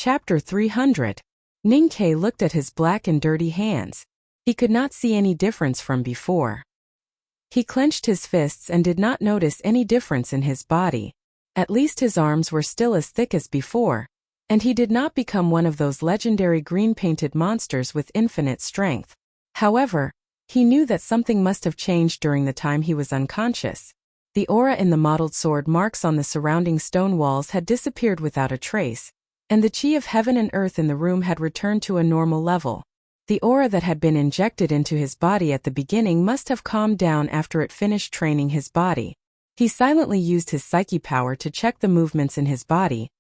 Chapter 300. Ning-Ke looked at his black and dirty hands. He could not see any difference from before. He clenched his fists and did not notice any difference in his body. At least his arms were still as thick as before, and he did not become one of those legendary green-painted monsters with infinite strength. However, he knew that something must have changed during the time he was unconscious. The aura in the mottled sword marks on the surrounding stone walls had disappeared without a trace, and the chi of heaven and earth in the room had returned to a normal level. The aura that had been injected into his body at the beginning must have calmed down after it finished training his body. He silently used his psyche power to check the movements in his body,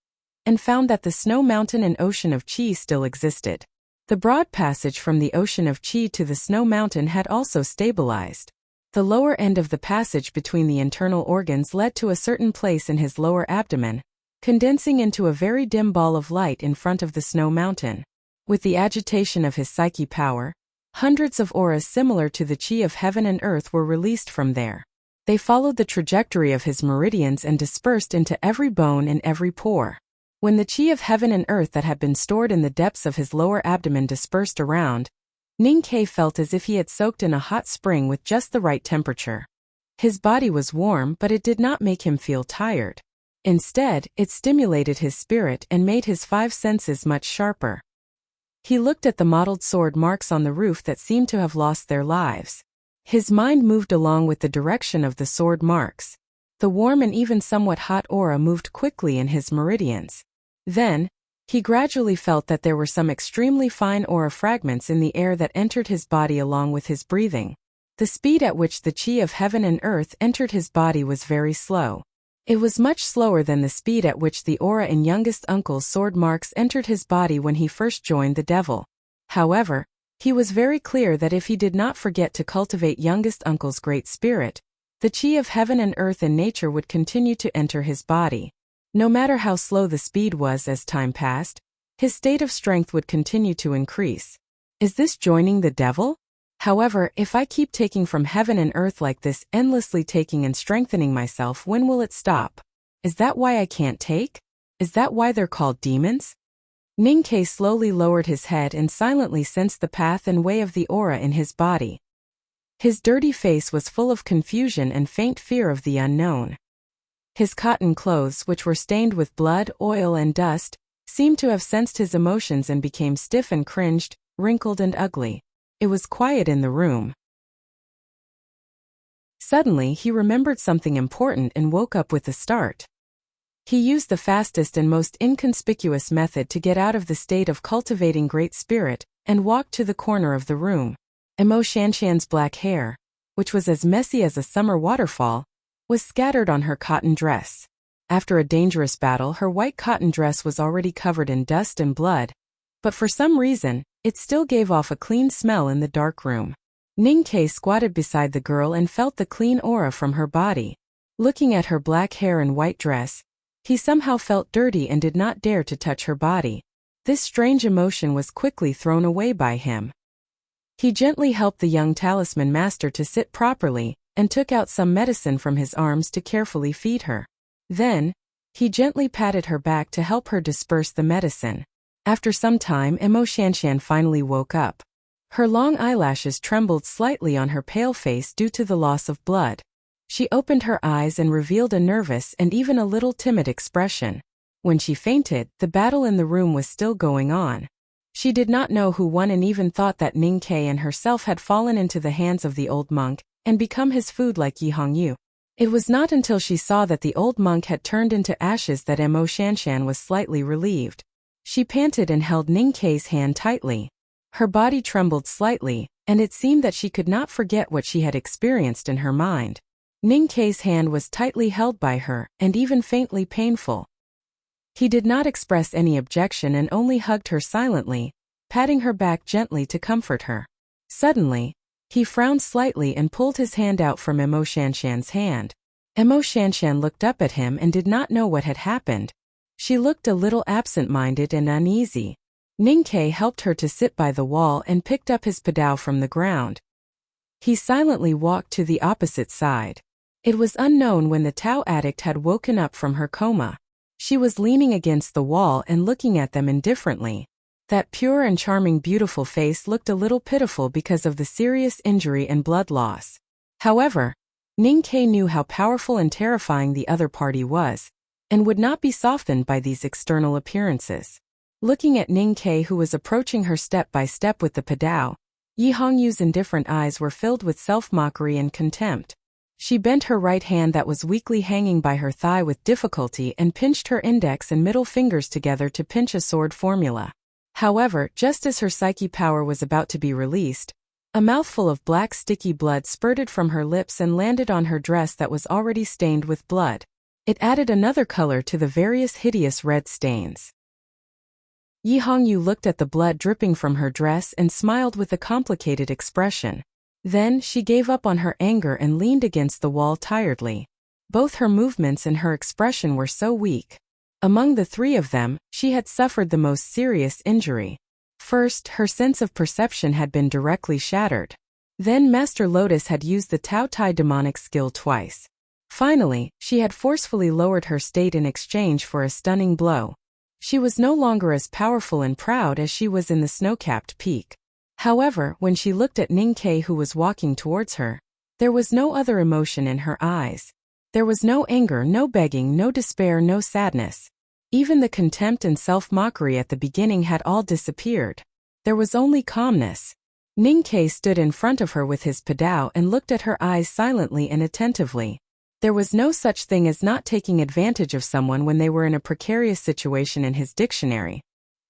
and found that the snow mountain and ocean of chi still existed. The broad passage from the ocean of chi to the snow mountain had also stabilized. The lower end of the passage between the internal organs led to a certain place in his lower abdomen, condensing into a very dim ball of light in front of the snow mountain. With the agitation of his psyche power, hundreds of auras similar to the chi of heaven and earth were released from there. They followed the trajectory of his meridians and dispersed into every bone and every pore. When the chi of heaven and earth that had been stored in the depths of his lower abdomen dispersed around, Ning-Ke felt as if he had soaked in a hot spring with just the right temperature. His body was warm, but it did not make him feel tired. Instead, it stimulated his spirit and made his 5 senses much sharper. He looked at the mottled sword marks on the roof that seemed to have lost their lives. His mind moved along with the direction of the sword marks. The warm and even somewhat hot aura moved quickly in his meridians. Then, he gradually felt that there were some extremely fine aura fragments in the air that entered his body along with his breathing. The speed at which the chi of heaven and earth entered his body was very slow. It was much slower than the speed at which the aura in youngest uncle's sword marks entered his body when he first joined the devil. However, he was very clear that if he did not forget to cultivate youngest uncle's great spirit, the chi of heaven and earth and nature would continue to enter his body. No matter how slow the speed was as time passed, his state of strength would continue to increase. Is this joining the devil? However, if I keep taking from heaven and earth like this, endlessly taking and strengthening myself, when will it stop? Is that why I can't take? Is that why they're called demons? Ning-Ke slowly lowered his head and silently sensed the path and way of the aura in his body. His dirty face was full of confusion and faint fear of the unknown. His cotton clothes, which were stained with blood, oil, and dust, seemed to have sensed his emotions and became stiff and cringed, wrinkled and ugly. It was quiet in the room. Suddenly he remembered something important and woke up with a start. He used the fastest and most inconspicuous method to get out of the state of cultivating great spirit, and walked to the corner of the room. Emo Shanshan's black hair, which was as messy as a summer waterfall, was scattered on her cotton dress. After a dangerous battle, her white cotton dress was already covered in dust and blood, but for some reason, it still gave off a clean smell in the dark room. Ning-Ke squatted beside the girl and felt the clean aura from her body. Looking at her black hair and white dress, he somehow felt dirty and did not dare to touch her body. This strange emotion was quickly thrown away by him. He gently helped the young talisman master to sit properly, and took out some medicine from his arms to carefully feed her. Then, he gently patted her back to help her disperse the medicine. After some time, Emo Shanshan finally woke up. Her long eyelashes trembled slightly on her pale face due to the loss of blood. She opened her eyes and revealed a nervous and even a little timid expression. When she fainted, the battle in the room was still going on. She did not know who won and even thought that Ning-Ke and herself had fallen into the hands of the old monk, and become his food like Yi Hongyu. It was not until she saw that the old monk had turned into ashes that Emo Shanshan was slightly relieved. She panted and held Ning-Ke's hand tightly. Her body trembled slightly, and it seemed that she could not forget what she had experienced in her mind. Ning-Ke's hand was tightly held by her, and even faintly painful. He did not express any objection and only hugged her silently, patting her back gently to comfort her. Suddenly, he frowned slightly and pulled his hand out from Emo Shanshan's hand. Emo Shanshan looked up at him and did not know what had happened. She looked a little absent-minded and uneasy. Ning-Ke helped her to sit by the wall and picked up his padao from the ground. He silently walked to the opposite side. It was unknown when the Tao addict had woken up from her coma. She was leaning against the wall and looking at them indifferently. That pure and charming beautiful face looked a little pitiful because of the serious injury and blood loss. However, Ning Ke knew how powerful and terrifying the other party was, and would not be softened by these external appearances. Looking at Ning Ke, who was approaching her step by step with the padao, Yi Hongyu's indifferent eyes were filled with self-mockery and contempt. She bent her right hand that was weakly hanging by her thigh with difficulty and pinched her index and middle fingers together to pinch a sword formula. However, just as her psyche power was about to be released, a mouthful of black sticky blood spurted from her lips and landed on her dress that was already stained with blood. It added another color to the various hideous red stains. Yi Hongyu looked at the blood dripping from her dress and smiled with a complicated expression. Then, she gave up on her anger and leaned against the wall tiredly. Both her movements and her expression were so weak. Among the three of them, she had suffered the most serious injury. First, her sense of perception had been directly shattered. Then Master Lotus had used the Tao Tai demonic skill twice. Finally, she had forcefully lowered her state in exchange for a stunning blow. She was no longer as powerful and proud as she was in the snow-capped peak. However, when she looked at Ning Ke, who was walking towards her, there was no other emotion in her eyes. There was no anger, no begging, no despair, no sadness. Even the contempt and self-mockery at the beginning had all disappeared. There was only calmness. Ning Ke stood in front of her with his padao and looked at her eyes silently and attentively. There was no such thing as not taking advantage of someone when they were in a precarious situation in his dictionary.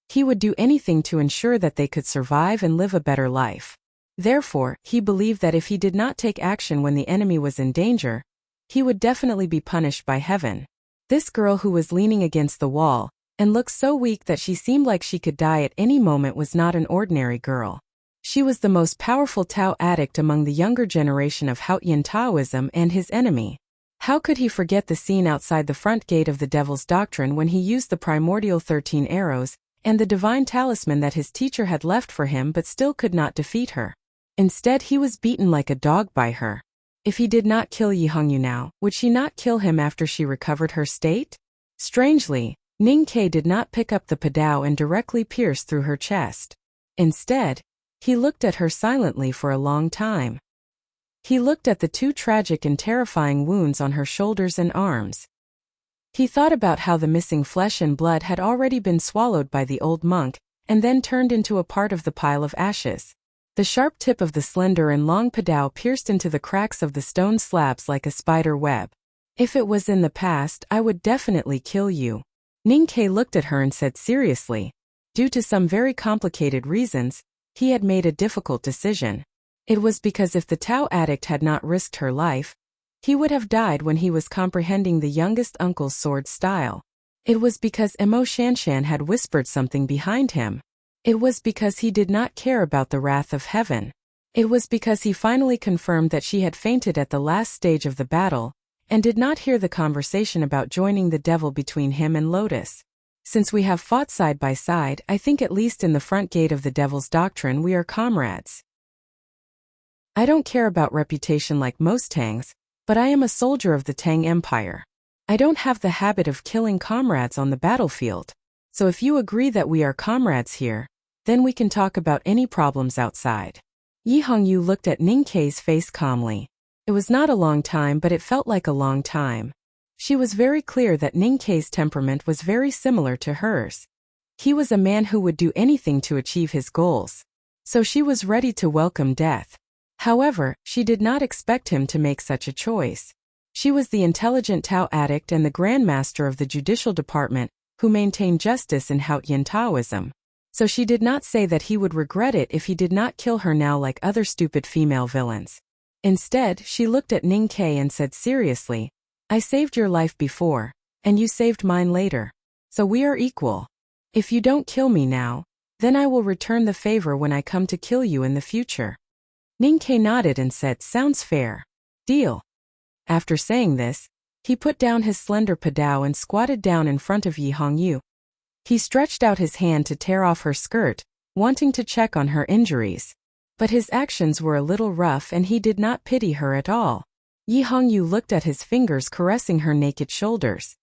He would do anything to ensure that they could survive and live a better life. Therefore, he believed that if he did not take action when the enemy was in danger, he would definitely be punished by heaven. This girl who was leaning against the wall, and looked so weak that she seemed like she could die at any moment, was not an ordinary girl. She was the most powerful Tao addict among the younger generation of Haotian Taoism and his enemy. How could he forget the scene outside the front gate of the Devil's Doctrine when he used the primordial 13 arrows and the divine talisman that his teacher had left for him but still could not defeat her? Instead, he was beaten like a dog by her. If he did not kill Yi Hongyu now, would she not kill him after she recovered her state? Strangely, Ning Ke did not pick up the padao and directly pierce through her chest. Instead, he looked at her silently for a long time. He looked at the two tragic and terrifying wounds on her shoulders and arms. He thought about how the missing flesh and blood had already been swallowed by the old monk, and then turned into a part of the pile of ashes. The sharp tip of the slender and long padao pierced into the cracks of the stone slabs like a spider web. If it was in the past, I would definitely kill you. Ning Ke looked at her and said seriously. Due to some very complicated reasons, he had made a difficult decision. It was because if the Tao addict had not risked her life, he would have died when he was comprehending the youngest uncle's sword style. It was because Emo Shanshan had whispered something behind him. It was because he did not care about the wrath of heaven. It was because he finally confirmed that she had fainted at the last stage of the battle, and did not hear the conversation about joining the devil between him and Lotus. Since we have fought side by side, I think at least in the front gate of the Devil's Doctrine we are comrades. I don't care about reputation like most Tangs, but I am a soldier of the Tang Empire. I don't have the habit of killing comrades on the battlefield. So if you agree that we are comrades here, then we can talk about any problems outside. Yi Hongyu looked at Ning Ke's face calmly. It was not a long time, but it felt like a long time. She was very clear that Ning Ke's temperament was very similar to hers. He was a man who would do anything to achieve his goals. So she was ready to welcome death. However, she did not expect him to make such a choice. She was the intelligent Tao addict and the Grand Master of the Judicial Department, who maintained justice in Haotian Taoism. So she did not say that he would regret it if he did not kill her now like other stupid female villains. Instead, she looked at Ning Ke and said seriously, I saved your life before, and you saved mine later. So we are equal. If you don't kill me now, then I will return the favor when I come to kill you in the future. Ning Ke nodded and said, sounds fair. Deal. After saying this, he put down his slender padao and squatted down in front of Yi Hongyu. He stretched out his hand to tear off her skirt, wanting to check on her injuries. But his actions were a little rough and he did not pity her at all. Yi Hongyu looked at his fingers caressing her naked shoulders.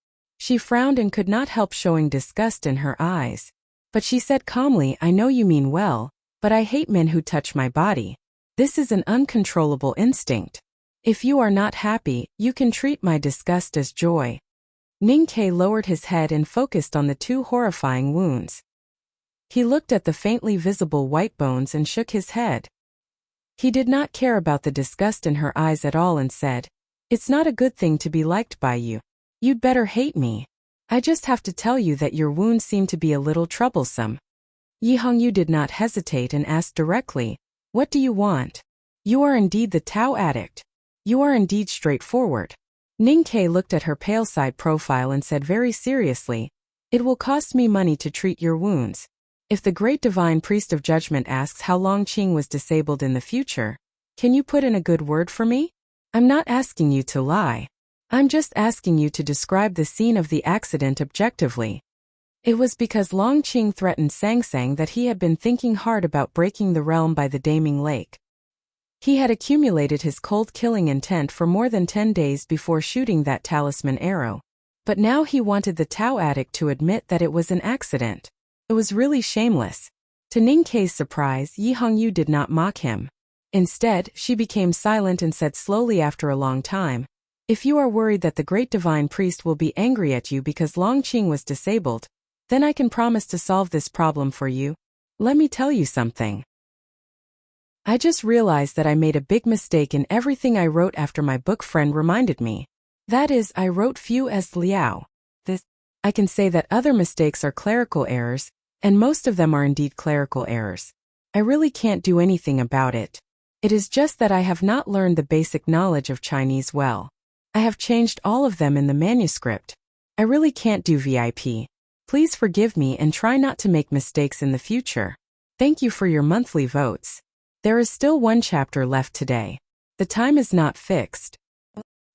She frowned and could not help showing disgust in her eyes. But she said calmly, I know you mean well, but I hate men who touch my body. This is an uncontrollable instinct. If you are not happy, you can treat my disgust as joy. Ning-Ke lowered his head and focused on the two horrifying wounds. He looked at the faintly visible white bones and shook his head. He did not care about the disgust in her eyes at all and said, It's not a good thing to be liked by you. You'd better hate me. I just have to tell you that your wounds seem to be a little troublesome. Yi Hongyu did not hesitate and asked directly, What do you want? You are indeed the Tao addict. You are indeed straightforward. Ning-Ke looked at her pale side profile and said very seriously, It will cost me money to treat your wounds. If the great divine priest of judgment asks how long Qing was disabled in the future, can you put in a good word for me? I'm not asking you to lie. I'm just asking you to describe the scene of the accident objectively. It was because Long Qing threatened Sang Sang that he had been thinking hard about breaking the realm by the Daming Lake. He had accumulated his cold killing intent for more than 10 days before shooting that talisman arrow. But now he wanted the Tao addict to admit that it was an accident. It was really shameless. To Ning-Ke's surprise, Yi Hongyu did not mock him. Instead, she became silent and said slowly after a long time, If you are worried that the great divine priest will be angry at you because Long Qing was disabled, then I can promise to solve this problem for you. Let me tell you something. I just realized that I made a big mistake in everything I wrote after my book friend reminded me. That is, I wrote few as Liao. I can say that other mistakes are clerical errors, and most of them are indeed clerical errors. I really can't do anything about it. It is just that I have not learned the basic knowledge of Chinese well. I have changed all of them in the manuscript. I really can't do VIP. Please forgive me and try not to make mistakes in the future. Thank you for your monthly votes. There is still one chapter left today. The time is not fixed.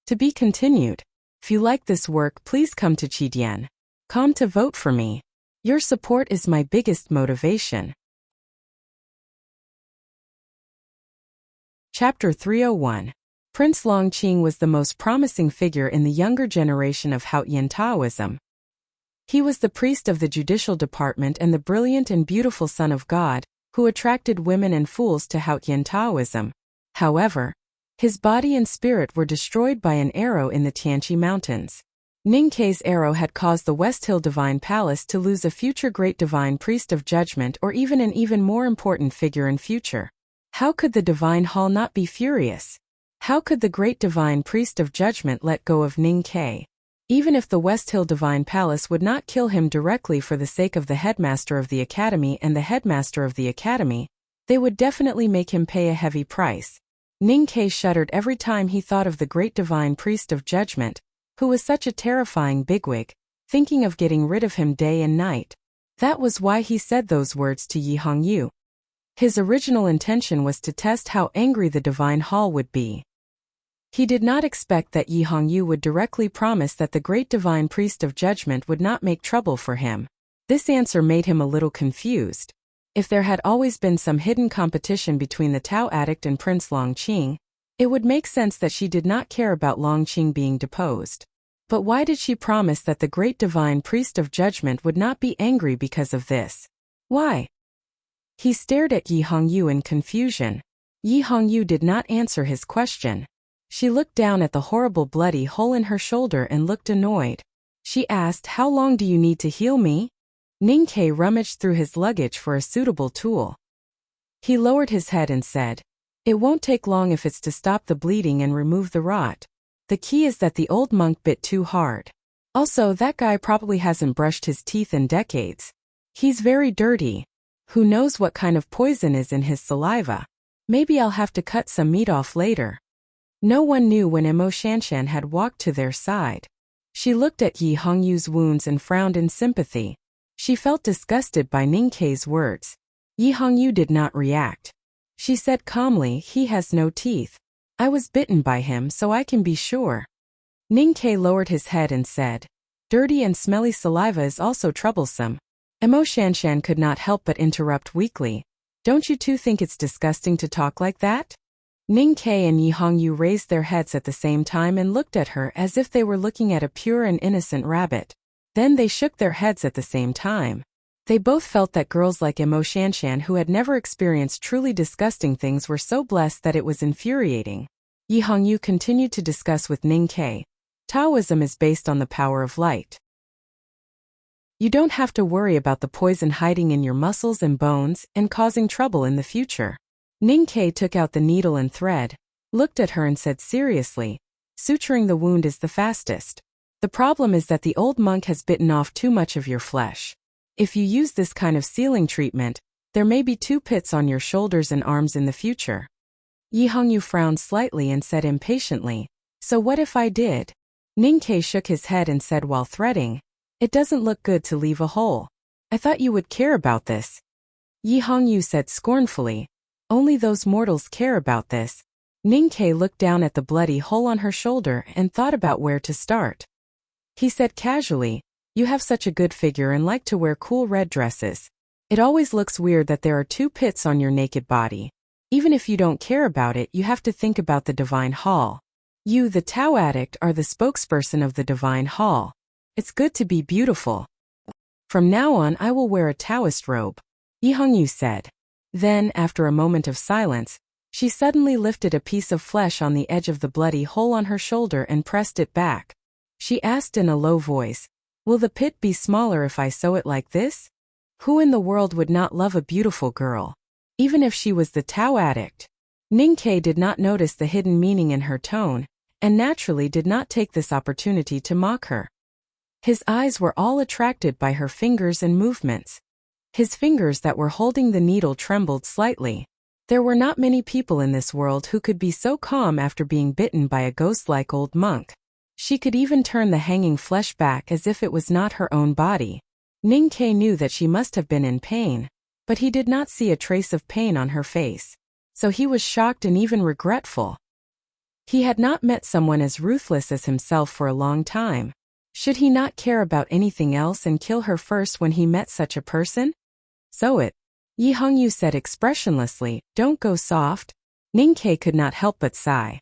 To be continued. If you like this work, please come to Qidian.com to vote for me. Your support is my biggest motivation. Chapter 301. Prince Long Qing was the most promising figure in the younger generation of Haotian Taoism. He was the priest of the judicial department and the brilliant and beautiful son of God, who attracted women and fools to Haotian Taoism. However, his body and spirit were destroyed by an arrow in the Tianqi Mountains. Ning-Ke's arrow had caused the West Hill Divine Palace to lose a future great divine priest of judgment or even an even more important figure in future. How could the divine hall not be furious? How could the great divine priest of judgment let go of Ning-Ke? Even if the West Hill Divine Palace would not kill him directly for the sake of the headmaster of the academy and the headmaster of the academy, they would definitely make him pay a heavy price. Ning-Ke shuddered every time he thought of the great divine priest of judgment, who was such a terrifying bigwig, thinking of getting rid of him day and night. That was why he said those words to Yi Hongyu. His original intention was to test how angry the divine hall would be. He did not expect that Yi Hongyu would directly promise that the great divine priest of judgment would not make trouble for him. This answer made him a little confused. If there had always been some hidden competition between the Tao addict and Prince Long Qing, it would make sense that she did not care about Long Qing being deposed. But why did she promise that the great divine priest of judgment would not be angry because of this? Why? He stared at Yi Hongyu in confusion. Yi Hongyu did not answer his question. She looked down at the horrible bloody hole in her shoulder and looked annoyed. She asked, How long do you need to heal me? Ning-Ke rummaged through his luggage for a suitable tool. He lowered his head and said, It won't take long if it's to stop the bleeding and remove the rot. The key is that the old monk bit too hard. Also, that guy probably hasn't brushed his teeth in decades. He's very dirty. Who knows what kind of poison is in his saliva? Maybe I'll have to cut some meat off later. No one knew when Emo Shanshan had walked to their side. She looked at Yi Hongyu's wounds and frowned in sympathy. She felt disgusted by Ning-Ke's words. Yi Hongyu did not react. She said calmly, He has no teeth. I was bitten by him, so I can be sure. Ning-Ke lowered his head and said, Dirty and smelly saliva is also troublesome. Emo Shanshan could not help but interrupt weakly. Don't you two think it's disgusting to talk like that? Ning Ke and Yi Hongyu raised their heads at the same time and looked at her as if they were looking at a pure and innocent rabbit. Then they shook their heads at the same time. They both felt that girls like Emo Shanshan, who had never experienced truly disgusting things, were so blessed that it was infuriating. Yi Hongyu continued to discuss with Ning Ke. Taoism is based on the power of light. You don't have to worry about the poison hiding in your muscles and bones and causing trouble in the future. Ning Ke took out the needle and thread, looked at her and said seriously, suturing the wound is the fastest. The problem is that the old monk has bitten off too much of your flesh. If you use this kind of sealing treatment, there may be 2 pits on your shoulders and arms in the future. Yi Hongyu frowned slightly and said impatiently, so what if I did? Ning Ke shook his head and said while threading, it doesn't look good to leave a hole. I thought you would care about this. Yi Hongyu said scornfully, only those mortals care about this. Ning Ke looked down at the bloody hole on her shoulder and thought about where to start. He said casually, you have such a good figure and like to wear cool red dresses. It always looks weird that there are 2 pits on your naked body. Even if you don't care about it, you have to think about the Divine Hall. You, the Tao addict, are the spokesperson of the Divine Hall. It's good to be beautiful. From now on I will wear a Taoist robe, Yi Hongyu said. Then, after a moment of silence, she suddenly lifted a piece of flesh on the edge of the bloody hole on her shoulder and pressed it back. She asked in a low voice, will the pit be smaller if I sew it like this? Who in the world would not love a beautiful girl? Even if she was the Tao addict. Ning Ke did not notice the hidden meaning in her tone, and naturally did not take this opportunity to mock her. His eyes were all attracted by her fingers and movements. His fingers that were holding the needle trembled slightly. There were not many people in this world who could be so calm after being bitten by a ghost-like old monk. She could even turn the hanging flesh back as if it was not her own body. Ning Ke knew that she must have been in pain, but he did not see a trace of pain on her face. So he was shocked and even regretful. He had not met someone as ruthless as himself for a long time. Should he not care about anything else and kill her first when he met such a person? Sew it. Yi Hongyu said expressionlessly, don't go soft. Ning Ke could not help but sigh.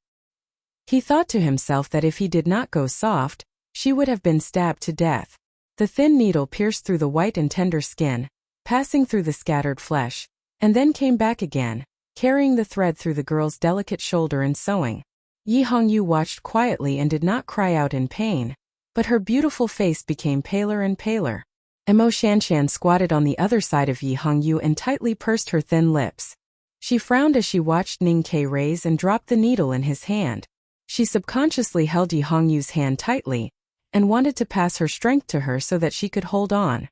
He thought to himself that if he did not go soft, she would have been stabbed to death. The thin needle pierced through the white and tender skin, passing through the scattered flesh, and then came back again, carrying the thread through the girl's delicate shoulder and sewing. Yi Hongyu watched quietly and did not cry out in pain, but her beautiful face became paler and paler. Emo Shanshan squatted on the other side of Yi Hongyu and tightly pursed her thin lips. She frowned as she watched Ning Ke raise and drop the needle in his hand. She subconsciously held Yi Hongyu's hand tightly, and wanted to pass her strength to her so that she could hold on.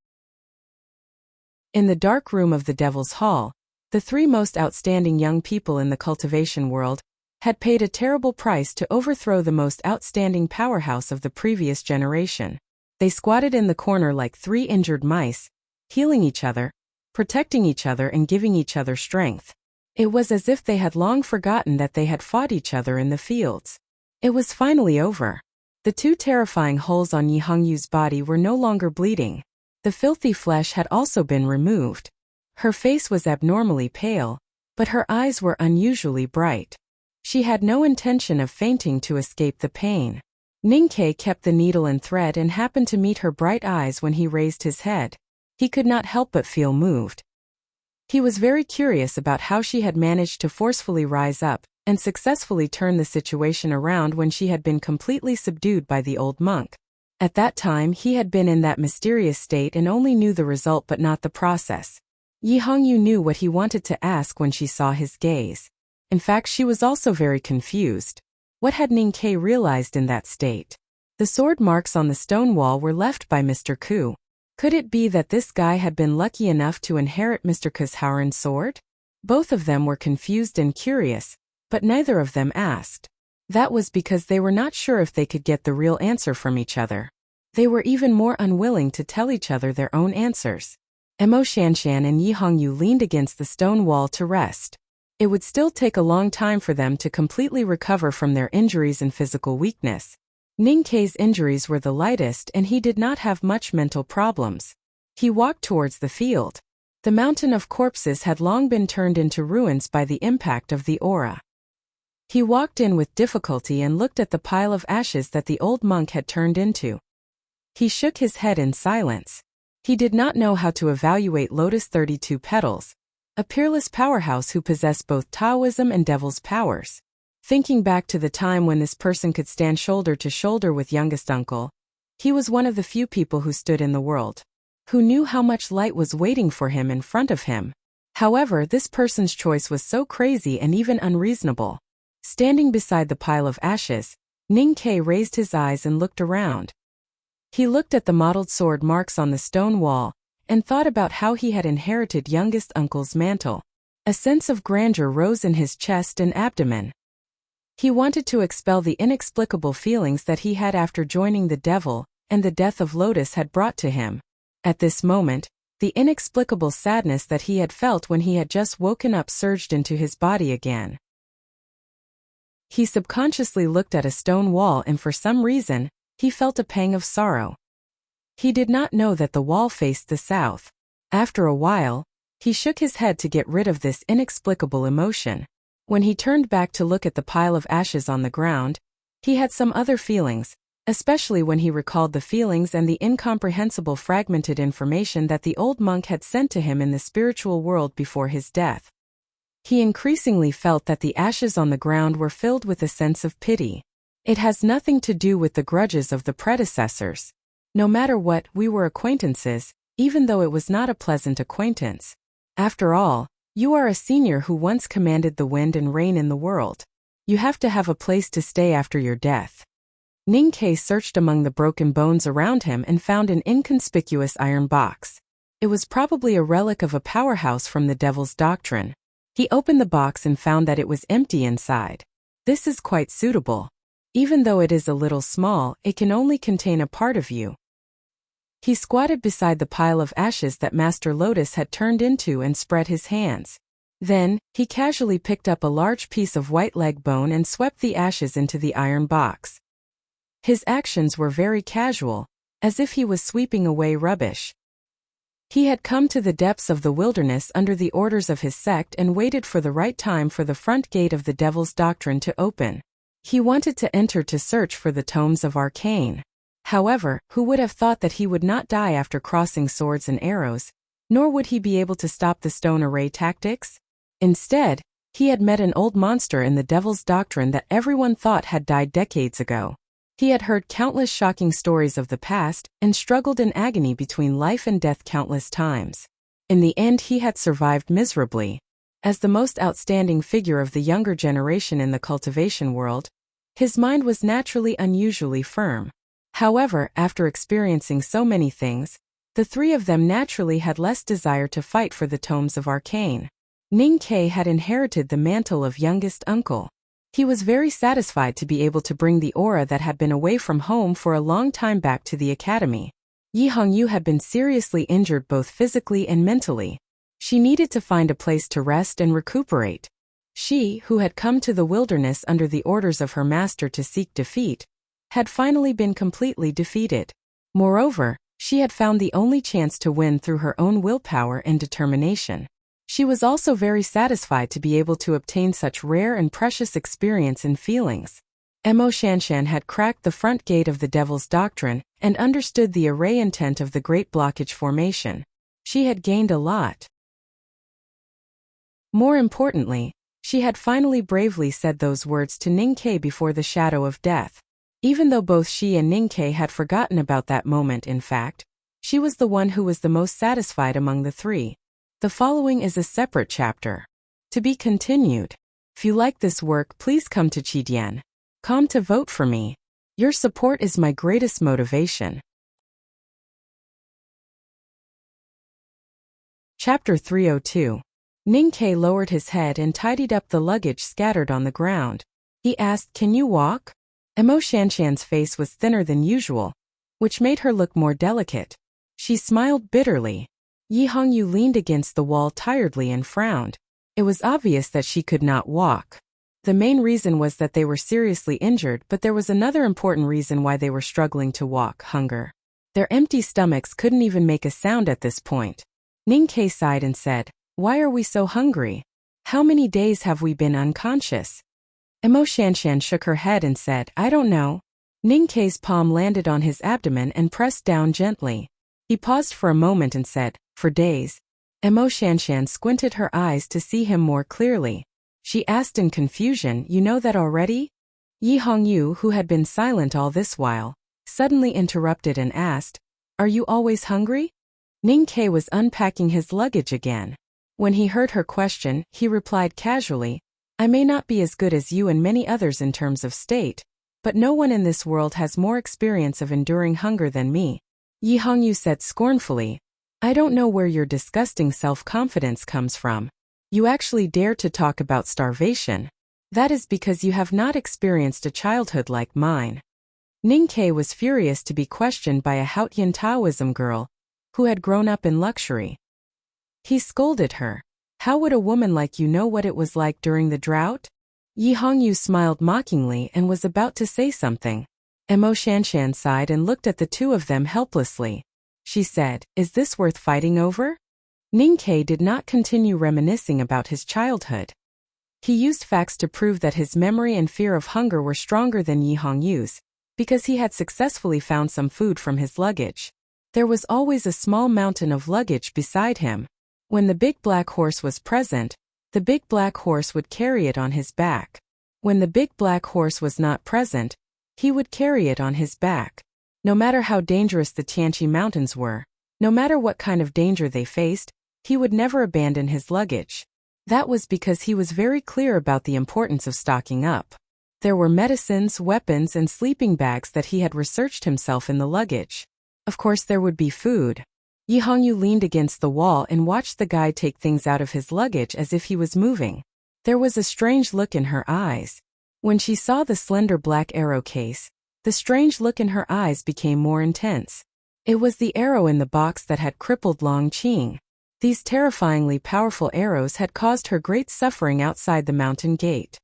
In the dark room of the Devil's Hall, the 3 most outstanding young people in the cultivation world had paid a terrible price to overthrow the most outstanding powerhouse of the previous generation. They squatted in the corner like 3 injured mice, healing each other, protecting each other and giving each other strength. It was as if they had long forgotten that they had fought each other in the fields. It was finally over. The 2 terrifying holes on Yi Hongyu's body were no longer bleeding. The filthy flesh had also been removed. Her face was abnormally pale, but her eyes were unusually bright. She had no intention of fainting to escape the pain. Ning Ke kept the needle and thread and happened to meet her bright eyes when he raised his head. He could not help but feel moved. He was very curious about how she had managed to forcefully rise up and successfully turn the situation around when she had been completely subdued by the old monk. At that time he had been in that mysterious state and only knew the result but not the process. Yi Hongyu knew what he wanted to ask when she saw his gaze. In fact, she was also very confused. What had Ning Ke realized in that state? The sword marks on the stone wall were left by Mr. Ku. Could it be that this guy had been lucky enough to inherit Mr. Ku's Howren sword? Both of them were confused and curious, but neither of them asked. That was because they were not sure if they could get the real answer from each other. They were even more unwilling to tell each other their own answers. Emo Shanshan and Yi Hongyu leaned against the stone wall to rest. It would still take a long time for them to completely recover from their injuries and physical weakness. Ning Ke's injuries were the lightest and he did not have much mental problems. He walked towards the field. The mountain of corpses had long been turned into ruins by the impact of the aura. He walked in with difficulty and looked at the pile of ashes that the old monk had turned into. He shook his head in silence. He did not know how to evaluate Lotus 32 Petals, a peerless powerhouse who possessed both Taoism and devil's powers. Thinking back to the time when this person could stand shoulder to shoulder with youngest uncle, he was one of the few people who stood in the world, who knew how much light was waiting for him in front of him. However, this person's choice was so crazy and even unreasonable. Standing beside the pile of ashes, Ning Ke raised his eyes and looked around. He looked at the mottled sword marks on the stone wall, and thought about how he had inherited youngest uncle's mantle. A sense of grandeur rose in his chest and abdomen. He wanted to expel the inexplicable feelings that he had after joining the devil, and the death of Lotus had brought to him. At this moment, the inexplicable sadness that he had felt when he had just woken up surged into his body again. He subconsciously looked at a stone wall and for some reason, he felt a pang of sorrow. He did not know that the wall faced the south. After a while, he shook his head to get rid of this inexplicable emotion. When he turned back to look at the pile of ashes on the ground, he had some other feelings, especially when he recalled the feelings and the incomprehensible fragmented information that the old monk had sent to him in the spiritual world before his death. He increasingly felt that the ashes on the ground were filled with a sense of pity. It has nothing to do with the grudges of the predecessors. No matter what, we were acquaintances, even though it was not a pleasant acquaintance. After all, you are a senior who once commanded the wind and rain in the world. You have to have a place to stay after your death. Ning Ke searched among the broken bones around him and found an inconspicuous iron box. It was probably a relic of a powerhouse from the devil's doctrine. He opened the box and found that it was empty inside. This is quite suitable. Even though it is a little small, it can only contain a part of you. He squatted beside the pile of ashes that Master Lotus had turned into and spread his hands. Then, he casually picked up a large piece of white leg bone and swept the ashes into the iron box. His actions were very casual, as if he was sweeping away rubbish. He had come to the depths of the wilderness under the orders of his sect and waited for the right time for the front gate of the devil's doctrine to open. He wanted to enter to search for the tomes of arcane. However, who would have thought that he would not die after crossing swords and arrows, nor would he be able to stop the stone array tactics? Instead, he had met an old monster in the devil's doctrine that everyone thought had died decades ago. He had heard countless shocking stories of the past and struggled in agony between life and death countless times. In the end, he had survived miserably. As the most outstanding figure of the younger generation in the cultivation world, his mind was naturally unusually firm. However, after experiencing so many things, the three of them naturally had less desire to fight for the tomes of arcane. Ning Ke had inherited the mantle of youngest uncle. He was very satisfied to be able to bring the aura that had been away from home for a long time back to the academy. Yi Hongyu had been seriously injured both physically and mentally. She needed to find a place to rest and recuperate. She, who had come to the wilderness under the orders of her master to seek defeat, had finally been completely defeated. Moreover, she had found the only chance to win through her own willpower and determination. She was also very satisfied to be able to obtain such rare and precious experience and feelings. Mo Shanshan had cracked the front gate of the devil's doctrine and understood the array intent of the Great Blockage Formation. She had gained a lot. More importantly, she had finally bravely said those words to Ning Ke before the shadow of death. Even though both she and Ning Ke had forgotten about that moment, in fact, she was the one who was the most satisfied among the three. The following is a separate chapter. To be continued. If you like this work, please come to Chidian.com to vote for me. Your support is my greatest motivation. Chapter 302. Ning Ke lowered his head and tidied up the luggage scattered on the ground. He asked, "Can you walk?" Mo Shanshan's face was thinner than usual, which made her look more delicate. She smiled bitterly. Yi Hongyu leaned against the wall tiredly and frowned. It was obvious that she could not walk. The main reason was that they were seriously injured, but there was another important reason why they were struggling to walk: hunger. Their empty stomachs couldn't even make a sound at this point. Ning Ke sighed and said, "Why are we so hungry? How many days have we been unconscious?" Emo Shanshan shook her head and said, I don't know. Ning Kei's palm landed on his abdomen and pressed down gently. He paused for a moment and said, for days. Emo Shanshan squinted her eyes to see him more clearly. She asked in confusion, you know that already? Yi Hongyu, who had been silent all this while, suddenly interrupted and asked, are you always hungry? Ning Kei was unpacking his luggage again. When he heard her question, he replied casually, I may not be as good as you and many others in terms of state, but no one in this world has more experience of enduring hunger than me. Yi Hongyu said scornfully, I don't know where your disgusting self-confidence comes from. You actually dare to talk about starvation. That is because you have not experienced a childhood like mine. Ning Kei was furious to be questioned by a Hautian Taoism girl who had grown up in luxury. He scolded her. How would a woman like you know what it was like during the drought? Yi Hongyu smiled mockingly and was about to say something. Emo Shanshan sighed and looked at the two of them helplessly. She said, is this worth fighting over? Ning Kei did not continue reminiscing about his childhood. He used facts to prove that his memory and fear of hunger were stronger than Yi Hongyu's, because he had successfully found some food from his luggage. There was always a small mountain of luggage beside him. When the big black horse was present, the big black horse would carry it on his back. When the big black horse was not present, he would carry it on his back. No matter how dangerous the Tianqi Mountains were, no matter what kind of danger they faced, he would never abandon his luggage. That was because he was very clear about the importance of stocking up. There were medicines, weapons, and sleeping bags that he had researched himself in the luggage. Of course there would be food. Yi Hongyu leaned against the wall and watched the guy take things out of his luggage as if he was moving. There was a strange look in her eyes. When she saw the slender black arrow case, the strange look in her eyes became more intense. It was the arrow in the box that had crippled Long Qing. These terrifyingly powerful arrows had caused her great suffering outside the mountain gate.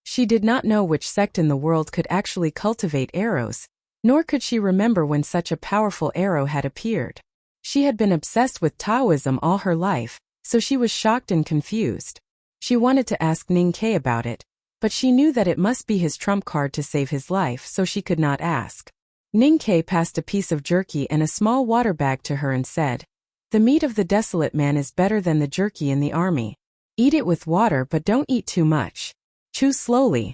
She did not know which sect in the world could actually cultivate arrows, nor could she remember when such a powerful arrow had appeared. She had been obsessed with Taoism all her life, so she was shocked and confused. She wanted to ask Ning Kei about it, but she knew that it must be his trump card to save his life, so she could not ask. Ning Kei passed a piece of jerky and a small water bag to her and said, the meat of the desolate man is better than the jerky in the army. Eat it with water, but don't eat too much. Chew slowly.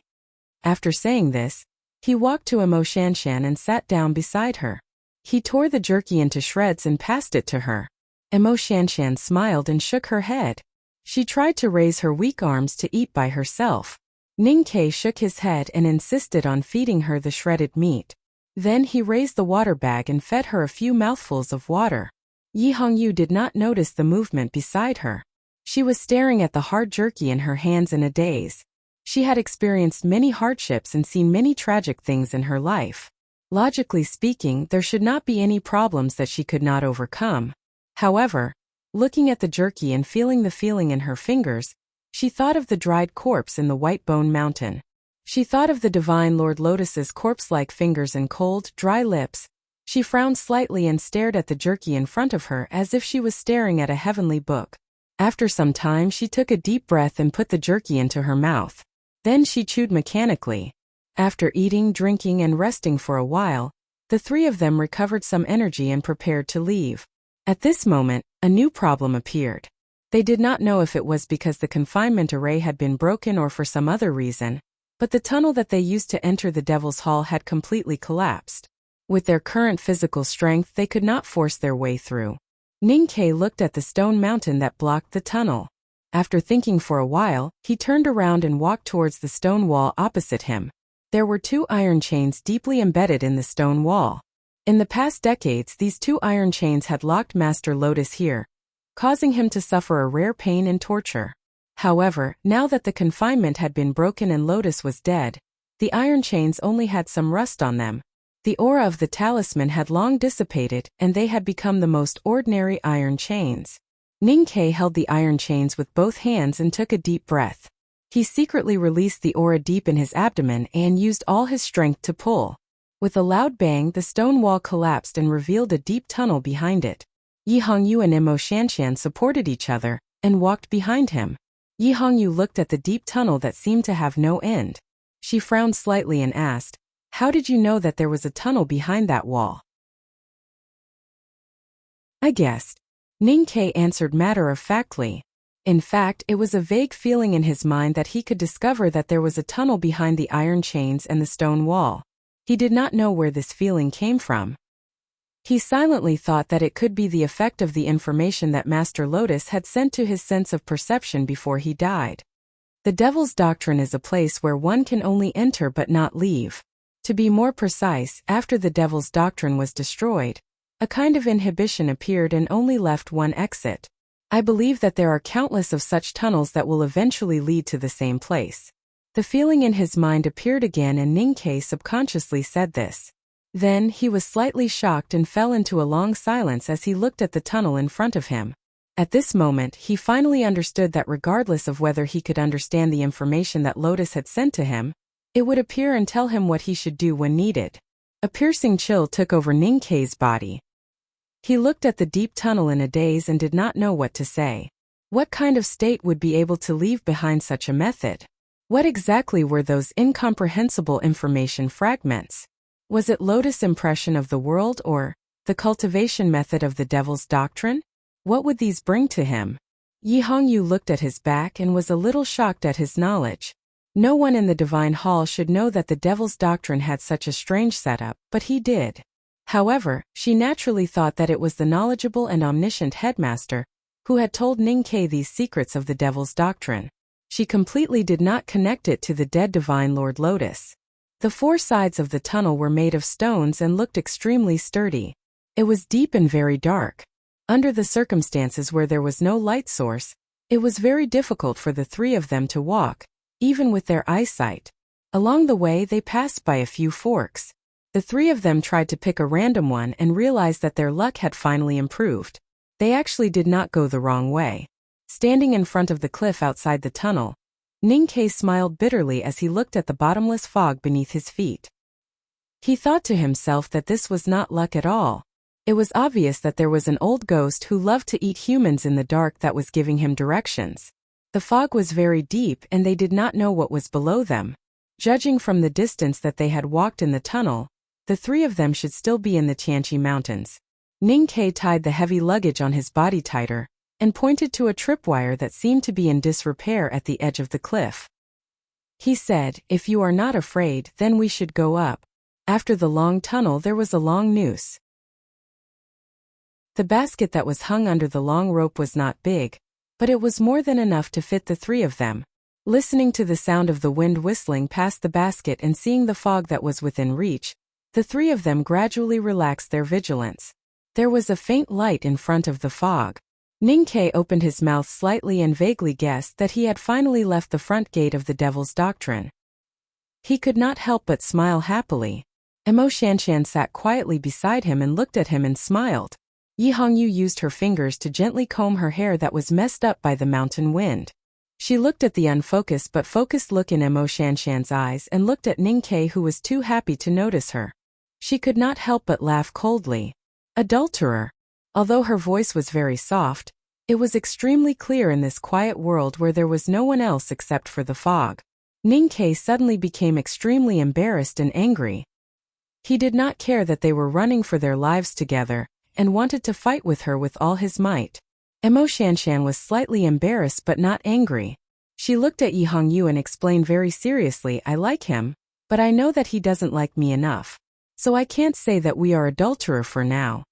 After saying this, he walked to Emo Shanshan and sat down beside her. He tore the jerky into shreds and passed it to her. Emo Shanshan smiled and shook her head. She tried to raise her weak arms to eat by herself. Ning Kei shook his head and insisted on feeding her the shredded meat. Then he raised the water bag and fed her a few mouthfuls of water. Yi Hongyu did not notice the movement beside her. She was staring at the hard jerky in her hands in a daze. She had experienced many hardships and seen many tragic things in her life. Logically speaking, there should not be any problems that she could not overcome. However, looking at the jerky and feeling the feeling in her fingers, she thought of the dried corpse in the White Bone Mountain. She thought of the Divine Lord Lotus's corpse-like fingers and cold, dry lips. She frowned slightly and stared at the jerky in front of her as if she was staring at a heavenly book. After some time, she took a deep breath and put the jerky into her mouth. Then she chewed mechanically. After eating, drinking, and resting for a while, the three of them recovered some energy and prepared to leave. At this moment, a new problem appeared. They did not know if it was because the confinement array had been broken or for some other reason, but the tunnel that they used to enter the Devil's Hall had completely collapsed. With their current physical strength, they could not force their way through. Ning Kei looked at the stone mountain that blocked the tunnel. After thinking for a while, he turned around and walked towards the stone wall opposite him. There were 2 iron chains deeply embedded in the stone wall. In the past decades, these 2 iron chains had locked Master Lotus here, causing him to suffer a rare pain and torture. However, now that the confinement had been broken and Lotus was dead, the iron chains only had some rust on them. The aura of the talisman had long dissipated, and they had become the most ordinary iron chains. Ning Kei held the iron chains with both hands and took a deep breath. He secretly released the aura deep in his abdomen and used all his strength to pull. With a loud bang, the stone wall collapsed and revealed a deep tunnel behind it. Yi Hongyu and Emo Shanshan supported each other and walked behind him. Yi Hongyu looked at the deep tunnel that seemed to have no end. She frowned slightly and asked, "How did you know that there was a tunnel behind that wall?" "I guessed," Ning Ke answered matter-of-factly. In fact, it was a vague feeling in his mind that he could discover that there was a tunnel behind the iron chains and the stone wall. He did not know where this feeling came from. He silently thought that it could be the effect of the information that Master Lotus had sent to his sense of perception before he died. The Devil's Doctrine is a place where one can only enter but not leave. To be more precise, after the Devil's Doctrine was destroyed, a kind of inhibition appeared and only left one exit. I believe that there are countless of such tunnels that will eventually lead to the same place. The feeling in his mind appeared again and Ning Ke subconsciously said this. Then, he was slightly shocked and fell into a long silence as he looked at the tunnel in front of him. At this moment, he finally understood that regardless of whether he could understand the information that Lotus had sent to him, it would appear and tell him what he should do when needed. A piercing chill took over Ning Ke's body. He looked at the deep tunnel in a daze and did not know what to say. What kind of state would be able to leave behind such a method? What exactly were those incomprehensible information fragments? Was it Lotus' impression of the world or the cultivation method of the Devil's Doctrine? What would these bring to him? Yi Hongyu looked at his back and was a little shocked at his knowledge. No one in the Divine Hall should know that the Devil's Doctrine had such a strange setup, but he did. However, she naturally thought that it was the knowledgeable and omniscient headmaster who had told Ning Ke these secrets of the Devil's Doctrine. She completely did not connect it to the dead Divine Lord Lotus. The four sides of the tunnel were made of stones and looked extremely sturdy. It was deep and very dark. Under the circumstances where there was no light source, it was very difficult for the three of them to walk, even with their eyesight. Along the way they passed by a few forks. The three of them tried to pick a random one and realized that their luck had finally improved. They actually did not go the wrong way. Standing in front of the cliff outside the tunnel, Ning Ke smiled bitterly as he looked at the bottomless fog beneath his feet. He thought to himself that this was not luck at all. It was obvious that there was an old ghost who loved to eat humans in the dark that was giving him directions. The fog was very deep and they did not know what was below them. Judging from the distance that they had walked in the tunnel, the three of them should still be in the Tianqi Mountains. Ning Ke tied the heavy luggage on his body tighter and pointed to a tripwire that seemed to be in disrepair at the edge of the cliff. He said, "If you are not afraid, then we should go up." After the long tunnel there was a long noose. The basket that was hung under the long rope was not big, but it was more than enough to fit the three of them. Listening to the sound of the wind whistling past the basket and seeing the fog that was within reach, the three of them gradually relaxed their vigilance. There was a faint light in front of the fog. Ning Ke opened his mouth slightly and vaguely guessed that he had finally left the front gate of the Devil's Doctrine. He could not help but smile happily. Emo Shanshan sat quietly beside him and looked at him and smiled. Yi Hongyu used her fingers to gently comb her hair that was messed up by the mountain wind. She looked at the unfocused but focused look in Emo Shanshan's eyes and looked at Ning Ke, who was too happy to notice her. She could not help but laugh coldly. Adulterer. Although her voice was very soft, it was extremely clear in this quiet world where there was no one else except for the fog. Ning Ke suddenly became extremely embarrassed and angry. He did not care that they were running for their lives together, and wanted to fight with her with all his might. Emo Shanshan was slightly embarrassed but not angry. She looked at Yi Hongyu and explained very seriously, "I like him, but I know that he doesn't like me enough. So I can't say that we are adulterer for now."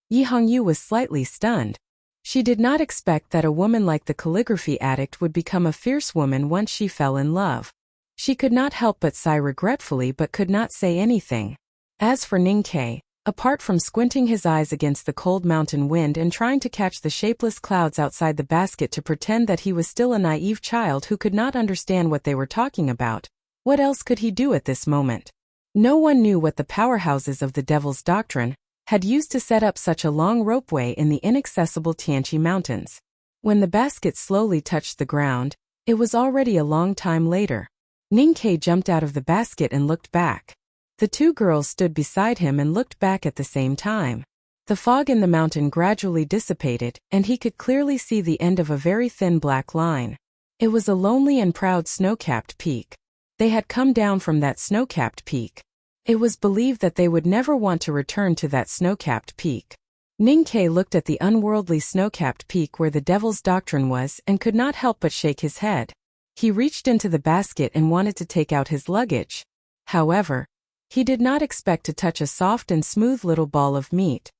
Yi Hongyu was slightly stunned. She did not expect that a woman like the calligraphy addict would become a fierce woman once she fell in love. She could not help but sigh regretfully but could not say anything. As for Ning Ke, apart from squinting his eyes against the cold mountain wind and trying to catch the shapeless clouds outside the basket to pretend that he was still a naive child who could not understand what they were talking about, what else could he do at this moment? No one knew what the powerhouses of the Devil's Doctrine had used to set up such a long ropeway in the inaccessible Tianqi Mountains. When the basket slowly touched the ground, it was already a long time later. Ning Ke jumped out of the basket and looked back. The two girls stood beside him and looked back at the same time. The fog in the mountain gradually dissipated, and he could clearly see the end of a very thin black line. It was a lonely and proud snow-capped peak. They had come down from that snow-capped peak. It was believed that they would never want to return to that snow-capped peak. Ninkei looked at the unworldly snow-capped peak where the devil's doctrine was and could not help but shake his head. He reached into the basket and wanted to take out his luggage. However, he did not expect to touch a soft and smooth little ball of meat.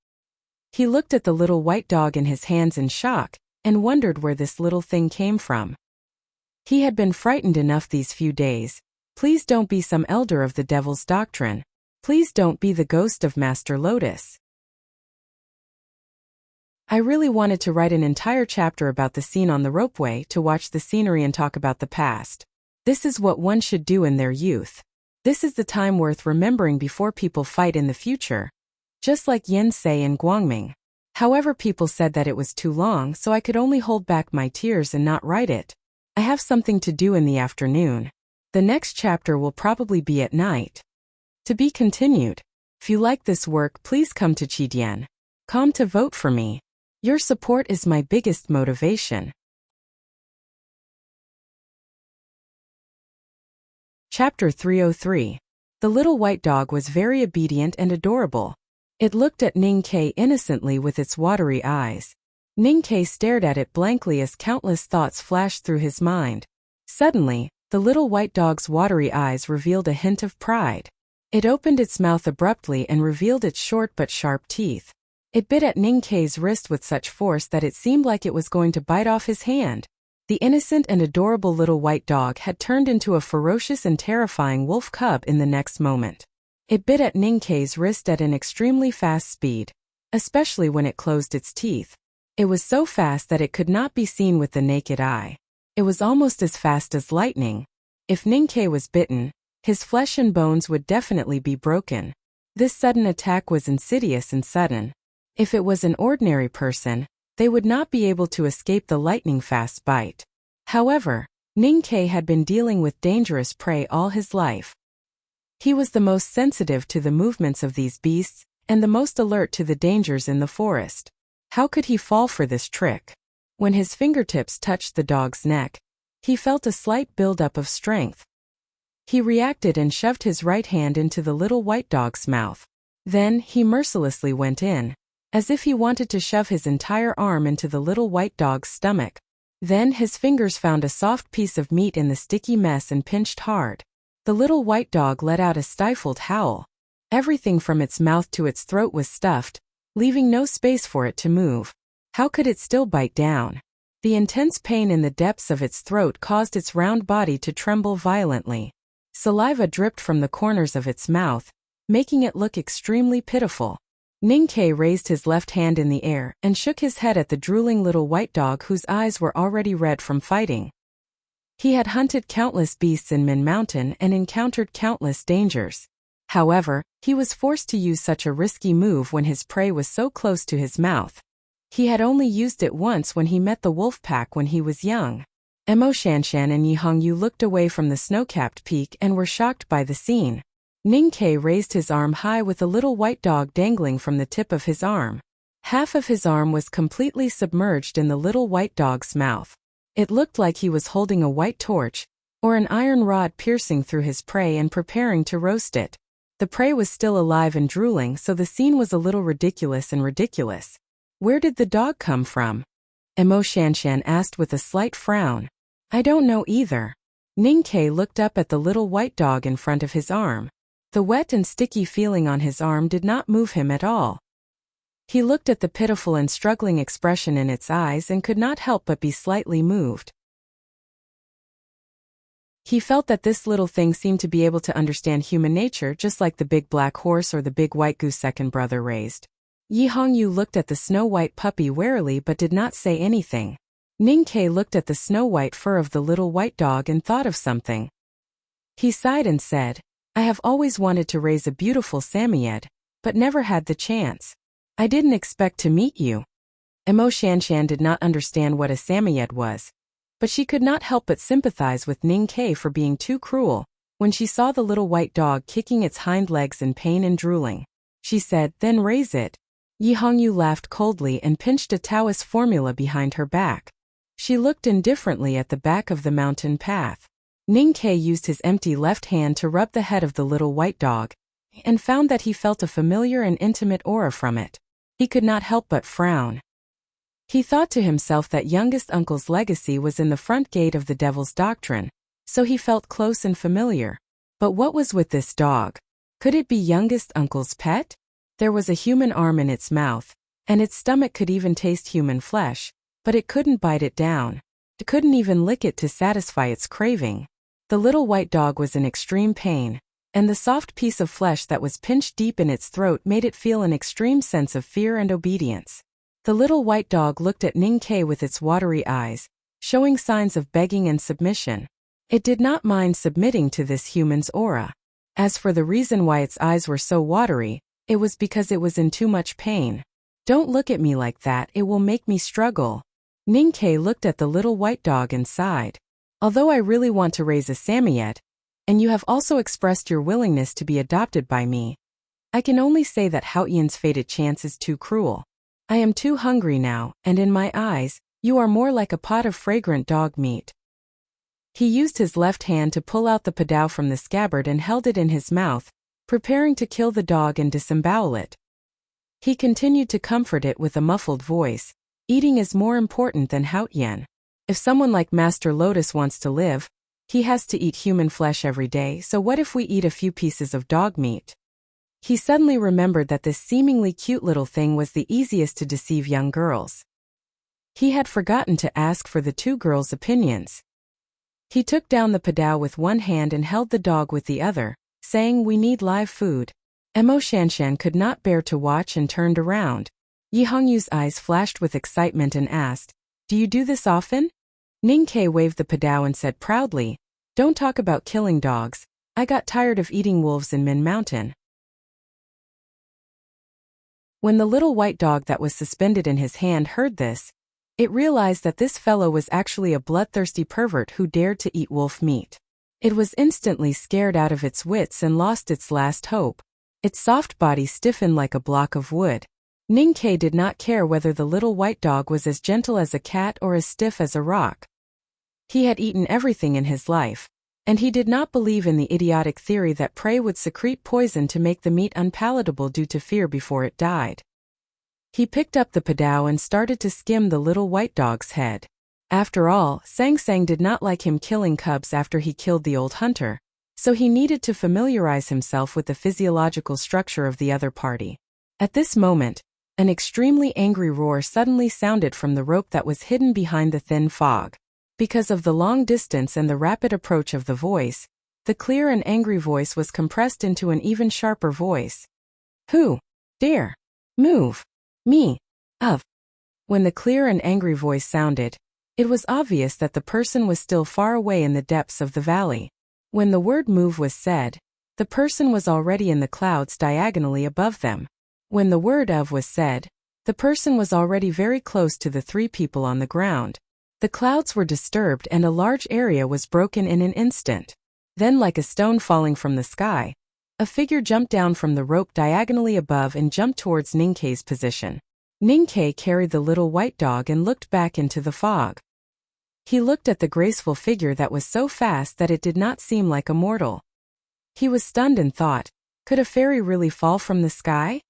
He looked at the little white dog in his hands in shock and wondered where this little thing came from. He had been frightened enough these few days. Please don't be some elder of the devil's doctrine. Please don't be the ghost of Master Lotus. I really wanted to write an entire chapter about the scene on the ropeway to watch the scenery and talk about the past. This is what one should do in their youth. This is the time worth remembering before people fight in the future. Just like Yensei and Guangming. However, people said that it was too long, so I could only hold back my tears and not write it. I have something to do in the afternoon. The next chapter will probably be at night. To be continued. If you like this work, please come to Chidian.com to vote for me. Your support is my biggest motivation. Chapter 303. The little white dog was very obedient and adorable. It looked at Ninkei innocently with its watery eyes. Ninkei stared at it blankly as countless thoughts flashed through his mind. Suddenly, the little white dog's watery eyes revealed a hint of pride. It opened its mouth abruptly and revealed its short but sharp teeth. It bit at Ninkei's wrist with such force that it seemed like it was going to bite off his hand. The innocent and adorable little white dog had turned into a ferocious and terrifying wolf cub in the next moment. It bit at Ninkei's wrist at an extremely fast speed, especially when it closed its teeth. It was so fast that it could not be seen with the naked eye. It was almost as fast as lightning. If Ninkei was bitten, his flesh and bones would definitely be broken. This sudden attack was insidious and sudden. If it was an ordinary person, they would not be able to escape the lightning-fast bite. However, Ninkei had been dealing with dangerous prey all his life. He was the most sensitive to the movements of these beasts and the most alert to the dangers in the forest. How could he fall for this trick? When his fingertips touched the dog's neck, he felt a slight buildup of strength. He reacted and shoved his right hand into the little white dog's mouth. Then, he mercilessly went in, as if he wanted to shove his entire arm into the little white dog's stomach. Then his fingers found a soft piece of meat in the sticky mess and pinched hard. The little white dog let out a stifled howl. Everything from its mouth to its throat was stuffed, leaving no space for it to move. How could it still bite down? The intense pain in the depths of its throat caused its round body to tremble violently. Saliva dripped from the corners of its mouth, making it look extremely pitiful. Ninkei raised his left hand in the air and shook his head at the drooling little white dog whose eyes were already red from fighting. He had hunted countless beasts in Min Mountain and encountered countless dangers. However, he was forced to use such a risky move when his prey was so close to his mouth. He had only used it once when he met the wolf pack when he was young. Emo Shanshan and Yi Hongyu looked away from the snow-capped peak and were shocked by the scene. Ninkei raised his arm high with a little white dog dangling from the tip of his arm. Half of his arm was completely submerged in the little white dog's mouth. It looked like he was holding a white torch, or an iron rod piercing through his prey and preparing to roast it. The prey was still alive and drooling, so the scene was a little ridiculous. Where did the dog come from? Emo Shanshan asked with a slight frown. I don't know either. Ninkei looked up at the little white dog in front of his arm. The wet and sticky feeling on his arm did not move him at all. He looked at the pitiful and struggling expression in its eyes and could not help but be slightly moved. He felt that this little thing seemed to be able to understand human nature just like the big black horse or the big white goose second brother raised. Yi Hongyu looked at the snow-white puppy warily but did not say anything. Ninkei looked at the snow-white fur of the little white dog and thought of something. He sighed and said, I have always wanted to raise a beautiful Samoyed, but never had the chance. I didn't expect to meet you. Emo Shanshan did not understand what a Samoyed was, but she could not help but sympathize with Ninkei for being too cruel. When she saw the little white dog kicking its hind legs in pain and drooling, she said, then raise it. Yi Hongyu laughed coldly and pinched a Taoist formula behind her back. She looked indifferently at the back of the mountain path. Ninkei used his empty left hand to rub the head of the little white dog, and found that he felt a familiar and intimate aura from it. He could not help but frown. He thought to himself that youngest uncle's legacy was in the front gate of the devil's doctrine, so he felt close and familiar. But what was with this dog? Could it be youngest uncle's pet? There was a human arm in its mouth, and its stomach could even taste human flesh, but it couldn't bite it down. It couldn't even lick it to satisfy its craving. The little white dog was in extreme pain, and the soft piece of flesh that was pinched deep in its throat made it feel an extreme sense of fear and obedience. The little white dog looked at Ninkei with its watery eyes, showing signs of begging and submission. It did not mind submitting to this human's aura. As for the reason why its eyes were so watery, it was because it was in too much pain. "Don't look at me like that, it will make me struggle." Ninkei looked at the little white dog and sighed. "Although I really want to raise a Samoyed, and you have also expressed your willingness to be adopted by me, I can only say that Haotian's fated chance is too cruel. I am too hungry now, and in my eyes, you are more like a pot of fragrant dog meat." He used his left hand to pull out the padao from the scabbard and held it in his mouth, preparing to kill the dog and disembowel it. He continued to comfort it with a muffled voice. "Eating is more important than Haotian. If someone like Master Lotus wants to live, he has to eat human flesh every day, so what if we eat a few pieces of dog meat?" He suddenly remembered that this seemingly cute little thing was the easiest to deceive young girls. He had forgotten to ask for the two girls' opinions. He took down the padao with one hand and held the dog with the other, saying, "We need live food." Emo Shanshan could not bear to watch and turned around. Yi Hongyu's eyes flashed with excitement and asked, "Do you do this often?" Ninkei waved the padao and said proudly, "Don't talk about killing dogs. I got tired of eating wolves in Min Mountain." When the little white dog that was suspended in his hand heard this, it realized that this fellow was actually a bloodthirsty pervert who dared to eat wolf meat. It was instantly scared out of its wits and lost its last hope. Its soft body stiffened like a block of wood. Ninkei did not care whether the little white dog was as gentle as a cat or as stiff as a rock. He had eaten everything in his life, and he did not believe in the idiotic theory that prey would secrete poison to make the meat unpalatable due to fear before it died. He picked up the padao and started to skim the little white dog's head. After all, Sang Sang did not like him killing cubs after he killed the old hunter, so he needed to familiarize himself with the physiological structure of the other party. At this moment, an extremely angry roar suddenly sounded from the rope that was hidden behind the thin fog. Because of the long distance and the rapid approach of the voice, the clear and angry voice was compressed into an even sharper voice. "Who dare move me of?" When the clear and angry voice sounded, it was obvious that the person was still far away in the depths of the valley. When the word move was said, the person was already in the clouds diagonally above them. When the word of was said, the person was already very close to the three people on the ground. The clouds were disturbed and a large area was broken in an instant. Then, like a stone falling from the sky, a figure jumped down from the rope diagonally above and jumped towards Ninkei's position. Ninkei carried the little white dog and looked back into the fog. He looked at the graceful figure that was so fast that it did not seem like a mortal. He was stunned and thought, could a fairy really fall from the sky?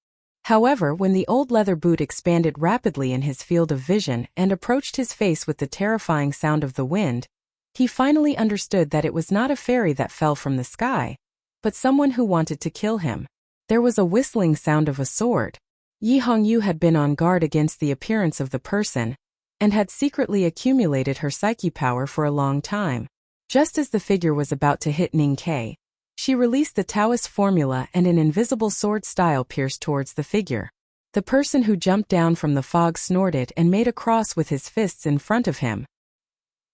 However, when the old leather boot expanded rapidly in his field of vision and approached his face with the terrifying sound of the wind, he finally understood that it was not a fairy that fell from the sky, but someone who wanted to kill him. There was a whistling sound of a sword. Yi Hongyu had been on guard against the appearance of the person, and had secretly accumulated her psyche power for a long time. Just as the figure was about to hit Ninkei, she released the Taoist formula and an invisible sword style pierced towards the figure. The person who jumped down from the fog snorted and made a cross with his fists in front of him.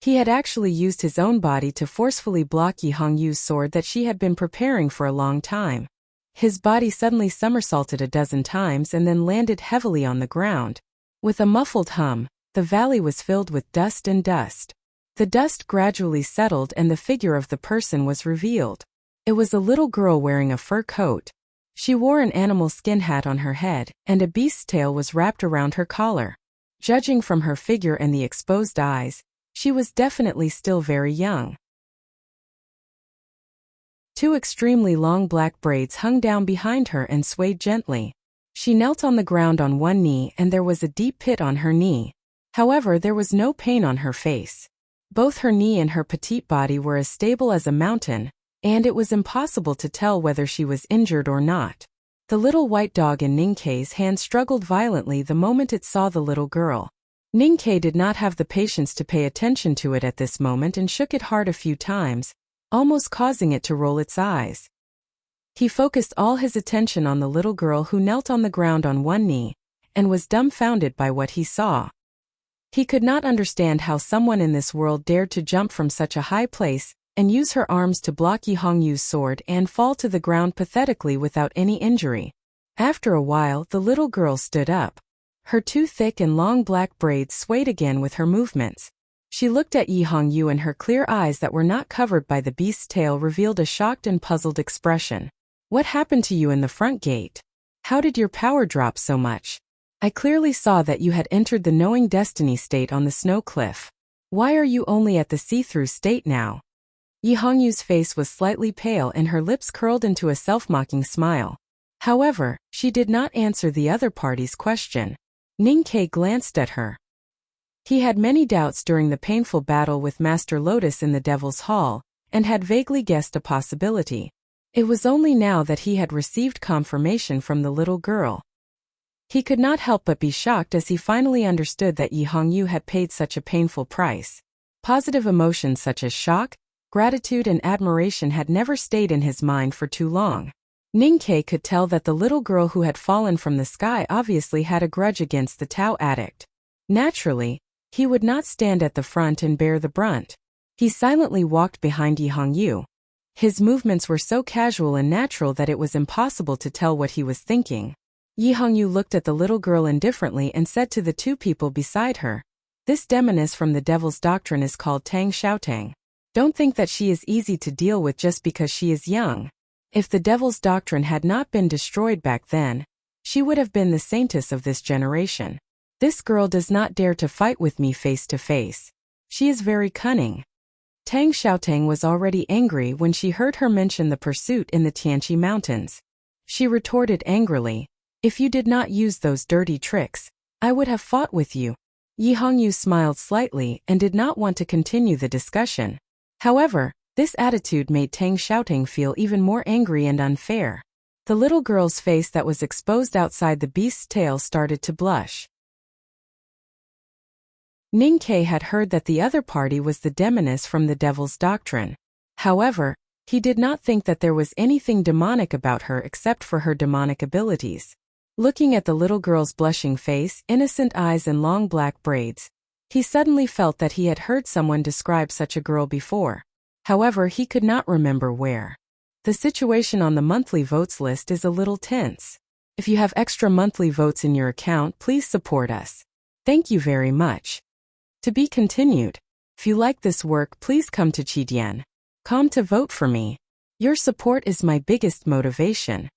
He had actually used his own body to forcefully block Yi Hongyu's sword that she had been preparing for a long time. His body suddenly somersaulted a dozen times and then landed heavily on the ground. With a muffled hum, the valley was filled with dust and dust. The dust gradually settled and the figure of the person was revealed. It was a little girl wearing a fur coat. She wore an animal skin hat on her head, and a beast's tail was wrapped around her collar. Judging from her figure and the exposed eyes, she was definitely still very young. Two extremely long black braids hung down behind her and swayed gently. She knelt on the ground on one knee and there was a deep pit on her knee. However, there was no pain on her face. Both her knee and her petite body were as stable as a mountain, and it was impossible to tell whether she was injured or not. The little white dog in Ninkei's hand struggled violently the moment it saw the little girl. Ninkei did not have the patience to pay attention to it at this moment and shook it hard a few times, almost causing it to roll its eyes. He focused all his attention on the little girl who knelt on the ground on one knee, and was dumbfounded by what he saw. He could not understand how someone in this world dared to jump from such a high place and use her arms to block Yi Hongyu's sword and fall to the ground pathetically without any injury. After a while, the little girl stood up. Her two thick and long black braids swayed again with her movements. She looked at Yi Hongyu and her clear eyes that were not covered by the beast's tail revealed a shocked and puzzled expression. What happened to you in the front gate? How did your power drop so much? I clearly saw that you had entered the knowing destiny state on the snow cliff. Why are you only at the see-through state now? Yi Hongyu's face was slightly pale and her lips curled into a self-mocking smile. However, she did not answer the other party's question. Ninkei glanced at her. He had many doubts during the painful battle with Master Lotus in the Devil's Hall, and had vaguely guessed a possibility. It was only now that he had received confirmation from the little girl. He could not help but be shocked as he finally understood that Yi Hongyu had paid such a painful price. Positive emotions such as shock, gratitude and admiration had never stayed in his mind for too long. Ninkei could tell that the little girl who had fallen from the sky obviously had a grudge against the Tao addict. Naturally, he would not stand at the front and bear the brunt. He silently walked behind Yi Hongyu. His movements were so casual and natural that it was impossible to tell what he was thinking. Yi Hongyu looked at the little girl indifferently and said to the two people beside her, "This demoness from the Devil's Doctrine is called Tang Xiaotang. Don't think that she is easy to deal with just because she is young. If the Devil's Doctrine had not been destroyed back then, she would have been the saintess of this generation. This girl does not dare to fight with me face to face. She is very cunning." Tang Xiaotang was already angry when she heard her mention the pursuit in the Tianqi Mountains. She retorted angrily, "If you did not use those dirty tricks, I would have fought with you." Yi Hongyu smiled slightly and did not want to continue the discussion. However, this attitude made Tang Xiaotang feel even more angry and unfair. The little girl's face that was exposed outside the beast's tail started to blush. Ninkei had heard that the other party was the demoness from the Devil's Doctrine. However, he did not think that there was anything demonic about her except for her demonic abilities. Looking at the little girl's blushing face, innocent eyes and long black braids, he suddenly felt that he had heard someone describe such a girl before. However, he could not remember where. The situation on the monthly votes list is a little tense. If you have extra monthly votes in your account, please support us. Thank you very much. To be continued. If you like this work, please come to Qidian.com to vote for me. Your support is my biggest motivation.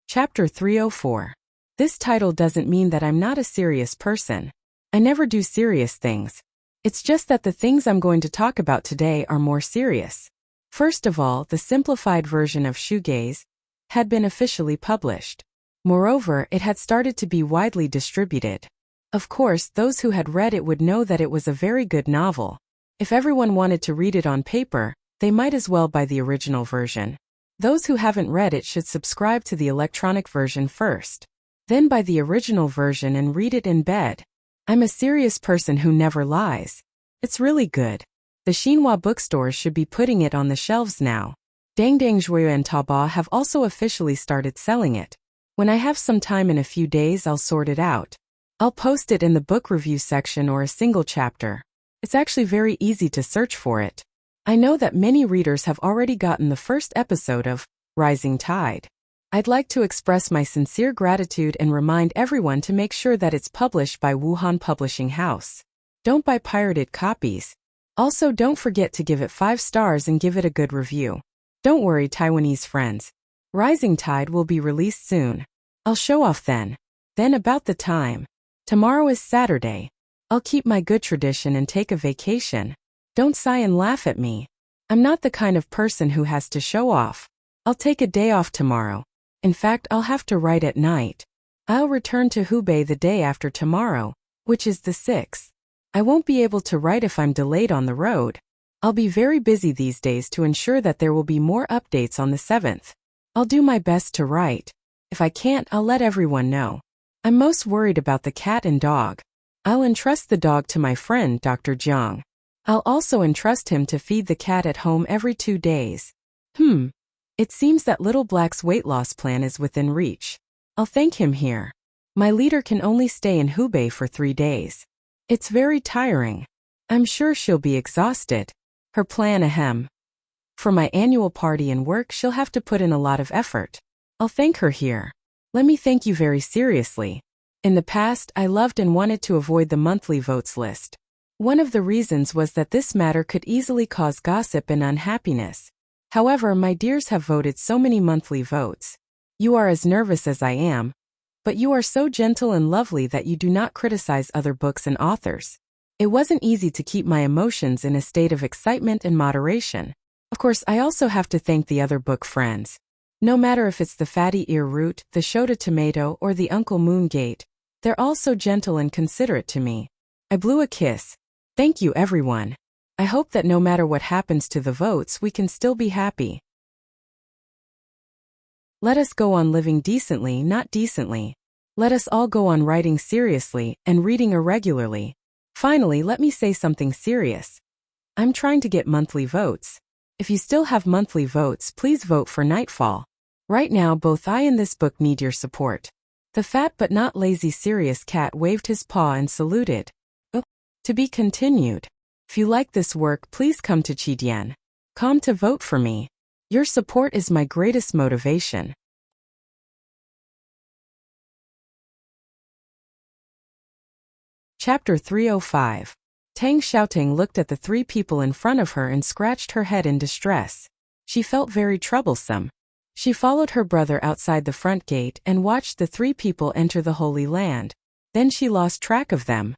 Chapter 304. This title doesn't mean that I'm not a serious person. I never do serious things. It's just that the things I'm going to talk about today are more serious. First of all, the simplified version of Shoegaze had been officially published. Moreover, it had started to be widely distributed. Of course, those who had read it would know that it was a very good novel. If everyone wanted to read it on paper, they might as well buy the original version. Those who haven't read it should subscribe to the electronic version first. Then buy the original version and read it in bed. I'm a serious person who never lies. It's really good. The Xinhua bookstores should be putting it on the shelves now. Dangdang Zhuoyu and Taobao have also officially started selling it. When I have some time in a few days, I'll sort it out. I'll post it in the book review section or a single chapter. It's actually very easy to search for it. I know that many readers have already gotten the first episode of Rising Tide. I'd like to express my sincere gratitude and remind everyone to make sure that it's published by Wuhan Publishing House. Don't buy pirated copies. Also, don't forget to give it 5 stars and give it a good review. Don't worry, Taiwanese friends. Rising Tide will be released soon. I'll show off then. Then about the time. Tomorrow is Saturday. I'll keep my good tradition and take a vacation. Don't sigh and laugh at me. I'm not the kind of person who has to show off. I'll take a day off tomorrow. In fact, I'll have to write at night. I'll return to Hubei the day after tomorrow, which is the 6th. I won't be able to write if I'm delayed on the road. I'll be very busy these days to ensure that there will be more updates on the 7th. I'll do my best to write. If I can't, I'll let everyone know. I'm most worried about the cat and dog. I'll entrust the dog to my friend, Dr. Jiang. I'll also entrust him to feed the cat at home every 2 days. It seems that Little Black's weight loss plan is within reach. I'll thank him here. My leader can only stay in Hubei for 3 days. It's very tiring. I'm sure she'll be exhausted. Her plan ahem. For my annual party and work, she'll have to put in a lot of effort. I'll thank her here. Let me thank you very seriously. In the past, I loved and wanted to avoid the monthly votes list. One of the reasons was that this matter could easily cause gossip and unhappiness. However, my dears have voted so many monthly votes. You are as nervous as I am, but you are so gentle and lovely that you do not criticize other books and authors. It wasn't easy to keep my emotions in a state of excitement and moderation. Of course, I also have to thank the other book friends. No matter if it's the Fatty Ear Root, the Shota Tomato, or the Uncle Moon Gate, they're all so gentle and considerate to me. I blew a kiss. Thank you, everyone. I hope that no matter what happens to the votes, we can still be happy. Let us go on living decently, not decently. Let us all go on writing seriously and reading irregularly. Finally, let me say something serious. I'm trying to get monthly votes. If you still have monthly votes, please vote for Nightfall. Right now, both I and this book need your support. The fat but not lazy serious cat waved his paw and saluted. To be continued. If you like this work, please come to Chidian.com to vote for me. Your support is my greatest motivation. Chapter 305. Tang Xiaoting looked at the 3 people in front of her and scratched her head in distress. She felt very troublesome. She followed her brother outside the front gate and watched the 3 people enter the Holy Land. Then she lost track of them.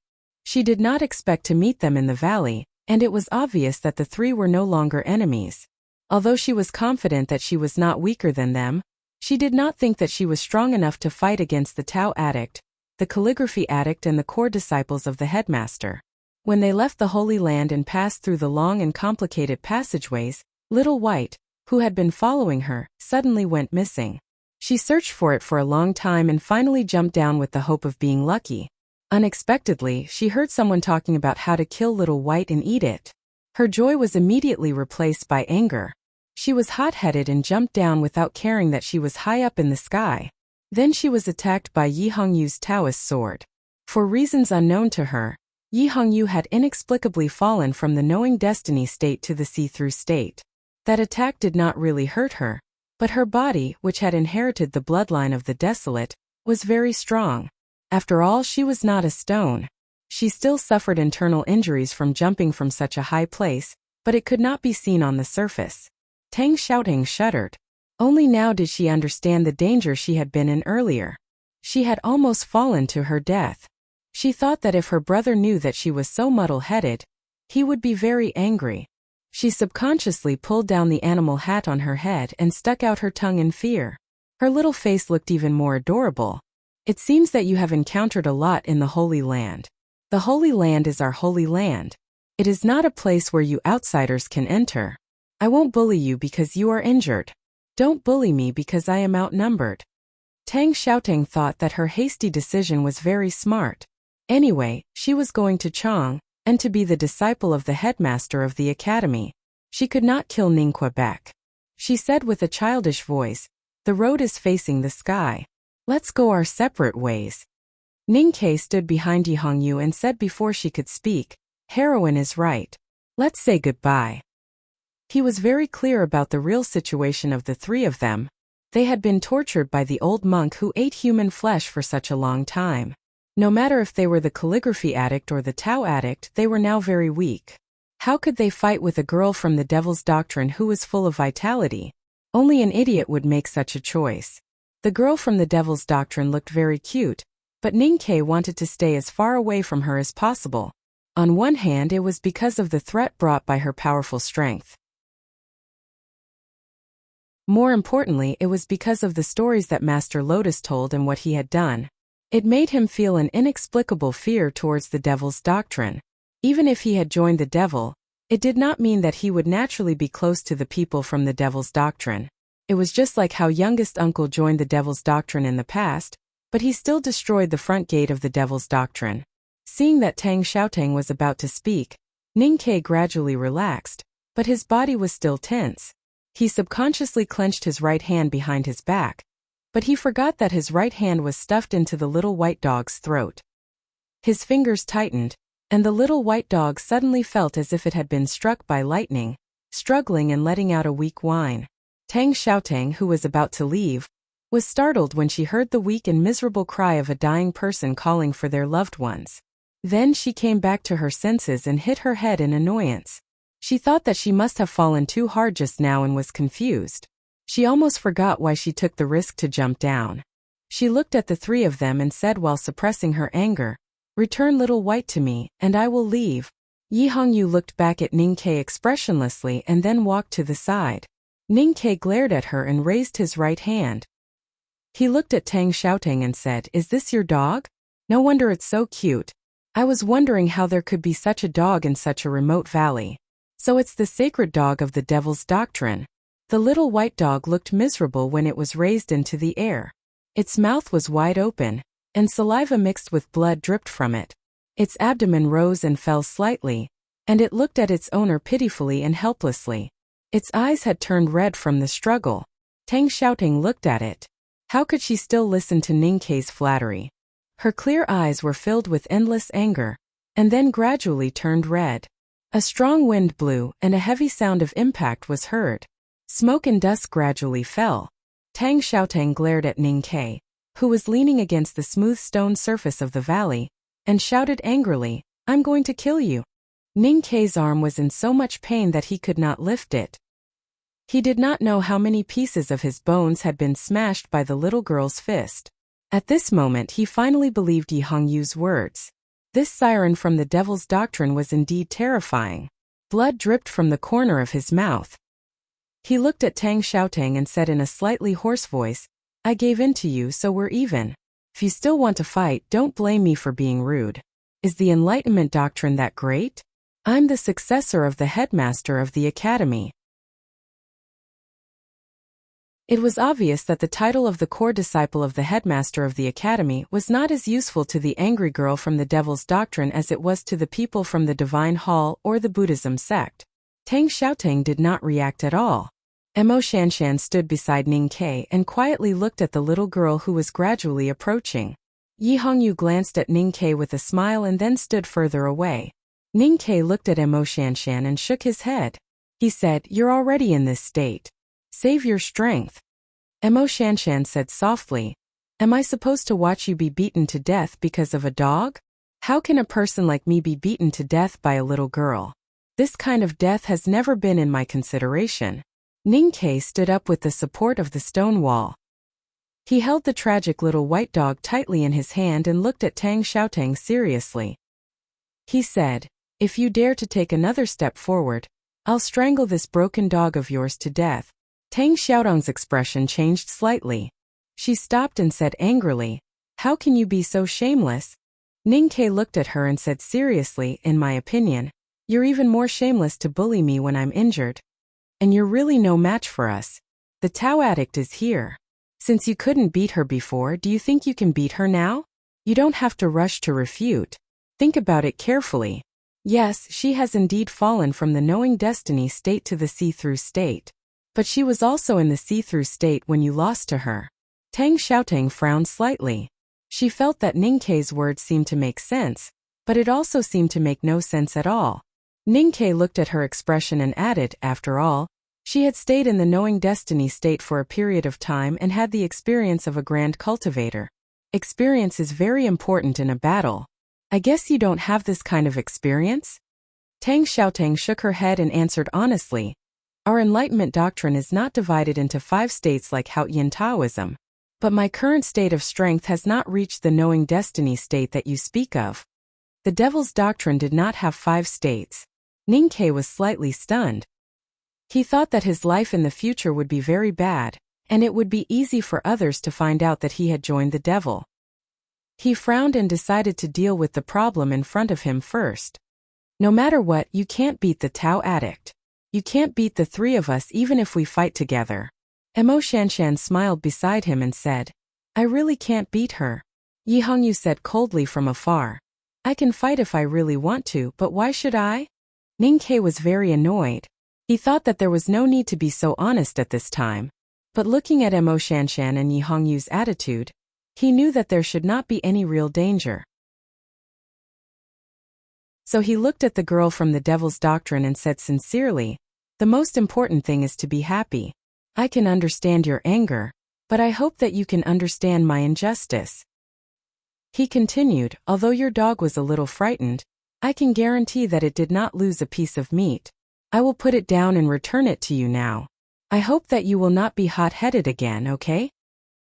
She did not expect to meet them in the valley, and it was obvious that the 3 were no longer enemies. Although she was confident that she was not weaker than them, she did not think that she was strong enough to fight against the Tao addict, the calligraphy addict, and the core disciples of the headmaster. When they left the Holy Land and passed through the long and complicated passageways, Little White, who had been following her, suddenly went missing. She searched for it for a long time and finally jumped down with the hope of being lucky. Unexpectedly, she heard someone talking about how to kill Little White and eat it. Her joy was immediately replaced by anger. She was hot-headed and jumped down without caring that she was high up in the sky. Then she was attacked by Yi Hongyu's Taoist sword. For reasons unknown to her, Yi Hongyu had inexplicably fallen from the knowing destiny state to the see-through state. That attack did not really hurt her, but her body, which had inherited the bloodline of the desolate, was very strong. After all, she was not a stone. She still suffered internal injuries from jumping from such a high place, but it could not be seen on the surface. Tang Xiaoting shuddered. Only now did she understand the danger she had been in earlier. She had almost fallen to her death. She thought that if her brother knew that she was so muddle-headed, he would be very angry. She subconsciously pulled down the animal hat on her head and stuck out her tongue in fear. Her little face looked even more adorable. It seems that you have encountered a lot in the Holy Land. The Holy Land is our holy land. It is not a place where you outsiders can enter. I won't bully you because you are injured. Don't bully me because I am outnumbered. Tang Xiaoting thought that her hasty decision was very smart. Anyway, she was going to Chang, and to be the disciple of the headmaster of the academy. She could not kill Ningque back. She said with a childish voice, "The road is facing the sky. Let's go our separate ways." Ningque stood behind Yi Hongyu and said before she could speak, "Heroine is right. Let's say goodbye." He was very clear about the real situation of the 3 of them. They had been tortured by the old monk who ate human flesh for such a long time. No matter if they were the calligraphy addict or the Tao addict, they were now very weak. How could they fight with a girl from the Devil's Doctrine who was full of vitality? Only an idiot would make such a choice. The girl from the Devil's Doctrine looked very cute, but Ninkei wanted to stay as far away from her as possible. On one hand, it was because of the threat brought by her powerful strength. More importantly, it was because of the stories that Master Lotus told and what he had done. It made him feel an inexplicable fear towards the Devil's Doctrine. Even if he had joined the Devil, it did not mean that he would naturally be close to the people from the Devil's Doctrine. It was just like how youngest uncle joined the Devil's Doctrine in the past, but he still destroyed the front gate of the Devil's Doctrine. Seeing that Tang Xiaotang was about to speak, Ninkei gradually relaxed, but his body was still tense. He subconsciously clenched his right hand behind his back, but he forgot that his right hand was stuffed into the little white dog's throat. His fingers tightened, and the little white dog suddenly felt as if it had been struck by lightning, struggling and letting out a weak whine. Tang Xiaotang, who was about to leave, was startled when she heard the weak and miserable cry of a dying person calling for their loved ones. Then she came back to her senses and hit her head in annoyance. She thought that she must have fallen too hard just now and was confused. She almost forgot why she took the risk to jump down. She looked at the three of them and said while suppressing her anger, "Return little white to me, and I will leave." Yi Hongyu looked back at Ninkei expressionlessly and then walked to the side. Ninkei glared at her and raised his right hand. He looked at Tang Xiaotang and said, "Is this your dog? No wonder it's so cute. I was wondering how there could be such a dog in such a remote valley. So it's the sacred dog of the Devil's Doctrine." The little white dog looked miserable when it was raised into the air. Its mouth was wide open, and saliva mixed with blood dripped from it. Its abdomen rose and fell slightly, and it looked at its owner pitifully and helplessly. Its eyes had turned red from the struggle. Tang Xiaotang looked at it. How could she still listen to Ninkei's flattery? Her clear eyes were filled with endless anger, and then gradually turned red. A strong wind blew, and a heavy sound of impact was heard. Smoke and dust gradually fell. Tang Xiaotang glared at Ninkei, who was leaning against the smooth stone surface of the valley, and shouted angrily, "I'm going to kill you." Ninkei's arm was in so much pain that he could not lift it. He did not know how many pieces of his bones had been smashed by the little girl's fist. At this moment he finally believed Yi Hongyu's words. This siren from the Devil's Doctrine was indeed terrifying. Blood dripped from the corner of his mouth. He looked at Tang Xiaotang and said in a slightly hoarse voice, "I gave in to you, so we're even. If you still want to fight, don't blame me for being rude. Is the Enlightenment Doctrine that great? I'm the successor of the headmaster of the academy." It was obvious that the title of the core disciple of the headmaster of the academy was not as useful to the angry girl from the Devil's Doctrine as it was to the people from the Divine Hall or the Buddhism sect. Tang Xiaotang did not react at all. Mo Shanshan stood beside Ninkei and quietly looked at the little girl who was gradually approaching. Yi Hongyu glanced at Ninkei with a smile and then stood further away. Ninkei looked at Mo Shanshan and shook his head. He said, "You're already in this state. Save your strength." Mo Shanshan said softly, "Am I supposed to watch you be beaten to death because of a dog? How can a person like me be beaten to death by a little girl? This kind of death has never been in my consideration." Ninkei stood up with the support of the stone wall. He held the tragic little white dog tightly in his hand and looked at Tang Xiaotang seriously. He said, "If you dare to take another step forward, I'll strangle this broken dog of yours to death." Tang Xiaotang's expression changed slightly. She stopped and said angrily, "How can you be so shameless?" Ninkei looked at her and said seriously, "In my opinion, you're even more shameless to bully me when I'm injured. And you're really no match for us. The Tao addict is here. Since you couldn't beat her before, do you think you can beat her now? You don't have to rush to refute. Think about it carefully. Yes, she has indeed fallen from the knowing destiny state to the see-through state. But she was also in the see-through state when you lost to her." Tang Xiaotang frowned slightly. She felt that Ninkei's words seemed to make sense, but it also seemed to make no sense at all. Ninkei looked at her expression and added, after all, she had stayed in the knowing destiny state for a period of time and had the experience of a grand cultivator. Experience is very important in a battle. I guess you don't have this kind of experience? Tang Xiaotang shook her head and answered honestly, Our Enlightenment doctrine is not divided into 5 states like Yin Taoism. But my current state of strength has not reached the knowing destiny state that you speak of. The devil's doctrine did not have 5 states. Ninkei was slightly stunned. He thought that his life in the future would be very bad, and it would be easy for others to find out that he had joined the devil. He frowned and decided to deal with the problem in front of him first. No matter what, you can't beat the Tao addict. You can't beat the 3 of us even if we fight together. Emo Shanshan smiled beside him and said, I really can't beat her. Yi Hongyu said coldly from afar. I can fight if I really want to, but why should I? Ninkei was very annoyed. He thought that there was no need to be so honest at this time. But looking at Emo Shanshan and Yi Hongyu's attitude, he knew that there should not be any real danger. So he looked at the girl from the devil's doctrine and said sincerely, the most important thing is to be happy. I can understand your anger, but I hope that you can understand my injustice. He continued, although your dog was a little frightened, I can guarantee that it did not lose a piece of meat. I will put it down and return it to you now. I hope that you will not be hot-headed again, okay?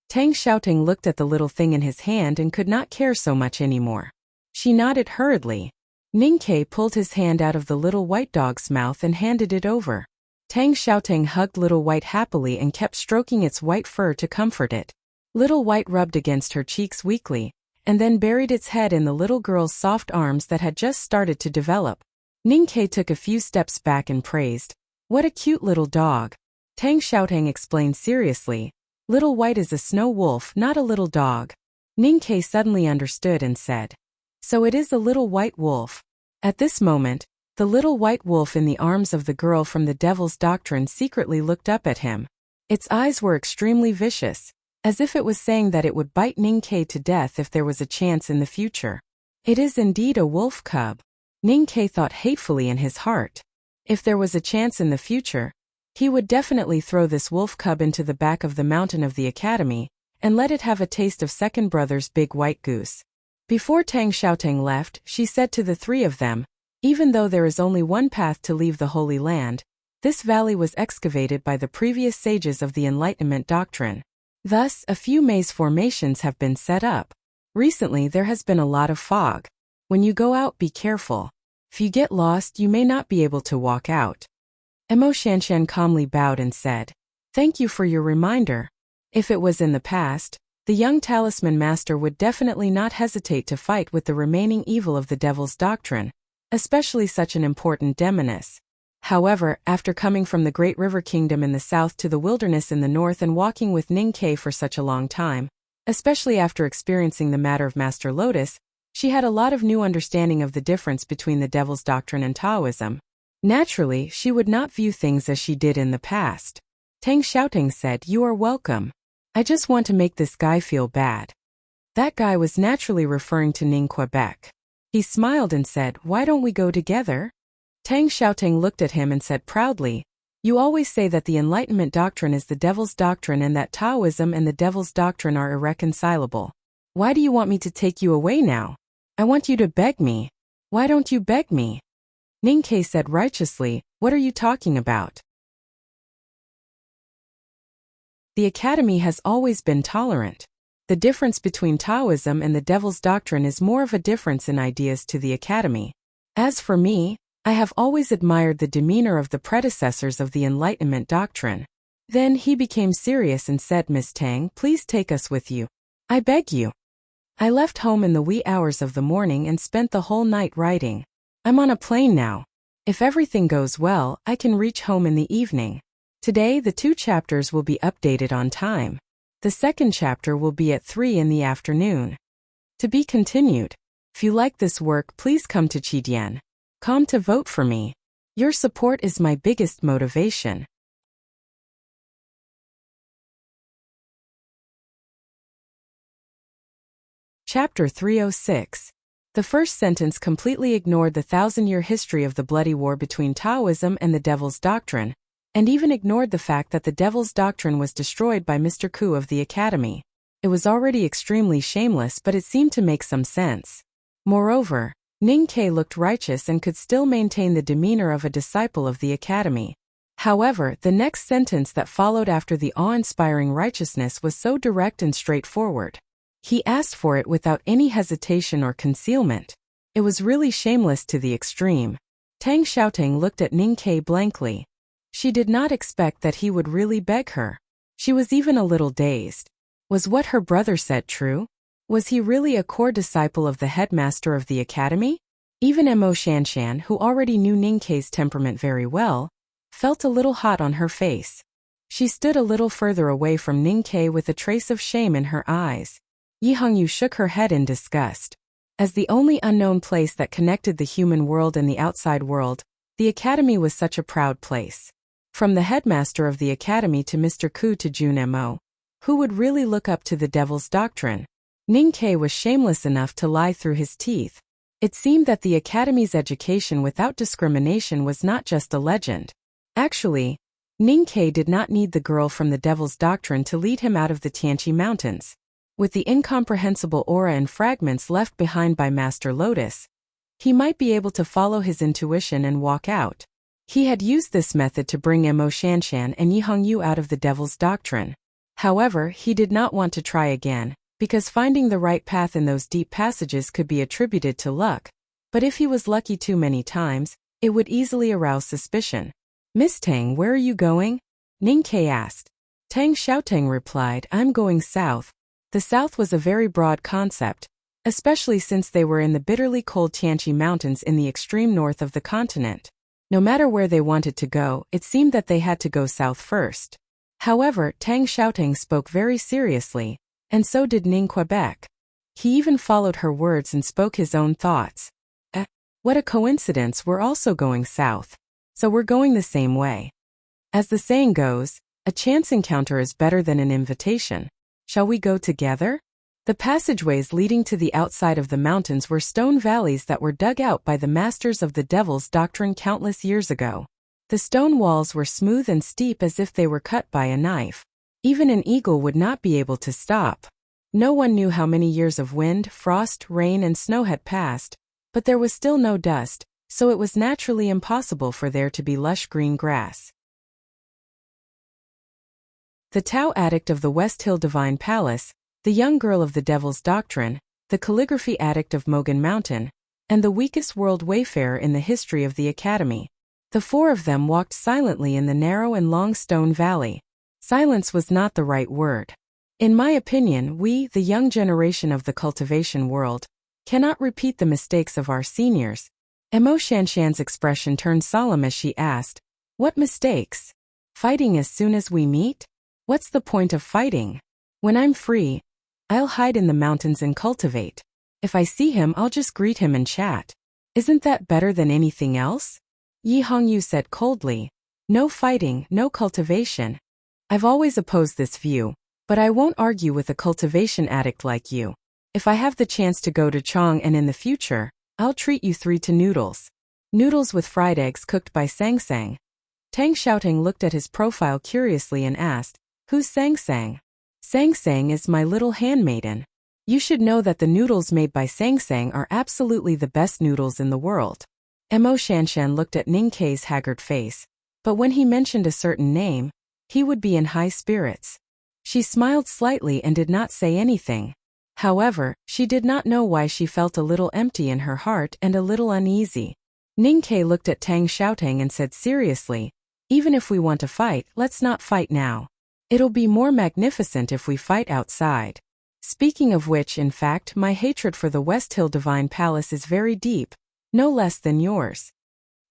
Tang Xiaoting looked at the little thing in his hand and could not care so much anymore. She nodded hurriedly. Ninkei pulled his hand out of the little white dog's mouth and handed it over. Tang Xiaoting hugged Little White happily and kept stroking its white fur to comfort it. Little White rubbed against her cheeks weakly, and then buried its head in the little girl's soft arms that had just started to develop. Ninkei took a few steps back and praised, what a cute little dog. Tang Xiaoting explained seriously, Little White is a snow wolf, not a little dog. Ninkei suddenly understood and said, so it is a little white wolf. At this moment, the little white wolf in the arms of the girl from the devil's doctrine secretly looked up at him. Its eyes were extremely vicious, as if it was saying that it would bite Ninkei to death if there was a chance in the future. It is indeed a wolf cub. Ninkei thought hatefully in his heart. If there was a chance in the future, he would definitely throw this wolf cub into the back of the mountain of the academy, and let it have a taste of second brother's big white goose. Before Tang Xiaoting left, she said to the 3 of them, even though there is only one path to leave the Holy Land, this valley was excavated by the previous sages of the Enlightenment doctrine. Thus, a few maze formations have been set up. Recently there has been a lot of fog. When you go out, be careful. If you get lost, you may not be able to walk out. Emo Shanshan calmly bowed and said, thank you for your reminder. If it was in the past, the young talisman master would definitely not hesitate to fight with the remaining evil of the devil's doctrine, especially such an important demoness. However, after coming from the Great River Kingdom in the south to the wilderness in the north and walking with Ninkei for such a long time, especially after experiencing the matter of Master Lotus, she had a lot of new understanding of the difference between the devil's doctrine and Taoism. Naturally, she would not view things as she did in the past. Tang Xiaoting said, you are welcome. I just want to make this guy feel bad. That guy was naturally referring to Ning Quebec. He smiled and said, why don't we go together? Tang Xiaoting looked at him and said proudly, you always say that the Enlightenment doctrine is the devil's doctrine and that Taoism and the devil's doctrine are irreconcilable. Why do you want me to take you away now? I want you to beg me. Why don't you beg me? Ninkei said righteously, what are you talking about? The Academy has always been tolerant. The difference between Taoism and the devil's doctrine is more of a difference in ideas to the Academy. As for me, I have always admired the demeanor of the predecessors of the Enlightenment doctrine. Then he became serious and said, Miss Tang, please take us with you. I beg you. I left home in the wee hours of the morning and spent the whole night writing. I'm on a plane now. If everything goes well, I can reach home in the evening. Today the 2 chapters will be updated on time. The second chapter will be at 3 in the afternoon. To be continued. If you like this work, please come to Chidian.com to vote for me. Your support is my biggest motivation. Chapter 306. The first sentence completely ignored the 1,000-year history of the bloody war between Taoism and the devil's doctrine, and even ignored the fact that the devil's doctrine was destroyed by Mr. Ku of the Academy. It was already extremely shameless, but it seemed to make some sense. Moreover, Ninkei looked righteous and could still maintain the demeanor of a disciple of the Academy. However, the next sentence that followed after the awe-inspiring righteousness was so direct and straightforward. He asked for it without any hesitation or concealment. It was really shameless to the extreme. Tang Xiaotang looked at Ning Ke blankly. She did not expect that he would really beg her. She was even a little dazed. Was what her brother said true? Was he really a core disciple of the headmaster of the academy? Even Mo Shanshan, who already knew Ning Ke's temperament very well, felt a little hot on her face. She stood a little further away from Ning Ke with a trace of shame in her eyes. Yi Hongyu shook her head in disgust. As the only unknown place that connected the human world and the outside world, the academy was such a proud place. From the headmaster of the academy to Mr. Ku to Jun Mo, who would really look up to the devil's doctrine? Ning Ke was shameless enough to lie through his teeth. It seemed that the academy's education without discrimination was not just a legend. Actually, Ning Ke did not need the girl from the devil's doctrine to lead him out of the Tianqi Mountains. With the incomprehensible aura and fragments left behind by Master Lotus, he might be able to follow his intuition and walk out. He had used this method to bring Mo Shanshan and Yi Hongyu out of the devil's doctrine. However, he did not want to try again, because finding the right path in those deep passages could be attributed to luck. But if he was lucky too many times, it would easily arouse suspicion. "Miss Tang, where are you going?" Ning Ke asked. Tang Xiaotang replied, "I'm going south." The south was a very broad concept, especially since they were in the bitterly cold Tianqi Mountains in the extreme north of the continent. No matter where they wanted to go, it seemed that they had to go south first. However, Tang Xiaotang spoke very seriously, and so did Ning Quebec. He even followed her words and spoke his own thoughts. What a coincidence, we're also going south. So we're going the same way. As the saying goes, a chance encounter is better than an invitation. Shall we go together? The passageways leading to the outside of the mountains were stone valleys that were dug out by the masters of the devil's doctrine countless years ago. The stone walls were smooth and steep as if they were cut by a knife. Even an eagle would not be able to stop. No one knew how many years of wind, frost, rain, and snow had passed, but there was still no dust, so it was naturally impossible for there to be lush green grass. The Tao addict of the West Hill Divine Palace, the young girl of the Devil's Doctrine, the calligraphy addict of Mogan Mountain, and the weakest world wayfarer in the history of the Academy. The four of them walked silently in the narrow and long stone valley. Silence was not the right word. In my opinion, we, the young generation of the cultivation world, cannot repeat the mistakes of our seniors. Mo Shanshan's expression turned solemn as she asked, "What mistakes? Fighting as soon as we meet? What's the point of fighting? When I'm free, I'll hide in the mountains and cultivate. If I see him, I'll just greet him and chat. Isn't that better than anything else?" Yi Hongyu said coldly, "No fighting, no cultivation. I've always opposed this view, but I won't argue with a cultivation addict like you. If I have the chance to go to Chong and in the future, I'll treat you three to noodles. Noodles with fried eggs cooked by Sang Sang." Tang Xiaotang looked at his profile curiously and asked, "Who's Sang Sang?" "Sang Sang is my little handmaiden. You should know that the noodles made by Sang Sang are absolutely the best noodles in the world." Mo Shanshan looked at Ning Ke's haggard face, but when he mentioned a certain name, he would be in high spirits. She smiled slightly and did not say anything. However, she did not know why she felt a little empty in her heart and a little uneasy. Ning Ke looked at Tang Xiaotang and said seriously, "Even if we want to fight, let's not fight now. It'll be more magnificent if we fight outside. Speaking of which, in fact, my hatred for the West Hill Divine Palace is very deep, no less than yours."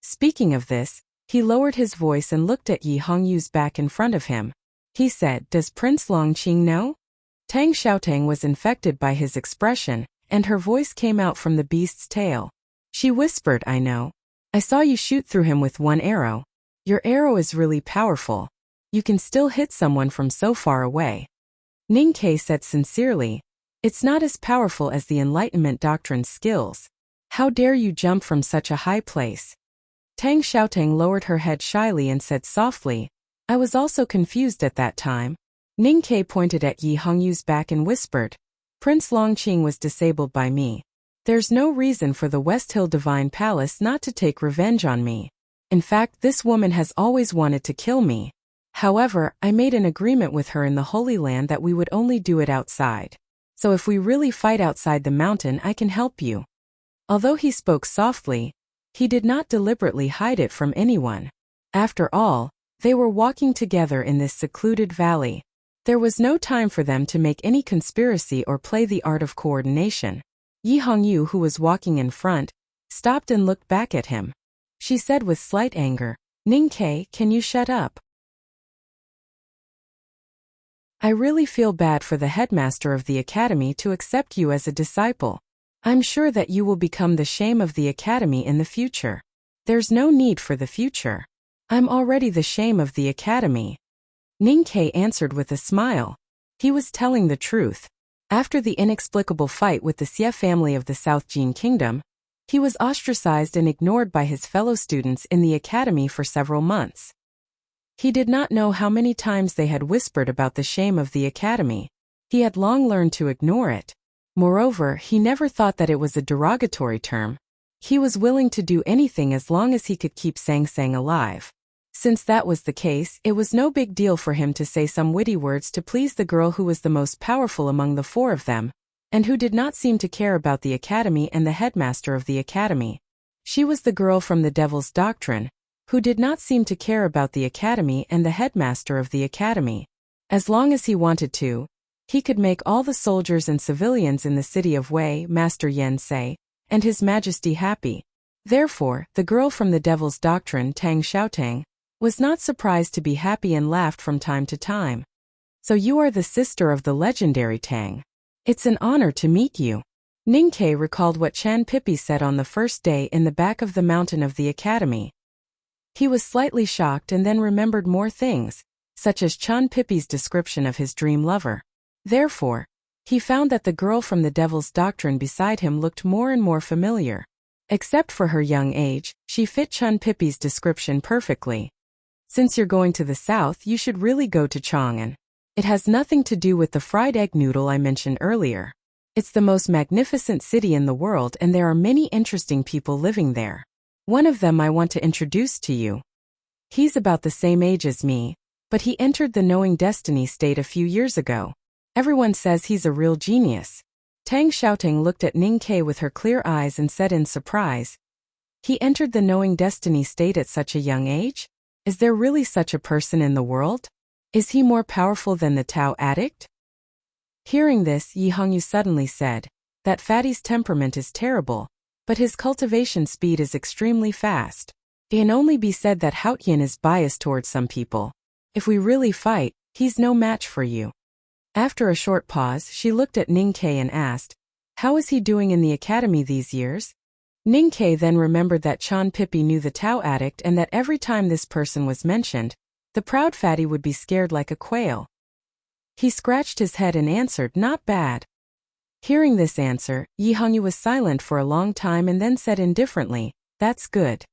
Speaking of this, he lowered his voice and looked at Yi Hongyu's back in front of him. He said, "Does Prince Longqing know?" Tang Xiaotang was infected by his expression, and her voice came out from the beast's tail. She whispered, "I know. I saw you shoot through him with one arrow. Your arrow is really powerful. You can still hit someone from so far away." Ning Ke said sincerely, "It's not as powerful as the Enlightenment Doctrine's skills. How dare you jump from such a high place?" Tang Xiaotang lowered her head shyly and said softly, "I was also confused at that time." Ning Ke pointed at Yi Hongyu's back and whispered, "Prince Longqing was disabled by me. There's no reason for the West Hill Divine Palace not to take revenge on me. In fact, this woman has always wanted to kill me. However, I made an agreement with her in the Holy Land that we would only do it outside. So if we really fight outside the mountain, I can help you." Although he spoke softly, he did not deliberately hide it from anyone. After all, they were walking together in this secluded valley. There was no time for them to make any conspiracy or play the art of coordination. Yi Hongyu, who was walking in front, stopped and looked back at him. She said with slight anger, "Ningke, can you shut up? I really feel bad for the headmaster of the academy to accept you as a disciple. I'm sure that you will become the shame of the academy in the future." "There's no need for the future. I'm already the shame of the academy," Ningke answered with a smile. He was telling the truth. After the inexplicable fight with the Xie family of the South Jin Kingdom, he was ostracized and ignored by his fellow students in the academy for several months. He did not know how many times they had whispered about the shame of the academy. He had long learned to ignore it. Moreover, he never thought that it was a derogatory term. He was willing to do anything as long as he could keep Sang Sang alive. Since that was the case, it was no big deal for him to say some witty words to please the girl who was the most powerful among the four of them, and who did not seem to care about the academy and the headmaster of the academy. She was the girl from the Devil's Doctrine, who did not seem to care about the academy and the headmaster of the academy. As long as he wanted to, he could make all the soldiers and civilians in the city of Wei, Master Yen say, and His Majesty happy. Therefore, the girl from the Devil's Doctrine, Tang Xiaotang, was not surprised to be happy and laughed from time to time. "So you are the sister of the legendary Tang. It's an honor to meet you." Ningke recalled what Chan Pippi said on the first day in the back of the mountain of the academy. He was slightly shocked and then remembered more things, such as Chan Pippi's description of his dream lover. Therefore, he found that the girl from the Devil's Doctrine beside him looked more and more familiar. Except for her young age, she fit Chan Pippi's description perfectly. "Since you're going to the south, you should really go to Chang'an. It has nothing to do with the fried egg noodle I mentioned earlier. It's the most magnificent city in the world and there are many interesting people living there. One of them I want to introduce to you. He's about the same age as me, but he entered the Knowing Destiny state a few years ago. Everyone says he's a real genius." Tang Xiaotang looked at Ningke with her clear eyes and said in surprise, "He entered the Knowing Destiny state at such a young age? Is there really such a person in the world? Is he more powerful than the Tao addict?" Hearing this, Yi Hongyu suddenly said, "That fatty's temperament is terrible, but his cultivation speed is extremely fast. It can only be said that Haotian is biased towards some people. If we really fight, he's no match for you." After a short pause, she looked at Ningke and asked, "How is he doing in the academy these years?" Ningke then remembered that Chan Pippi knew the Tao addict and that every time this person was mentioned, the proud fatty would be scared like a quail. He scratched his head and answered, "Not bad." Hearing this answer, Yi Hongyu was silent for a long time and then said indifferently, "That's good."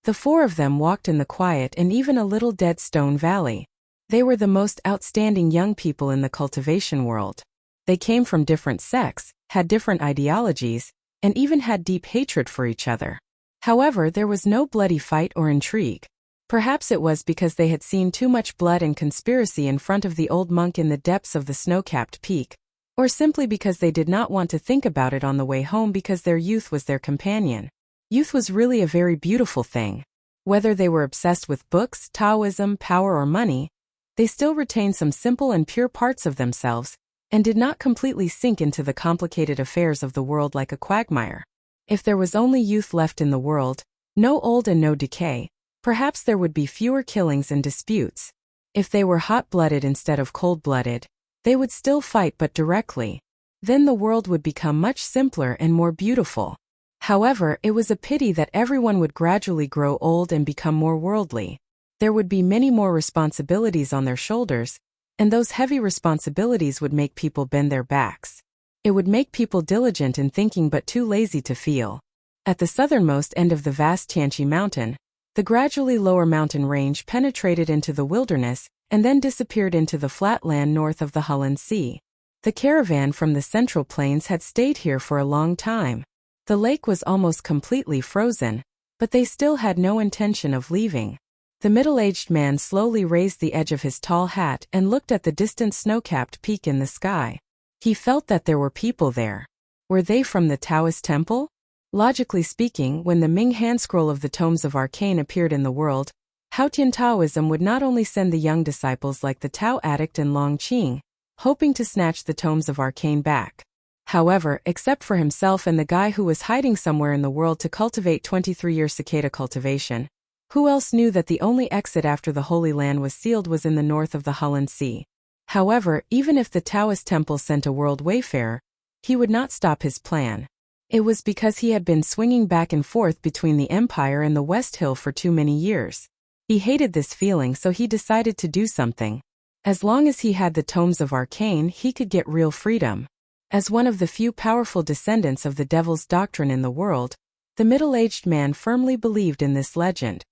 The four of them walked in the quiet and even a little dead stone valley. They were the most outstanding young people in the cultivation world. They came from different sects, had different ideologies, and even had deep hatred for each other. However, there was no bloody fight or intrigue. Perhaps it was because they had seen too much blood and conspiracy in front of the old monk in the depths of the snow-capped peak, or simply because they did not want to think about it on the way home because their youth was their companion. Youth was really a very beautiful thing. Whether they were obsessed with books, Taoism, power or money, they still retained some simple and pure parts of themselves, and did not completely sink into the complicated affairs of the world like a quagmire. If there was only youth left in the world, no old and no decay, perhaps there would be fewer killings and disputes. If they were hot-blooded instead of cold-blooded, they would still fight but directly. Then the world would become much simpler and more beautiful. However, it was a pity that everyone would gradually grow old and become more worldly. There would be many more responsibilities on their shoulders, and those heavy responsibilities would make people bend their backs. It would make people diligent in thinking but too lazy to feel. At the southernmost end of the vast Tianqi mountain, the gradually lower mountain range penetrated into the wilderness and then disappeared into the flat land north of the Hulun Sea. The caravan from the central plains had stayed here for a long time. The lake was almost completely frozen, but they still had no intention of leaving. The middle-aged man slowly raised the edge of his tall hat and looked at the distant snow-capped peak in the sky. He felt that there were people there. Were they from the Taoist temple? Logically speaking, when the Ming hand scroll of the Tomes of Arcane appeared in the world, Haotian Taoism would not only send the young disciples like the Tao addict and Long Qing, hoping to snatch the Tomes of Arcane back. However, except for himself and the guy who was hiding somewhere in the world to cultivate 23-year cicada cultivation, who else knew that the only exit after the Holy Land was sealed was in the north of the Hulun Sea? However, even if the Taoist temple sent a world wayfarer, he would not stop his plan. It was because he had been swinging back and forth between the Empire and the West Hill for too many years. He hated this feeling, so he decided to do something. As long as he had the Tomes of Arcane, he could get real freedom. As one of the few powerful descendants of the Devil's Doctrine in the world, the middle-aged man firmly believed in this legend.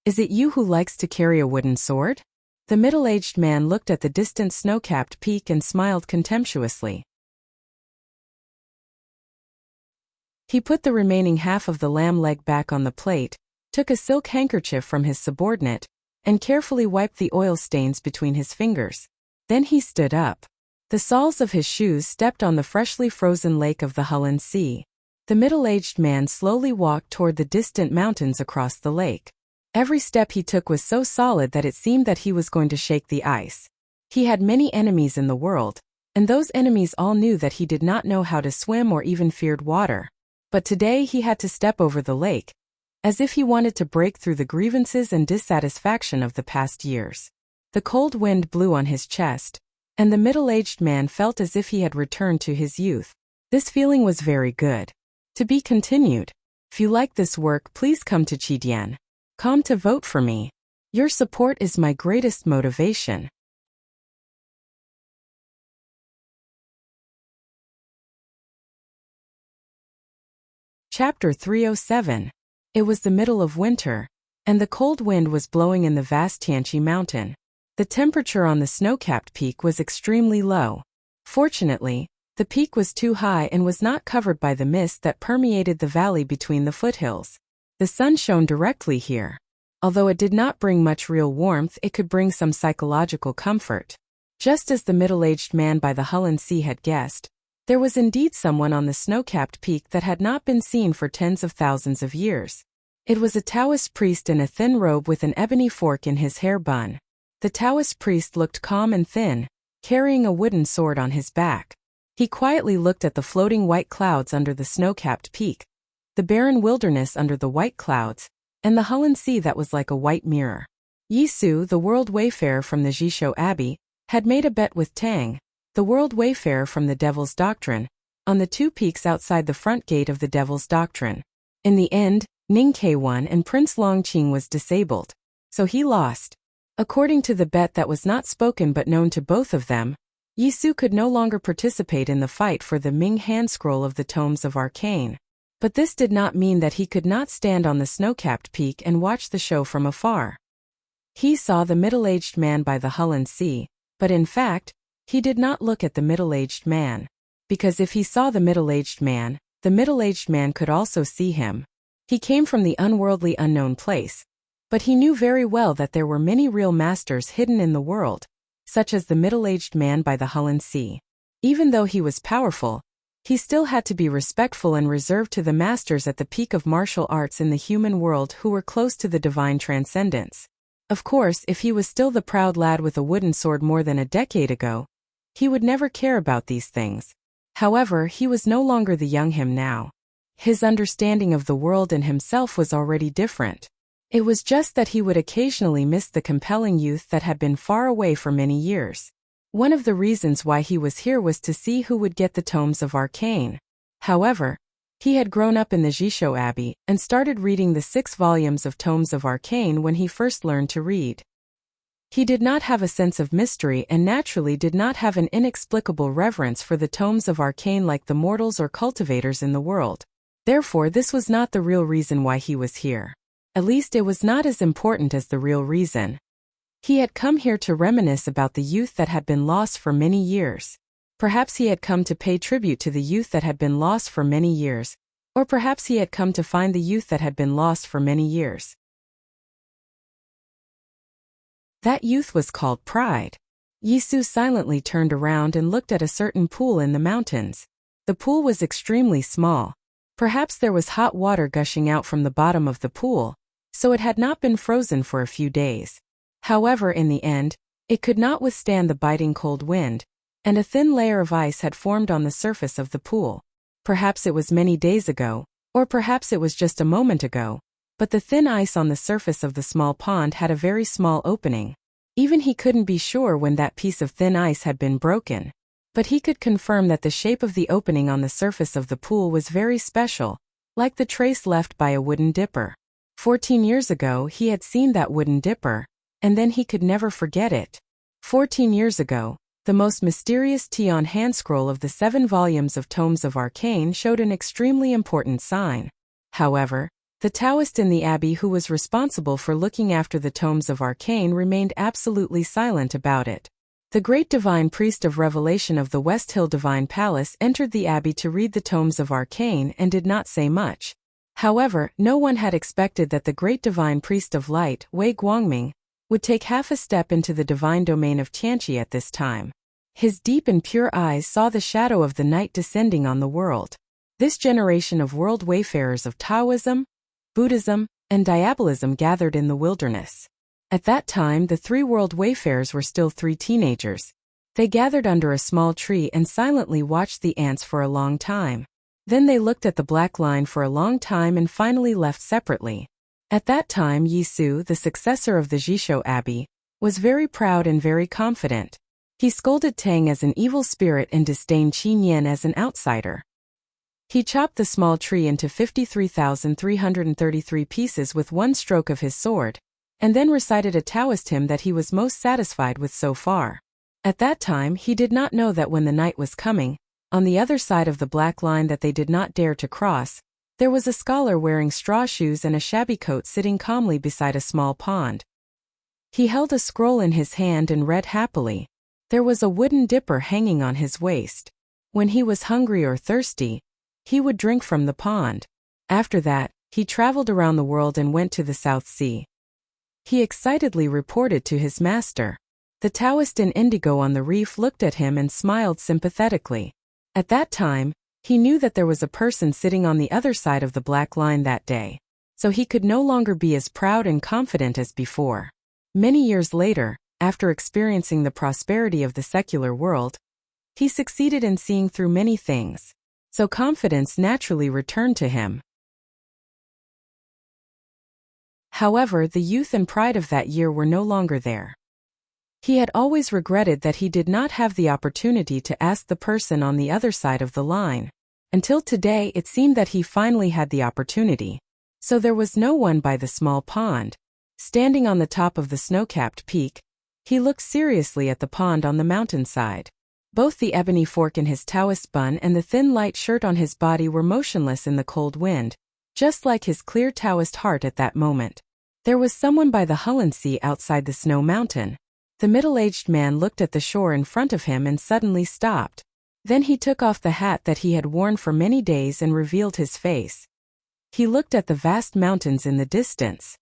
Is it you who likes to carry a wooden sword? The middle-aged man looked at the distant snow-capped peak and smiled contemptuously. He put the remaining half of the lamb leg back on the plate, took a silk handkerchief from his subordinate, and carefully wiped the oil stains between his fingers. Then he stood up. The soles of his shoes stepped on the freshly frozen lake of the Hulun Sea. The middle-aged man slowly walked toward the distant mountains across the lake. Every step he took was so solid that it seemed that he was going to shake the ice. He had many enemies in the world, and those enemies all knew that he did not know how to swim or even feared water. But today he had to step over the lake, as if he wanted to break through the grievances and dissatisfaction of the past years. The cold wind blew on his chest, and the middle-aged man felt as if he had returned to his youth. This feeling was very good. To be continued. If you like this work, please come to Chidian.com to vote for me. Your support is my greatest motivation. Chapter 307. It was the middle of winter, and the cold wind was blowing in the vast Tianqi mountain. The temperature on the snow-capped peak was extremely low. Fortunately, the peak was too high and was not covered by the mist that permeated the valley between the foothills. The sun shone directly here. Although it did not bring much real warmth, it could bring some psychological comfort. Just as the middle-aged man by the Hulun Sea had guessed, there was indeed someone on the snow-capped peak that had not been seen for tens of thousands of years. It was a Taoist priest in a thin robe with an ebony fork in his hair bun. The Taoist priest looked calm and thin, carrying a wooden sword on his back. He quietly looked at the floating white clouds under the snow-capped peak, the barren wilderness under the white clouds, and the Hulun Sea that was like a white mirror. Yisu, the world wayfarer from the Jishou Abbey, had made a bet with Tang, the world wayfarer from the Devil's Doctrine, on the two peaks outside the front gate of the Devil's Doctrine. In the end, Ning Ke won and Prince Longqing was disabled, so he lost. According to the bet that was not spoken but known to both of them, Yisu could no longer participate in the fight for the Ming hand scroll of the Tomes of Arcane. But this did not mean that he could not stand on the snow-capped peak and watch the show from afar. He saw the middle-aged man by the Hulun Sea, but in fact, he did not look at the middle-aged man. Because if he saw the middle-aged man could also see him. He came from the unworldly unknown place, but he knew very well that there were many real masters hidden in the world, such as the middle-aged man by the Hulun Sea. Even though he was powerful, he still had to be respectful and reserved to the masters at the peak of martial arts in the human world who were close to the divine transcendence. Of course, if he was still the proud lad with a wooden sword more than a decade ago, he would never care about these things. However, he was no longer the young him now. His understanding of the world and himself was already different. It was just that he would occasionally miss the compelling youth that had been far away for many years. One of the reasons why he was here was to see who would get the Tomes of Arcane. However, he had grown up in the Jishou Abbey and started reading the 6 volumes of Tomes of Arcane when he first learned to read. He did not have a sense of mystery and naturally did not have an inexplicable reverence for the Tomes of Arcane like the mortals or cultivators in the world. Therefore, this was not the real reason why he was here. At least it was not as important as the real reason. He had come here to reminisce about the youth that had been lost for many years. Perhaps he had come to pay tribute to the youth that had been lost for many years, Or perhaps he had come to find the youth that had been lost for many years. That youth was called Pride. Yisu silently turned around and looked at a certain pool in the mountains. The pool was extremely small. Perhaps there was hot water gushing out from the bottom of the pool, so it had not been frozen for a few days. However, in the end, it could not withstand the biting cold wind, and a thin layer of ice had formed on the surface of the pool. Perhaps it was many days ago, or perhaps it was just a moment ago, but the thin ice on the surface of the small pond had a very small opening. Even he couldn't be sure when that piece of thin ice had been broken, but he could confirm that the shape of the opening on the surface of the pool was very special, like the trace left by a wooden dipper. 14 years ago he had seen that wooden dipper, and then he could never forget it. 14 years ago, the most mysterious Tian hand scroll of the 7 volumes of Tomes of Arcane showed an extremely important sign. However, the Taoist in the abbey who was responsible for looking after the Tomes of Arcane remained absolutely silent about it. The great divine priest of revelation of the West Hill Divine Palace entered the abbey to read the Tomes of Arcane and did not say much. However, no one had expected that the great divine priest of light, Wei Guangming, would take half a step into the divine domain of Tianqi at this time. His deep and pure eyes saw the shadow of the night descending on the world. This generation of world wayfarers of Taoism, Buddhism, and Diabolism gathered in the wilderness. At that time the 3 world wayfarers were still 3 teenagers. They gathered under a small tree and silently watched the ants for a long time. Then they looked at the black line for a long time and finally left separately. At that time Yisu, the successor of the Jishou Abbey, was very proud and very confident. He scolded Tang as an evil spirit and disdained Qin Yan as an outsider. He chopped the small tree into 53,333 pieces with one stroke of his sword, and then recited a Taoist hymn that he was most satisfied with so far. At that time he did not know that when the night was coming, on the other side of the black line that they did not dare to cross, there was a scholar wearing straw shoes and a shabby coat sitting calmly beside a small pond. He held a scroll in his hand and read happily. There was a wooden dipper hanging on his waist. When he was hungry or thirsty, he would drink from the pond. After that, he traveled around the world and went to the South Sea. He excitedly reported to his master. The Taoist in indigo on the reef looked at him and smiled sympathetically. At that time, he knew that there was a person sitting on the other side of the black line that day, so he could no longer be as proud and confident as before. Many years later, after experiencing the prosperity of the secular world, he succeeded in seeing through many things, so confidence naturally returned to him. However, the youth and pride of that year were no longer there. He had always regretted that he did not have the opportunity to ask the person on the other side of the line. Until today it seemed that he finally had the opportunity. So there was no one by the small pond. Standing on the top of the snow-capped peak, he looked seriously at the pond on the mountainside. Both the ebony fork in his Taoist bun and the thin light shirt on his body were motionless in the cold wind, just like his clear Taoist heart at that moment. There was someone by the Hulun Sea outside the snow mountain. The middle-aged man looked at the shore in front of him and suddenly stopped. Then he took off the hat that he had worn for many days and revealed his face. He looked at the vast mountains in the distance.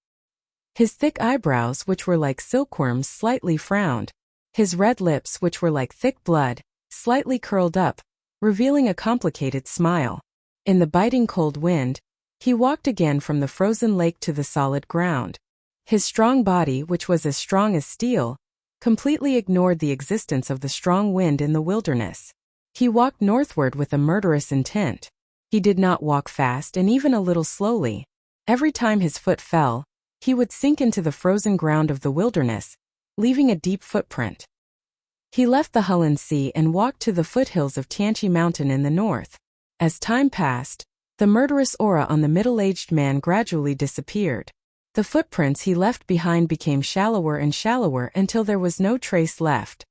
His thick eyebrows, which were like silkworms, slightly frowned. His red lips, which were like thick blood, slightly curled up, revealing a complicated smile. In the biting cold wind, he walked again from the frozen lake to the solid ground. His strong body, which was as strong as steel, completely ignored the existence of the strong wind in the wilderness. He walked northward with a murderous intent. He did not walk fast and even a little slowly. Every time his foot fell, he would sink into the frozen ground of the wilderness, leaving a deep footprint. He left the Hulun Sea and walked to the foothills of Tianqi Mountain in the north. As time passed, the murderous aura on the middle-aged man gradually disappeared. The footprints he left behind became shallower and shallower until there was no trace left.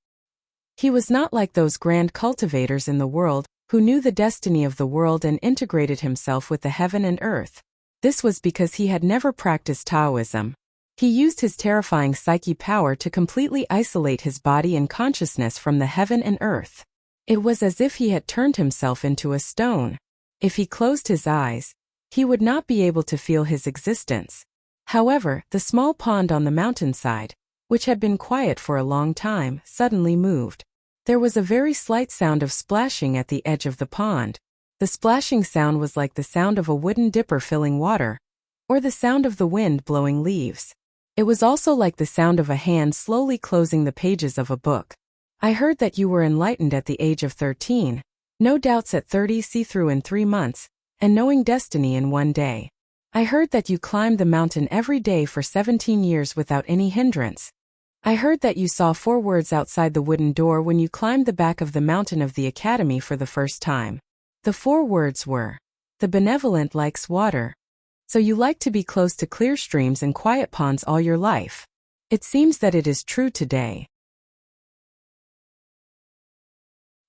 He was not like those grand cultivators in the world who knew the destiny of the world and integrated himself with the heaven and earth. This was because he had never practiced Taoism. He used his terrifying psyche power to completely isolate his body and consciousness from the heaven and earth. It was as if he had turned himself into a stone. If he closed his eyes, he would not be able to feel his existence. However, the small pond on the mountainside, which had been quiet for a long time, suddenly moved. There was a very slight sound of splashing at the edge of the pond. The splashing sound was like the sound of a wooden dipper filling water, or the sound of the wind blowing leaves. It was also like the sound of a hand slowly closing the pages of a book. I heard that you were enlightened at the age of 13, no doubts at 30, see through in 3 months, and knowing destiny in 1 day. I heard that you climbed the mountain every day for 17 years without any hindrance. I heard that you saw 4 words outside the wooden door when you climbed the back of the mountain of the academy for the first time. The 4 words were, "The benevolent likes water." So you like to be close to clear streams and quiet ponds all your life. It seems that it is true today.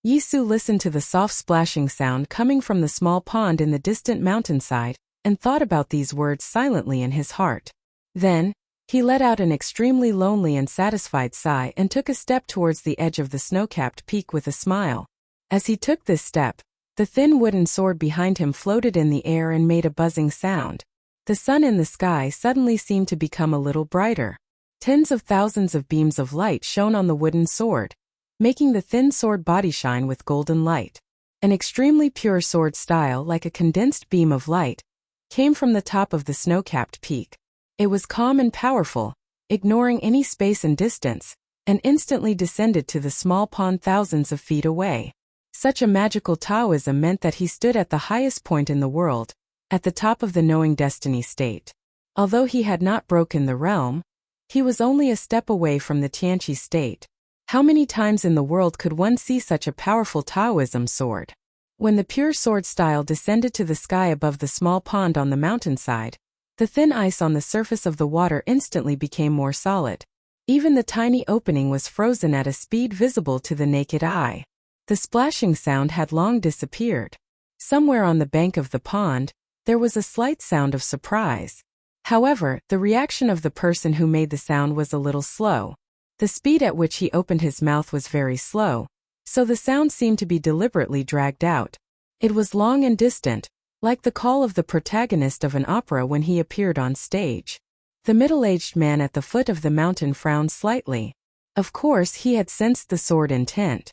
Yisu listened to the soft splashing sound coming from the small pond in the distant mountainside, and thought about these words silently in his heart. Then, he let out an extremely lonely and satisfied sigh and took a step towards the edge of the snow-capped peak with a smile. As he took this step, the thin wooden sword behind him floated in the air and made a buzzing sound. The sun in the sky suddenly seemed to become a little brighter. Tens of thousands of beams of light shone on the wooden sword, making the thin sword body shine with golden light. An extremely pure sword style, like a condensed beam of light, came from the top of the snow-capped peak. It was calm and powerful, ignoring any space and distance, and instantly descended to the small pond thousands of feet away. Such a magical Taoism meant that he stood at the highest point in the world, at the top of the knowing destiny state. Although he had not broken the realm, he was only a step away from the Tianqi state. How many times in the world could one see such a powerful Taoism sword? When the pure sword style descended to the sky above the small pond on the mountainside, the thin ice on the surface of the water instantly became more solid. Even the tiny opening was frozen at a speed visible to the naked eye. The splashing sound had long disappeared. Somewhere on the bank of the pond, there was a slight sound of surprise. However, the reaction of the person who made the sound was a little slow. The speed at which he opened his mouth was very slow, so the sound seemed to be deliberately dragged out. It was long and distant, like the call of the protagonist of an opera when he appeared on stage. The middle-aged man at the foot of the mountain frowned slightly. Of course, he had sensed the sword intent.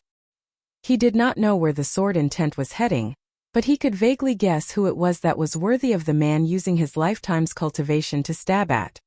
He did not know where the sword intent was heading, but he could vaguely guess who it was that was worthy of the man using his lifetime's cultivation to stab at.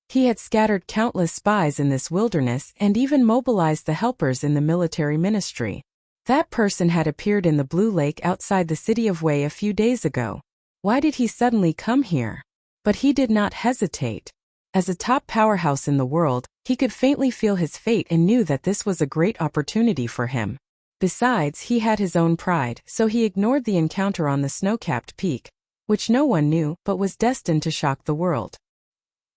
He had scattered countless spies in this wilderness and even mobilized the helpers in the military ministry. That person had appeared in the Blue Lake outside the city of Wei a few days ago. Why did he suddenly come here? But he did not hesitate. As a top powerhouse in the world, he could faintly feel his fate and knew that this was a great opportunity for him. Besides, he had his own pride, so he ignored the encounter on the snow-capped peak, which no one knew but was destined to shock the world.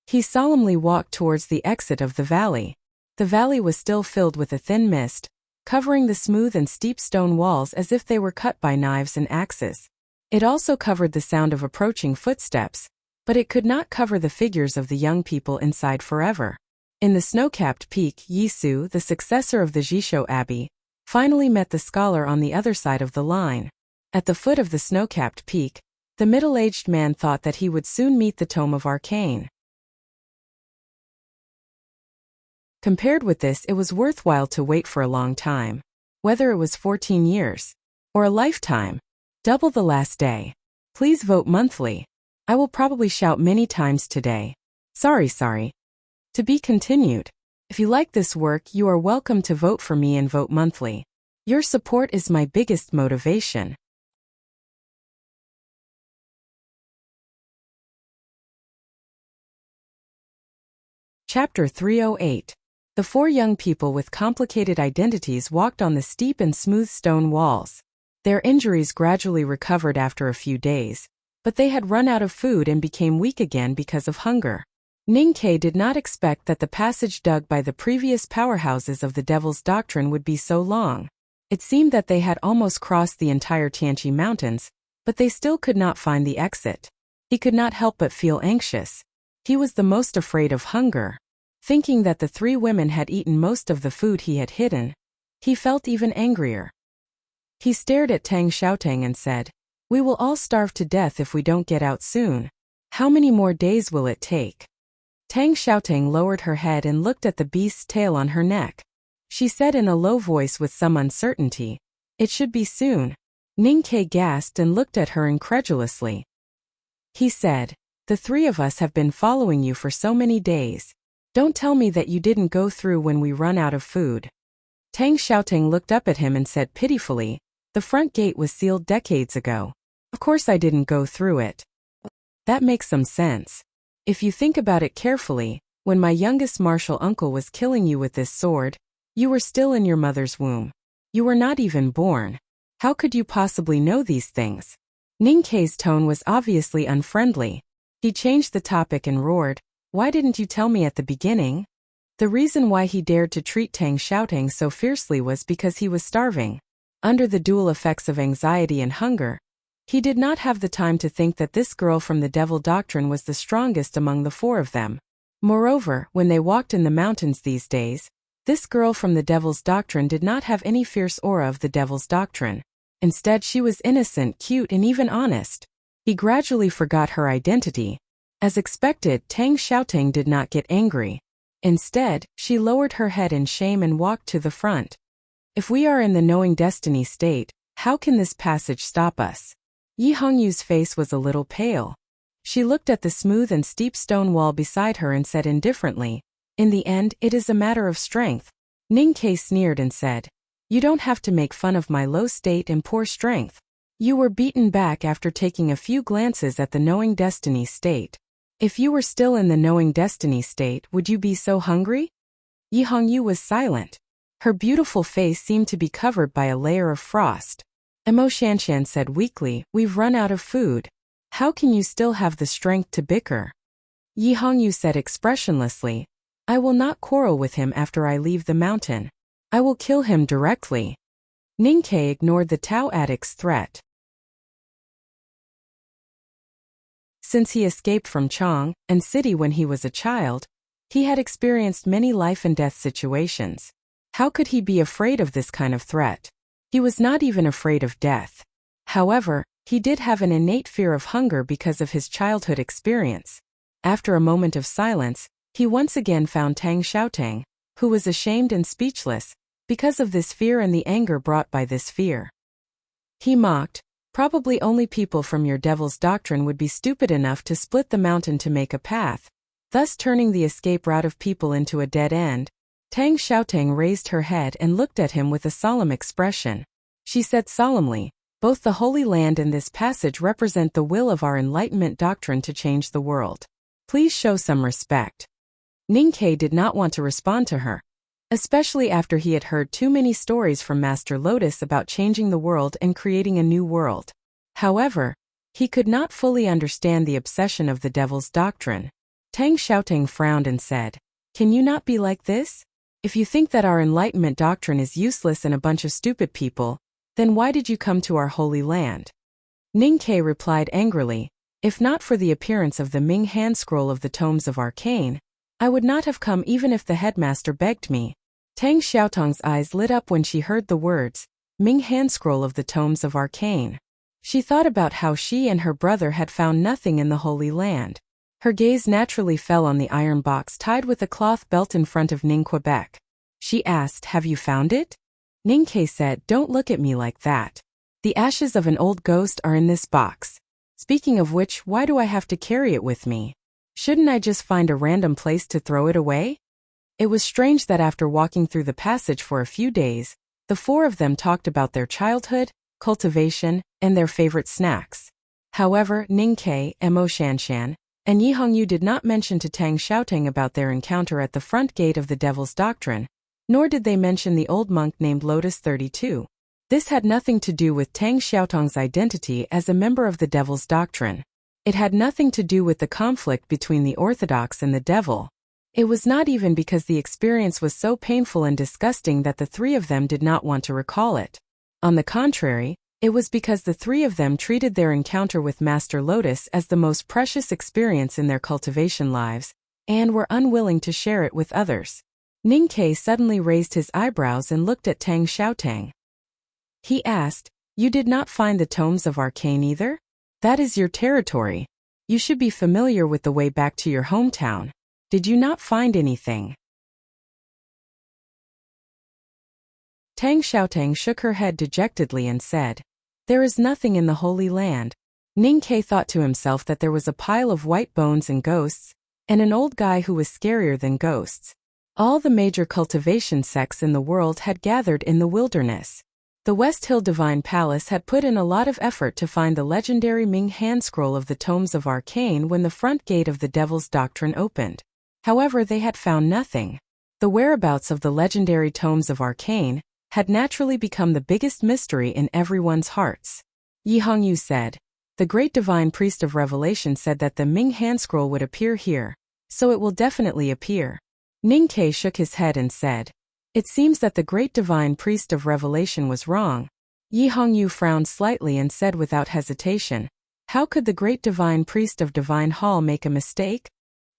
He solemnly walked towards the exit of the valley. The valley was still filled with a thin mist, covering the smooth and steep stone walls as if they were cut by knives and axes. It also covered the sound of approaching footsteps, but it could not cover the figures of the young people inside forever. In the snow-capped peak, Yisu, the successor of the Jisho Abbey, finally met the scholar on the other side of the line. At the foot of the snow-capped peak, the middle-aged man thought that he would soon meet the Tome of Arcane. Compared with this, it was worthwhile to wait for a long time. Whether it was 14 years or a lifetime, double the last day. Please vote monthly. I will probably shout many times today. Sorry. To be continued. If you like this work, you are welcome to vote for me and vote monthly. Your support is my biggest motivation. Chapter 308. The 4 young people with complicated identities walked on the steep and smooth stone walls. Their injuries gradually recovered after a few days, but they had run out of food and became weak again because of hunger. Ninkei did not expect that the passage dug by the previous powerhouses of the Devil's Doctrine would be so long. It seemed that they had almost crossed the entire Tianqi Mountains, but they still could not find the exit. He could not help but feel anxious. He was the most afraid of hunger. Thinking that the 3 women had eaten most of the food he had hidden, he felt even angrier. He stared at Tang Xiaotang and said, We will all starve to death if we don't get out soon. How many more days will it take? Tang Xiaotang lowered her head and looked at the beast's tail on her neck. She said in a low voice with some uncertainty, "It should be soon." Ning Ke gasped and looked at her incredulously. He said, "The three of us have been following you for so many days. Don't tell me that you didn't go through when we run out of food." Tang Xiaotang looked up at him and said pitifully, "The front gate was sealed decades ago. Of course I didn't go through it." That makes some sense. If you think about it carefully, when my youngest martial uncle was killing you with this sword, you were still in your mother's womb. You were not even born. How could you possibly know these things? Ning Ke's tone was obviously unfriendly. He changed the topic and roared, "Why didn't you tell me at the beginning?" The reason why he dared to treat Tang Xiaotang so fiercely was because he was starving. Under the dual effects of anxiety and hunger, he did not have the time to think that this girl from the devil doctrine was the strongest among the four of them. Moreover, when they walked in the mountains these days, this girl from the devil's doctrine did not have any fierce aura of the devil's doctrine. Instead, she was innocent, cute, and even honest. He gradually forgot her identity. As expected, Tang Xiaotang did not get angry. Instead, she lowered her head in shame and walked to the front. If we are in the knowing destiny state, how can this passage stop us? Yi Hongyu's face was a little pale. She looked at the smooth and steep stone wall beside her and said indifferently, "In the end, it is a matter of strength." Ning Ke sneered and said, "You don't have to make fun of my low state and poor strength. You were beaten back after taking a few glances at the knowing destiny state. If you were still in the knowing destiny state, would you be so hungry?" Yi Hongyu was silent. Her beautiful face seemed to be covered by a layer of frost. Emo Shanshan said weakly, "We've run out of food. How can you still have the strength to bicker?" Yi Hongyu said expressionlessly, "I will not quarrel with him after I leave the mountain. I will kill him directly." Ning Ke ignored the Tao addict's threat. Since he escaped from Chang and City when he was a child, he had experienced many life and death situations. How could he be afraid of this kind of threat? He was not even afraid of death. However, he did have an innate fear of hunger because of his childhood experience. After a moment of silence, he once again found Tang Xiaotang, who was ashamed and speechless, because of this fear and the anger brought by this fear. He mocked, "Probably only people from your devil's doctrine would be stupid enough to split the mountain to make a path, thus turning the escape route of people into a dead end." Tang Xiaotang raised her head and looked at him with a solemn expression. She said solemnly, "Both the Holy Land and this passage represent the will of our Enlightenment doctrine to change the world. Please show some respect." Ning Ke did not want to respond to her, especially after he had heard too many stories from Master Lotus about changing the world and creating a new world. However, he could not fully understand the obsession of the devil's doctrine. Tang Xiaotang frowned and said, "Can you not be like this? If you think that our Enlightenment doctrine is useless and a bunch of stupid people, then why did you come to our holy land?" Ning Ke replied angrily, "If not for the appearance of the Ming hand scroll of the tomes of arcane, I would not have come even if the headmaster begged me." Tang Xiaotang's eyes lit up when she heard the words, Ming hand scroll of the tomes of arcane. She thought about how she and her brother had found nothing in the Holy Land. Her gaze naturally fell on the iron box tied with a cloth belt in front of Ning Quebec. She asked, "Have you found it?" Ning Ke said, "Don't look at me like that. The ashes of an old ghost are in this box. Speaking of which, why do I have to carry it with me? Shouldn't I just find a random place to throw it away?" It was strange that after walking through the passage for a few days, the four of them talked about their childhood, cultivation, and their favorite snacks. However, Ning Ke, Emo Shanshan, and Yi Hongyu did not mention to Tang Xiaotang about their encounter at the front gate of the devil's doctrine, nor did they mention the old monk named Lotus 32. This had nothing to do with Tang Xiaotang's identity as a member of the devil's doctrine. It had nothing to do with the conflict between the orthodox and the devil. It was not even because the experience was so painful and disgusting that the three of them did not want to recall it. On the contrary, it was because the three of them treated their encounter with Master Lotus as the most precious experience in their cultivation lives, and were unwilling to share it with others. Ning Ke suddenly raised his eyebrows and looked at Tang Xiaotang. He asked, You did not find the tomes of Arcane either? That is your territory. You should be familiar with the way back to your hometown. Did you not find anything? Tang Xiaotang shook her head dejectedly and said, There is nothing in the Holy Land. Ning Ke thought to himself that there was a pile of white bones and ghosts, and an old guy who was scarier than ghosts. All the major cultivation sects in the world had gathered in the wilderness. The West Hill Divine Palace had put in a lot of effort to find the legendary Ming handscroll of the Tomes of Arcane when the front gate of the Devil's Doctrine opened. However, they had found nothing. The whereabouts of the legendary Tomes of Arcane had naturally become the biggest mystery in everyone's hearts. Yi Hongyu said, The great divine priest of revelation said that the Ming handscroll would appear here, so it will definitely appear. Ning Ke shook his head and said, It seems that the great divine priest of revelation was wrong. Yi Hongyu frowned slightly and said without hesitation, How could the great divine priest of Divine Hall make a mistake?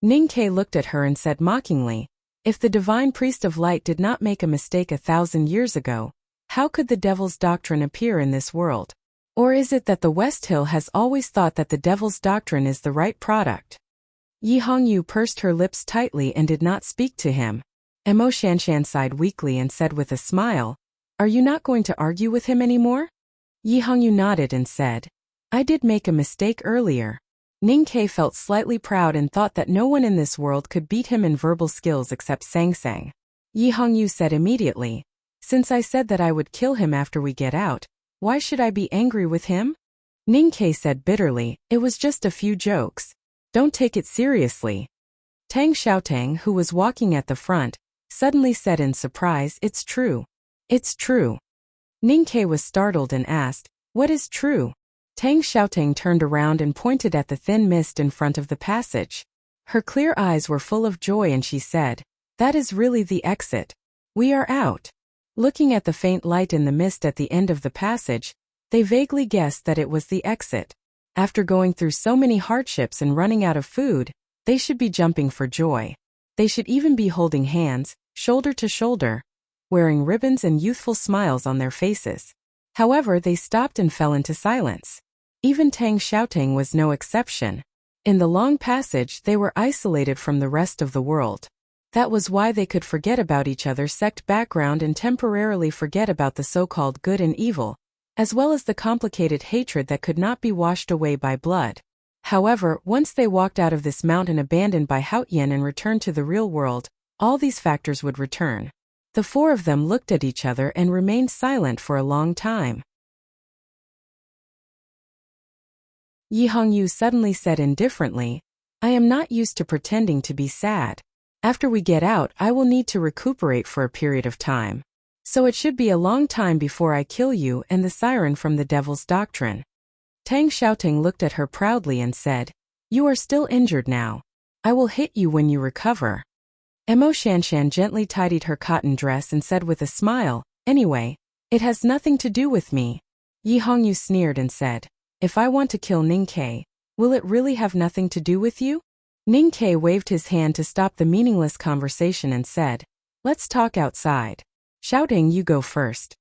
Ning Ke looked at her and said mockingly, If the divine priest of light did not make a mistake 1,000 years ago, how could the Devil's Doctrine appear in this world? Or is it that the West Hill has always thought that the Devil's Doctrine is the right product? Yi Hongyu pursed her lips tightly and did not speak to him. Mo Shanshan sighed weakly and said with a smile, Are you not going to argue with him anymore? Yi Hongyu nodded and said, I did make a mistake earlier. Ning Ke felt slightly proud and thought that no one in this world could beat him in verbal skills except Sang Sang. Yi Hongyu said immediately, Since I said that I would kill him after we get out, why should I be angry with him? Ning Ke said bitterly, It was just a few jokes. Don't take it seriously. Tang Xiaotang, who was walking at the front, suddenly said in surprise, It's true. It's true. Ning Ke was startled and asked, What is true? Tang Xiaotang turned around and pointed at the thin mist in front of the passage. Her clear eyes were full of joy and she said, That is really the exit. We are out. Looking at the faint light in the mist at the end of the passage, they vaguely guessed that it was the exit. After going through so many hardships and running out of food, they should be jumping for joy. They should even be holding hands, shoulder to shoulder, wearing ribbons and youthful smiles on their faces. However, they stopped and fell into silence. Even Tang Xiaotang was no exception. In the long passage, they were isolated from the rest of the world. That was why they could forget about each other's sect background and temporarily forget about the so-called good and evil, as well as the complicated hatred that could not be washed away by blood. However, once they walked out of this mountain abandoned by Haotian and returned to the real world, all these factors would return. The four of them looked at each other and remained silent for a long time. Yi Hongyu suddenly said indifferently, I am not used to pretending to be sad. After we get out, I will need to recuperate for a period of time. So it should be a long time before I kill you and the siren from the Devil's Doctrine. Tang Xiaotang looked at her proudly and said, You are still injured now. I will hit you when you recover. Mo Shanshan gently tidied her cotton dress and said with a smile, Anyway, it has nothing to do with me. Yi Hongyu sneered and said, If I want to kill Ning Ke, will it really have nothing to do with you? Ning Ke waved his hand to stop the meaningless conversation and said, Let's talk outside. Xiaotang, you go first.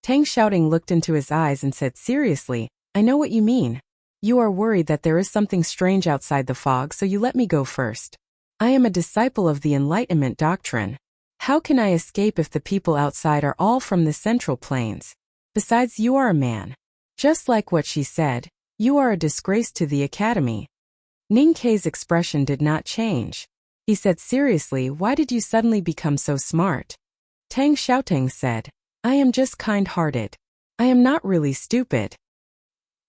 Tang Xiaotang looked into his eyes and said seriously, I know what you mean. You are worried that there is something strange outside the fog, so you let me go first. I am a disciple of the Enlightenment doctrine. How can I escape if the people outside are all from the Central Plains? Besides, you are a man. Just like what she said, you are a disgrace to the academy. Ning Ke's expression did not change. He said seriously, Why did you suddenly become so smart? Tang Xiaotang said, I am just kind-hearted. I am not really stupid.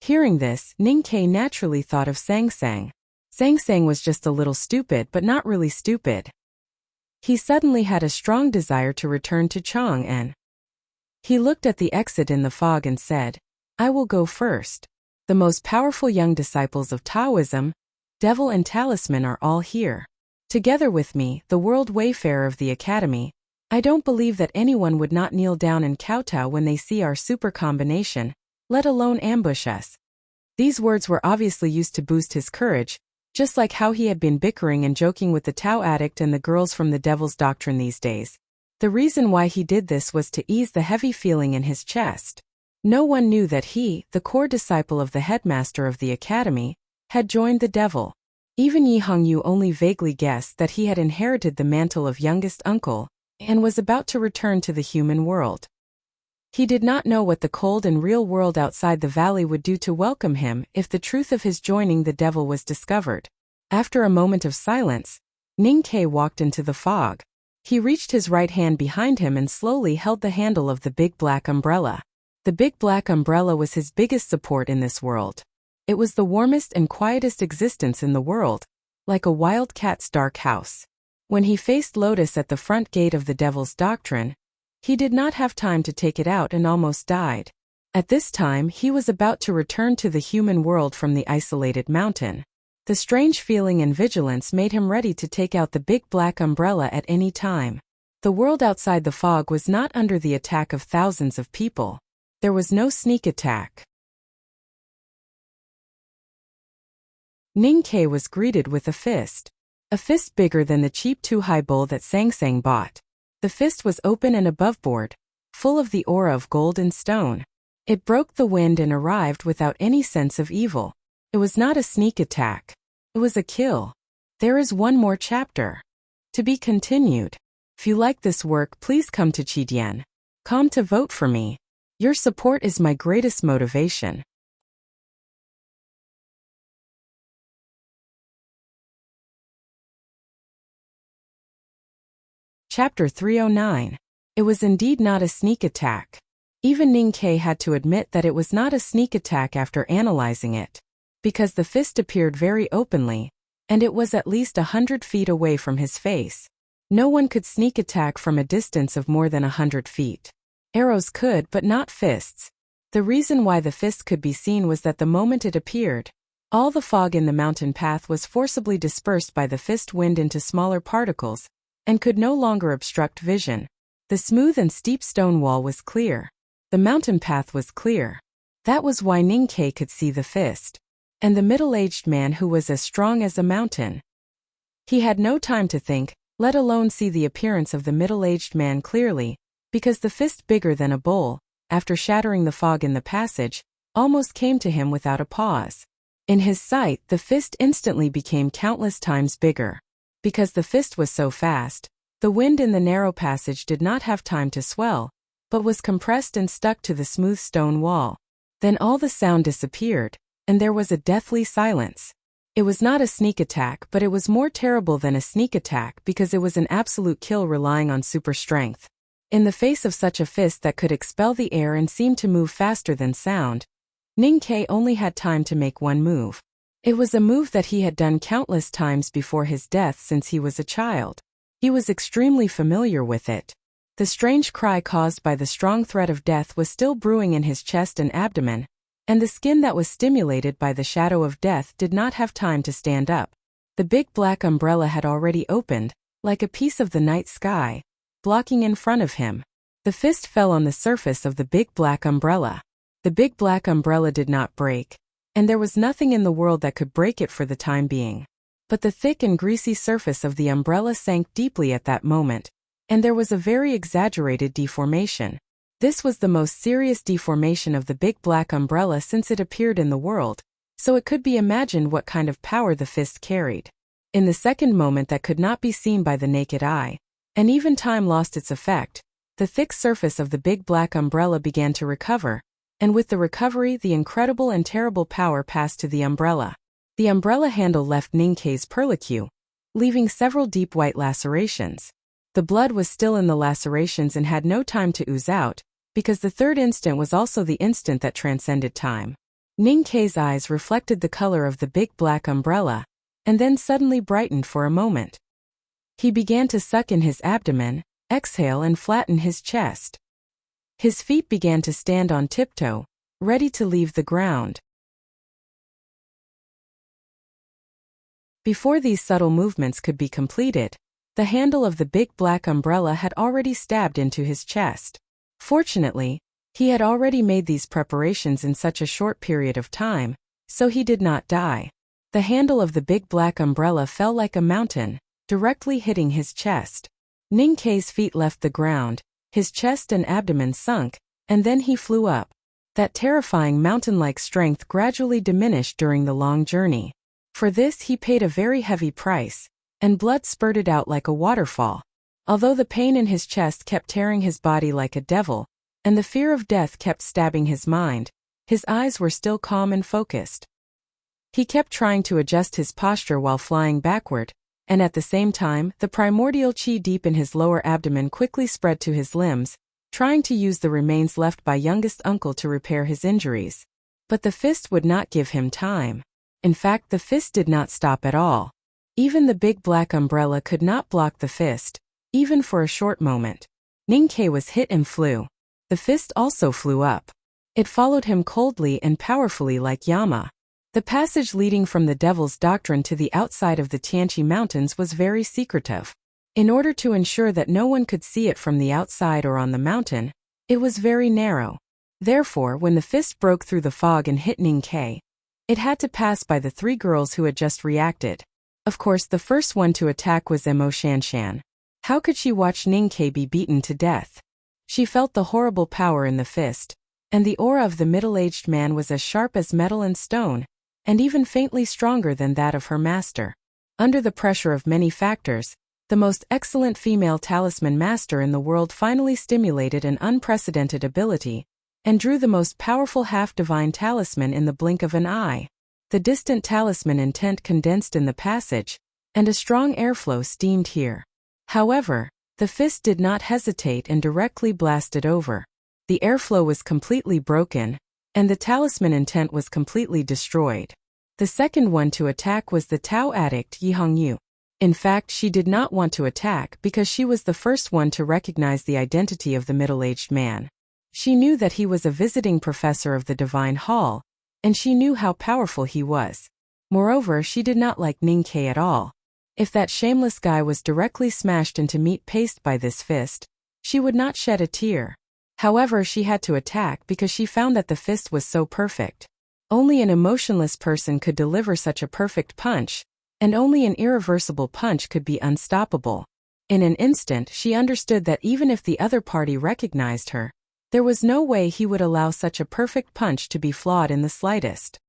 Hearing this, Ning Ke naturally thought of Sang Sang. Sang Sang was just a little stupid but not really stupid. He suddenly had a strong desire to return to Chang'an. He looked at the exit in the fog and said, I will go first. The most powerful young disciples of Taoism, Devil and Talisman are all here. Together with me, the world wayfarer of the academy, I don't believe that anyone would not kneel down and kowtow when they see our super combination, let alone ambush us. These words were obviously used to boost his courage, just like how he had been bickering and joking with the Tao addict and the girls from the Devil's Doctrine these days. The reason why he did this was to ease the heavy feeling in his chest. No one knew that he, the core disciple of the headmaster of the academy, had joined the devil. Even Yi Hongyu only vaguely guessed that he had inherited the mantle of youngest uncle and was about to return to the human world. He did not know what the cold and real world outside the valley would do to welcome him if the truth of his joining the devil was discovered. After a moment of silence, Ning Ke walked into the fog. He reached his right hand behind him and slowly held the handle of the big black umbrella. The big black umbrella was his biggest support in this world. It was the warmest and quietest existence in the world, like a wild cat's dark house. When he faced Lotus at the front gate of the devil's doctrine, he did not have time to take it out and almost died. At this time he was about to return to the human world from the isolated mountain. The strange feeling and vigilance made him ready to take out the big black umbrella at any time. The world outside the fog was not under the attack of thousands of people. There was no sneak attack. Ning Ke was greeted with a fist bigger than the cheap two-high bowl that Sang Sang bought. The fist was open and aboveboard, full of the aura of gold and stone. It broke the wind and arrived without any sense of evil. It was not a sneak attack. It was a kill. There is one more chapter. To be continued. If you like this work, please come to Chidian.com to vote for me. Your support is my greatest motivation. Chapter 309. It was indeed not a sneak attack. Even Ning Ke had to admit that it was not a sneak attack after analyzing it, because the fist appeared very openly, and it was at least 100 feet away from his face. No one could sneak attack from a distance of more than 100 feet. Arrows could, but not fists. The reason why the fist could be seen was that the moment it appeared, all the fog in the mountain path was forcibly dispersed by the fist wind into smaller particles, and could no longer obstruct vision. The smooth and steep stone wall was clear. The mountain path was clear. That was why Ning Ke could see the fist. And the middle-aged man who was as strong as a mountain. He had no time to think, let alone see the appearance of the middle-aged man clearly, because the fist bigger than a bowl, after shattering the fog in the passage, almost came to him without a pause. In his sight, the fist instantly became countless times bigger. Because the fist was so fast, the wind in the narrow passage did not have time to swell, but was compressed and stuck to the smooth stone wall. Then all the sound disappeared, and there was a deathly silence. It was not a sneak attack, but it was more terrible than a sneak attack because it was an absolute kill relying on super strength. In the face of such a fist that could expel the air and seem to move faster than sound, Ning Ke only had time to make one move. It was a move that he had done countless times before his death since he was a child. He was extremely familiar with it. The strange cry caused by the strong threat of death was still brewing in his chest and abdomen, and the skin that was stimulated by the shadow of death did not have time to stand up. The big black umbrella had already opened, like a piece of the night sky, blocking in front of him. The fist fell on the surface of the big black umbrella. The big black umbrella did not break, and there was nothing in the world that could break it for the time being. But the thick and greasy surface of the umbrella sank deeply at that moment, and there was a very exaggerated deformation. This was the most serious deformation of the big black umbrella since it appeared in the world, so it could be imagined what kind of power the fist carried. In the second moment that could not be seen by the naked eye, and even time lost its effect, the thick surface of the big black umbrella began to recover, and with the recovery the incredible and terrible power passed to the umbrella. The umbrella handle left Ning Ke's perlicue, leaving several deep white lacerations. The blood was still in the lacerations and had no time to ooze out, because the third instant was also the instant that transcended time. Ning Ke's eyes reflected the color of the big black umbrella, and then suddenly brightened for a moment. He began to suck in his abdomen, exhale and flatten his chest. His feet began to stand on tiptoe, ready to leave the ground. Before these subtle movements could be completed, the handle of the big black umbrella had already stabbed into his chest. Fortunately, he had already made these preparations in such a short period of time, so he did not die. The handle of the big black umbrella fell like a mountain, directly hitting his chest. Ning Ke's feet left the ground, his chest and abdomen sunk, and then he flew up. That terrifying mountain-like strength gradually diminished during the long journey. For this he paid a very heavy price, and blood spurted out like a waterfall. Although the pain in his chest kept tearing his body like a devil, and the fear of death kept stabbing his mind, his eyes were still calm and focused. He kept trying to adjust his posture while flying backward, and at the same time, the primordial chi deep in his lower abdomen quickly spread to his limbs, trying to use the remains left by youngest uncle to repair his injuries. But the fist would not give him time. In fact, the fist did not stop at all. Even the big black umbrella could not block the fist, even for a short moment. Ninkei was hit and flew. The fist also flew up. It followed him coldly and powerfully like Yama. The passage leading from the Devil's Doctrine to the outside of the Tianqi Mountains was very secretive. In order to ensure that no one could see it from the outside or on the mountain, it was very narrow. Therefore, when the fist broke through the fog and hit Ninkei, it had to pass by the three girls who had just reacted. Of course, the first one to attack was Emo Shanshan. How could she watch Ninkei be beaten to death? She felt the horrible power in the fist, and the aura of the middle-aged man was as sharp as metal and stone, and even faintly stronger than that of her master. Under the pressure of many factors, the most excellent female talisman master in the world finally stimulated an unprecedented ability, and drew the most powerful half-divine talisman in the blink of an eye. The distant talisman intent condensed in the passage, and a strong airflow steamed here. However, the fist did not hesitate and directly blasted over. The airflow was completely broken, and the talisman intent was completely destroyed. The second one to attack was the Tao addict Yi Hongyu. In fact, she did not want to attack because she was the first one to recognize the identity of the middle-aged man. She knew that he was a visiting professor of the Divine Hall, and she knew how powerful he was. Moreover, she did not like Ninkei at all. If that shameless guy was directly smashed into meat paste by this fist, she would not shed a tear. However, she had to attack because she found that the fist was so perfect. Only an emotionless person could deliver such a perfect punch, and only an irreversible punch could be unstoppable. In an instant, she understood that even if the other party recognized her, there was no way he would allow such a perfect punch to be flawed in the slightest.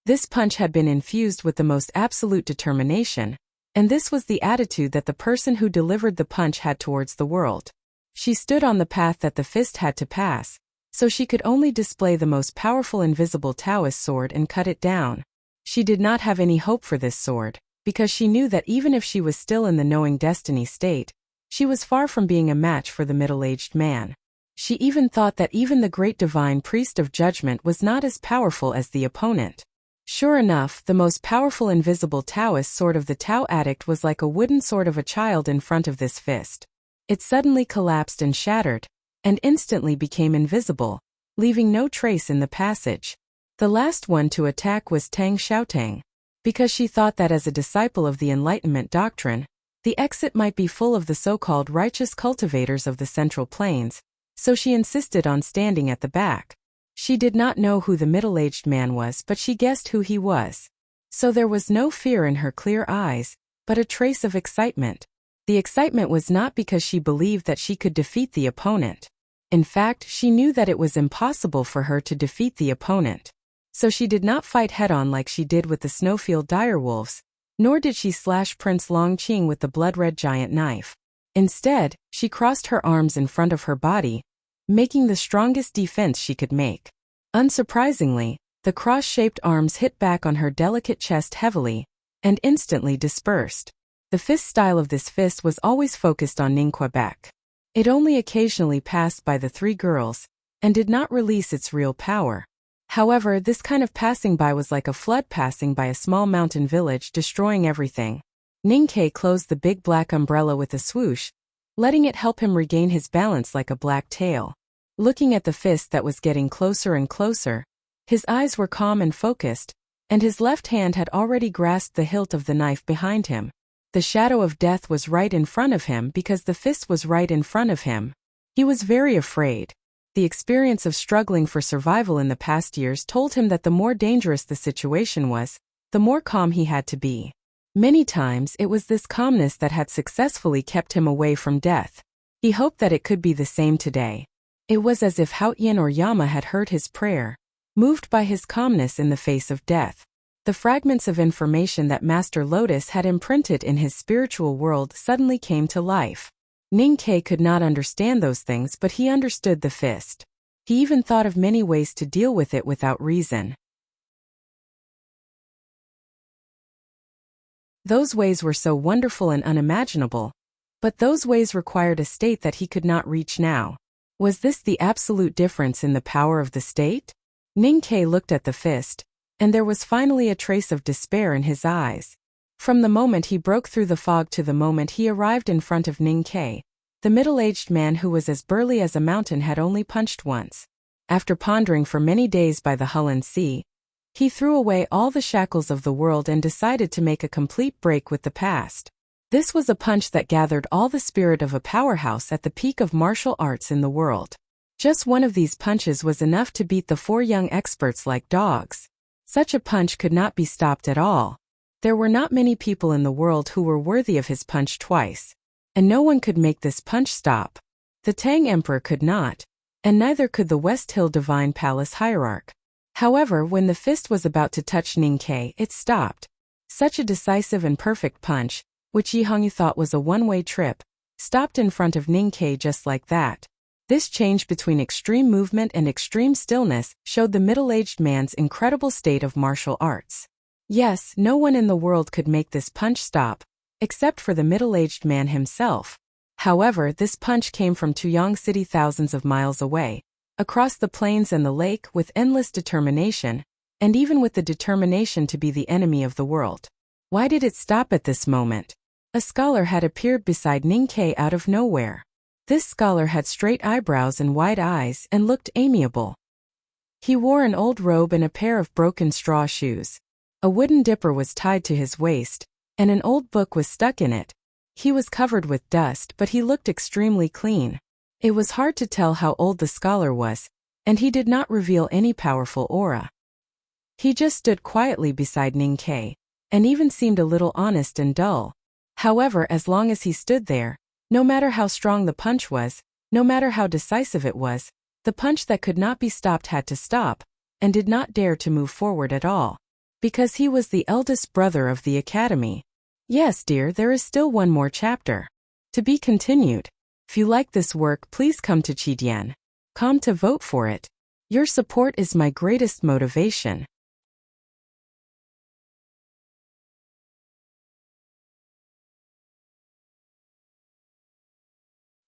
This punch had been infused with the most absolute determination, and this was the attitude that the person who delivered the punch had towards the world. She stood on the path that the fist had to pass, so she could only display the most powerful invisible Taoist sword and cut it down. She did not have any hope for this sword, because she knew that even if she was still in the knowing destiny state, she was far from being a match for the middle-aged man. She even thought that even the great divine priest of judgment was not as powerful as the opponent. Sure enough, the most powerful invisible Taoist sword of the Tao addict was like a wooden sword of a child in front of this fist. It suddenly collapsed and shattered, and instantly became invisible, leaving no trace in the passage. The last one to attack was Tang Xiaotang. Because she thought that as a disciple of the Enlightenment doctrine, the exit might be full of the so-called righteous cultivators of the Central Plains, so she insisted on standing at the back. She did not know who the middle-aged man was, but she guessed who he was. So there was no fear in her clear eyes, but a trace of excitement. The excitement was not because she believed that she could defeat the opponent. In fact, she knew that it was impossible for her to defeat the opponent. So she did not fight head-on like she did with the Snowfield direwolves, nor did she slash Prince Longqing with the blood-red giant knife. Instead, she crossed her arms in front of her body, making the strongest defense she could make. Unsurprisingly, the cross-shaped arms hit back on her delicate chest heavily, and instantly dispersed. The fist style of this fist was always focused on Ningquebec. It only occasionally passed by the three girls, and did not release its real power. However, this kind of passing by was like a flood passing by a small mountain village, destroying everything. Ninkei closed the big black umbrella with a swoosh, letting it help him regain his balance like a black tail. Looking at the fist that was getting closer and closer, his eyes were calm and focused, and his left hand had already grasped the hilt of the knife behind him. The shadow of death was right in front of him because the fist was right in front of him. He was very afraid. The experience of struggling for survival in the past years told him that the more dangerous the situation was, the more calm he had to be. Many times it was this calmness that had successfully kept him away from death. He hoped that it could be the same today. It was as if Haoyan or Yama had heard his prayer, moved by his calmness in the face of death. The fragments of information that Master Lotus had imprinted in his spiritual world suddenly came to life. Ninkei could not understand those things, but he understood the fist. He even thought of many ways to deal with it without reason. Those ways were so wonderful and unimaginable, but those ways required a state that he could not reach now. Was this the absolute difference in the power of the state? Ninkei looked at the fist, and there was finally a trace of despair in his eyes. From the moment he broke through the fog to the moment he arrived in front of Ninkei, the middle-aged man who was as burly as a mountain had only punched once. After pondering for many days by the Hulun Sea, he threw away all the shackles of the world and decided to make a complete break with the past. This was a punch that gathered all the spirit of a powerhouse at the peak of martial arts in the world. Just one of these punches was enough to beat the 4 young experts like dogs. Such a punch could not be stopped at all. There were not many people in the world who were worthy of his punch twice, and no one could make this punch stop. The Tang Emperor could not, and neither could the West Hill Divine Palace Hierarch. However, when the fist was about to touch Ninkei, it stopped. Such a decisive and perfect punch, which Yi Hongyu thought was a one-way trip, stopped in front of Ninkei just like that. This change between extreme movement and extreme stillness showed the middle-aged man's incredible state of martial arts. Yes, no one in the world could make this punch stop, except for the middle-aged man himself. However, this punch came from Tuyang City thousands of miles away, across the plains and the lake with endless determination, and even with the determination to be the enemy of the world. Why did it stop at this moment? A scholar had appeared beside Ninkei out of nowhere. This scholar had straight eyebrows and wide eyes and looked amiable. He wore an old robe and a pair of broken straw shoes. A wooden dipper was tied to his waist, and an old book was stuck in it. He was covered with dust, but he looked extremely clean. It was hard to tell how old the scholar was, and he did not reveal any powerful aura. He just stood quietly beside Ninkei, and even seemed a little honest and dull. However, as long as he stood there, no matter how strong the punch was, no matter how decisive it was, the punch that could not be stopped had to stop, and did not dare to move forward at all. Because he was the eldest brother of the academy. Yes, dear, there is still one more chapter. To be continued. If you like this work, please come to Chidian.com to vote for it. Your support is my greatest motivation.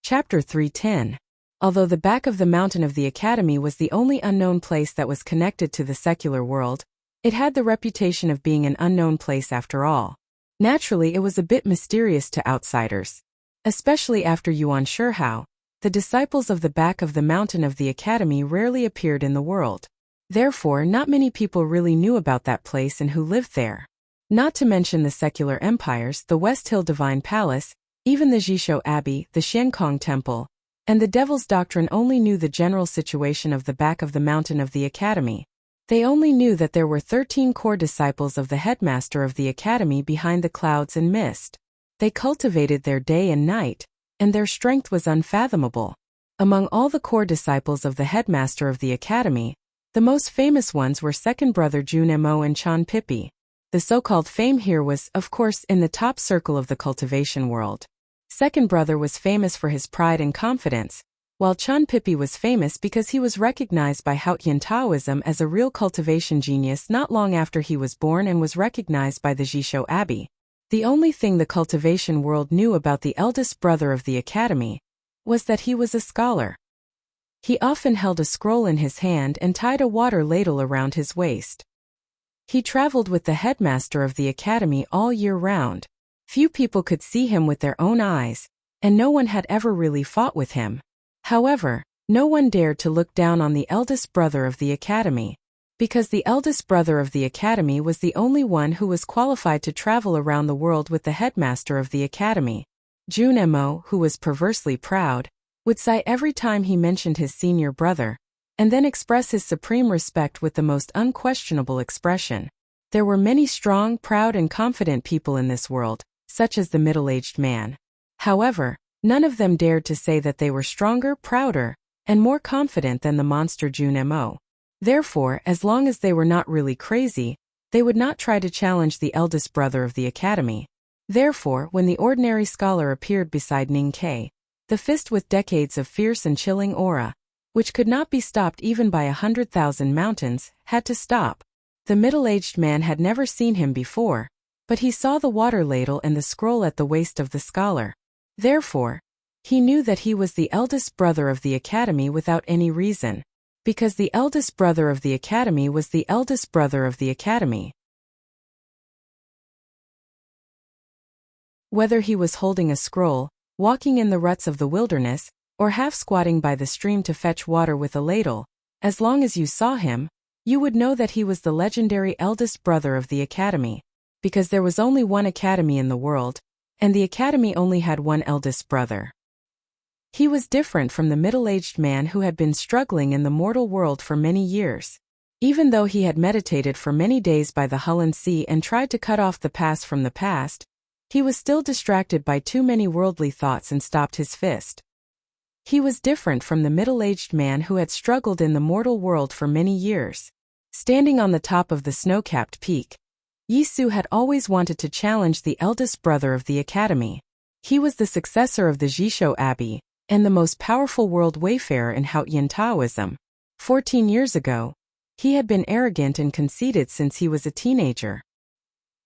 Chapter 310. Although the back of the mountain of the academy was the only unknown place that was connected to the secular world, it had the reputation of being an unknown place after all. Naturally, it was a bit mysterious to outsiders. Especially after Yuan Shihao, the disciples of the back of the mountain of the academy rarely appeared in the world. Therefore, not many people really knew about that place and who lived there. Not to mention the secular empires, the West Hill Divine Palace, even the Jishou Abbey, the Xiankong Temple, and the Devil's Doctrine only knew the general situation of the back of the mountain of the academy. They only knew that there were 13 core disciples of the headmaster of the academy behind the clouds and mist. They cultivated their day and night, and their strength was unfathomable. Among all the core disciples of the headmaster of the academy, the most famous ones were second brother Junemo and Chan Pippi. The so-called fame here was, of course, in the top circle of the cultivation world. Second brother was famous for his pride and confidence, while Chan Pippi was famous because he was recognized by Haoyan Taoism as a real cultivation genius not long after he was born and was recognized by the Jishou Abbey. The only thing the cultivation world knew about the eldest brother of the academy was that he was a scholar. He often held a scroll in his hand and tied a water ladle around his waist. He traveled with the headmaster of the academy all year round. Few people could see him with their own eyes, and no one had ever really fought with him. However, no one dared to look down on the eldest brother of the academy, because the eldest brother of the academy was the only one who was qualified to travel around the world with the headmaster of the academy. Junemo, who was perversely proud, would sigh every time he mentioned his senior brother, and then express his supreme respect with the most unquestionable expression. There were many strong, proud and confident people in this world, such as the middle-aged man. However, None of them dared to say that they were stronger, prouder, and more confident than the monster Junmo. Therefore, as long as they were not really crazy, they would not try to challenge the eldest brother of the academy. Therefore, when the ordinary scholar appeared beside Ninkei, the fist with decades of fierce and chilling aura, which could not be stopped even by 100,000 mountains, had to stop. The middle-aged man had never seen him before, but he saw the water ladle and the scroll at the waist of the scholar. Therefore, he knew that he was the eldest brother of the academy without any reason, because the eldest brother of the academy was the eldest brother of the academy. Whether he was holding a scroll, walking in the ruts of the wilderness, or half-squatting by the stream to fetch water with a ladle, as long as you saw him, you would know that he was the legendary eldest brother of the academy, because there was only one academy in the world, and the academy only had one eldest brother. He was different from the middle-aged man who had been struggling in the mortal world for many years. Even though he had meditated for many days by the Hulun Sea and tried to cut off the past from the past, he was still distracted by too many worldly thoughts and stopped his fist. He was different from the middle-aged man who had struggled in the mortal world for many years. Standing on the top of the snow-capped peak, Yisu had always wanted to challenge the eldest brother of the academy. He was the successor of the Jisho Abbey, and the most powerful world wayfarer in Haotian Taoism. 14 years ago, he had been arrogant and conceited since he was a teenager.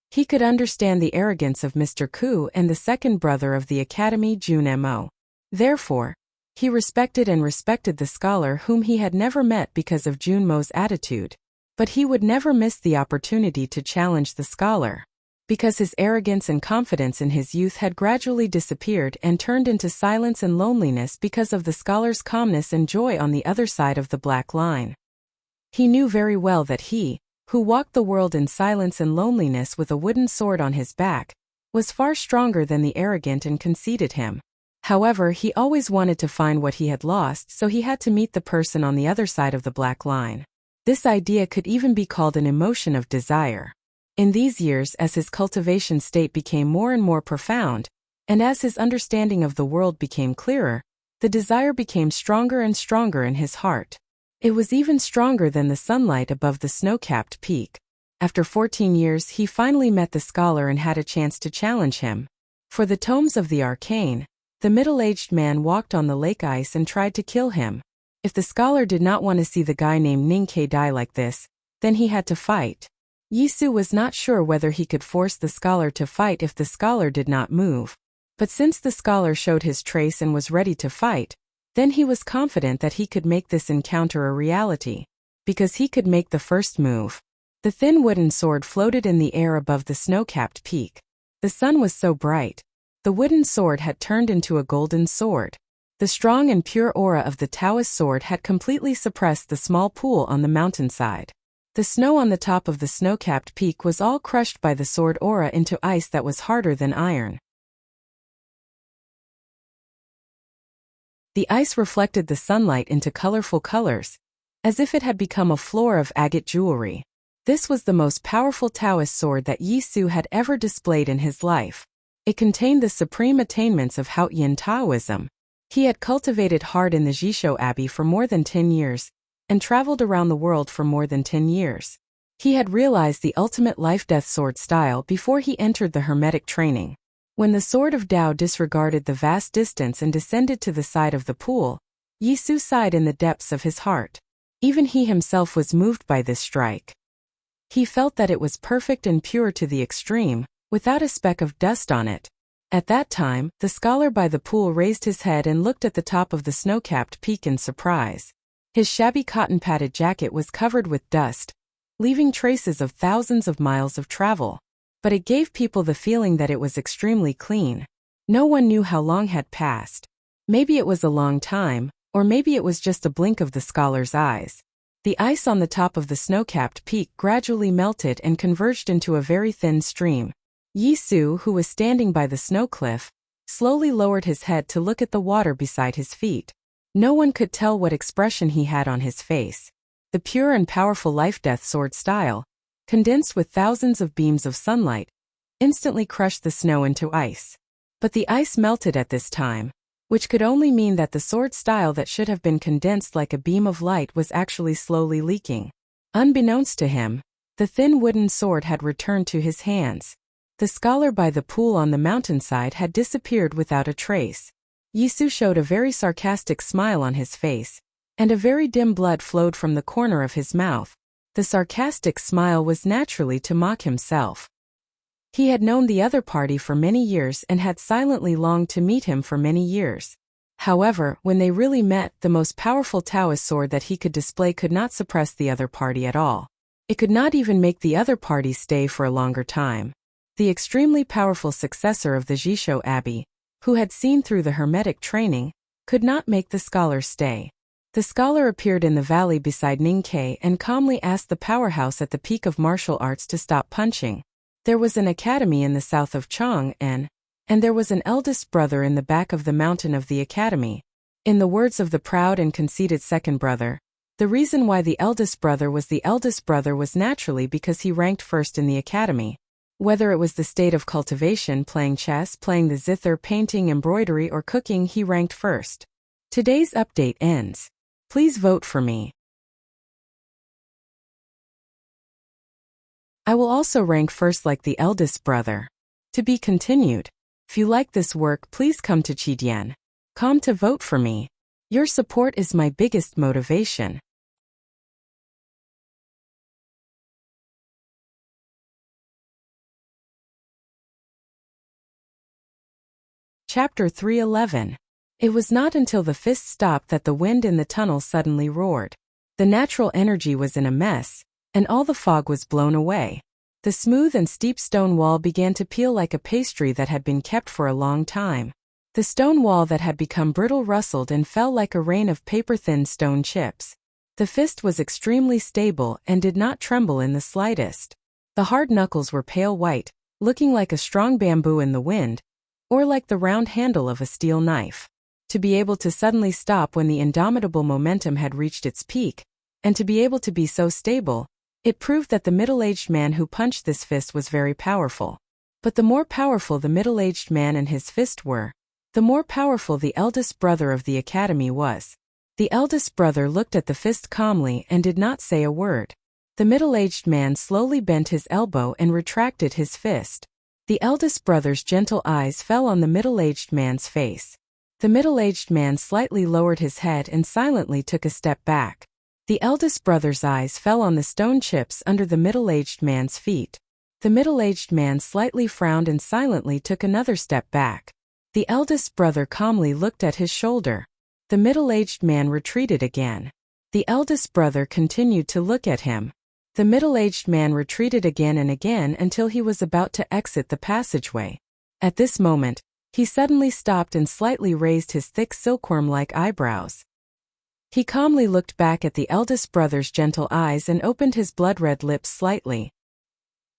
He could understand the arrogance of Mr. Ku and the second brother of the academy Junmo. Therefore, he respected the scholar whom he had never met because of Junmo's attitude. But he would never miss the opportunity to challenge the scholar, because his arrogance and confidence in his youth had gradually disappeared and turned into silence and loneliness because of the scholar's calmness and joy on the other side of the black line. He knew very well that he, who walked the world in silence and loneliness with a wooden sword on his back, was far stronger than the arrogant and conceited him. However, he always wanted to find what he had lost, so he had to meet the person on the other side of the black line. This idea could even be called an emotion of desire. In these years, as his cultivation state became more and more profound, and as his understanding of the world became clearer, the desire became stronger and stronger in his heart. It was even stronger than the sunlight above the snow-capped peak. After 14 years, he finally met the scholar and had a chance to challenge him. For the tomes of the arcane, the middle-aged man walked on the lake ice and tried to kill him. If the scholar did not want to see the guy named Ninkei die like this, then he had to fight. Yisu was not sure whether he could force the scholar to fight if the scholar did not move. But since the scholar showed his trace and was ready to fight, then he was confident that he could make this encounter a reality, because he could make the first move. The thin wooden sword floated in the air above the snow-capped peak. The sun was so bright. The wooden sword had turned into a golden sword. The strong and pure aura of the Taoist sword had completely suppressed the small pool on the mountainside. The snow on the top of the snow-capped peak was all crushed by the sword aura into ice that was harder than iron. The ice reflected the sunlight into colorful colors, as if it had become a floor of agate jewelry. This was the most powerful Taoist sword that Yisu had ever displayed in his life. It contained the supreme attainments of Haotian Taoism. He had cultivated hard in the Jisho Abbey for more than 10 years, and traveled around the world for more than 10 years. He had realized the ultimate life-death sword style before he entered the Hermetic training. When the sword of Tao disregarded the vast distance and descended to the side of the pool, Yisu sighed in the depths of his heart. Even he himself was moved by this strike. He felt that it was perfect and pure to the extreme, without a speck of dust on it. At that time, the scholar by the pool raised his head and looked at the top of the snow-capped peak in surprise. His shabby cotton-padded jacket was covered with dust, leaving traces of thousands of miles of travel. But it gave people the feeling that it was extremely clean. No one knew how long had passed. Maybe it was a long time, or maybe it was just a blink of the scholar's eyes. The ice on the top of the snow-capped peak gradually melted and converged into a very thin stream. Yisu, who was standing by the snow cliff, slowly lowered his head to look at the water beside his feet. No one could tell what expression he had on his face. The pure and powerful life-death sword style, condensed with thousands of beams of sunlight, instantly crushed the snow into ice. But the ice melted at this time, which could only mean that the sword style that should have been condensed like a beam of light was actually slowly leaking. Unbeknownst to him, the thin wooden sword had returned to his hands. The scholar by the pool on the mountainside had disappeared without a trace. Yisu showed a very sarcastic smile on his face, and a very dim blood flowed from the corner of his mouth. The sarcastic smile was naturally to mock himself. He had known the other party for many years and had silently longed to meet him for many years. However, when they really met, the most powerful Taoist sword that he could display could not suppress the other party at all. It could not even make the other party stay for a longer time. The extremely powerful successor of the Jisho Abbey, who had seen through the hermetic training, could not make the scholar stay. The scholar appeared in the valley beside Ninkei and calmly asked the powerhouse at the peak of martial arts to stop punching. There was an academy in the south of Chang'an, and there was an eldest brother in the back of the mountain of the academy. In the words of the proud and conceited second brother, the reason why the eldest brother was naturally because he ranked first in the academy. Whether it was the state of cultivation, playing chess, playing the zither, painting, embroidery, or cooking, he ranked first. Today's update ends. Please vote for me. I will also rank first like the eldest brother. To be continued. If you like this work, please come to Chidian.com to vote for me. Your support is my biggest motivation. Chapter 311. It was not until the fist stopped that the wind in the tunnel suddenly roared. The natural energy was in a mess, and all the fog was blown away. The smooth and steep stone wall began to peel like a pastry that had been kept for a long time. The stone wall that had become brittle rustled and fell like a rain of paper-thin stone chips. The fist was extremely stable and did not tremble in the slightest. The hard knuckles were pale white, looking like a strong bamboo in the wind, or like the round handle of a steel knife. To be able to suddenly stop when the indomitable momentum had reached its peak, and to be able to be so stable, it proved that the middle-aged man who punched this fist was very powerful. But the more powerful the middle-aged man and his fist were, the more powerful the eldest brother of the academy was. The eldest brother looked at the fist calmly and did not say a word. The middle-aged man slowly bent his elbow and retracted his fist. The eldest brother's gentle eyes fell on the middle-aged man's face. The middle-aged man slightly lowered his head and silently took a step back. The eldest brother's eyes fell on the stone chips under the middle-aged man's feet. The middle-aged man slightly frowned and silently took another step back. The eldest brother calmly looked at his shoulder. The middle-aged man retreated again. The eldest brother continued to look at him. The middle-aged man retreated again and again until he was about to exit the passageway. At this moment, he suddenly stopped and slightly raised his thick silkworm-like eyebrows. He calmly looked back at the eldest brother's gentle eyes and opened his blood-red lips slightly.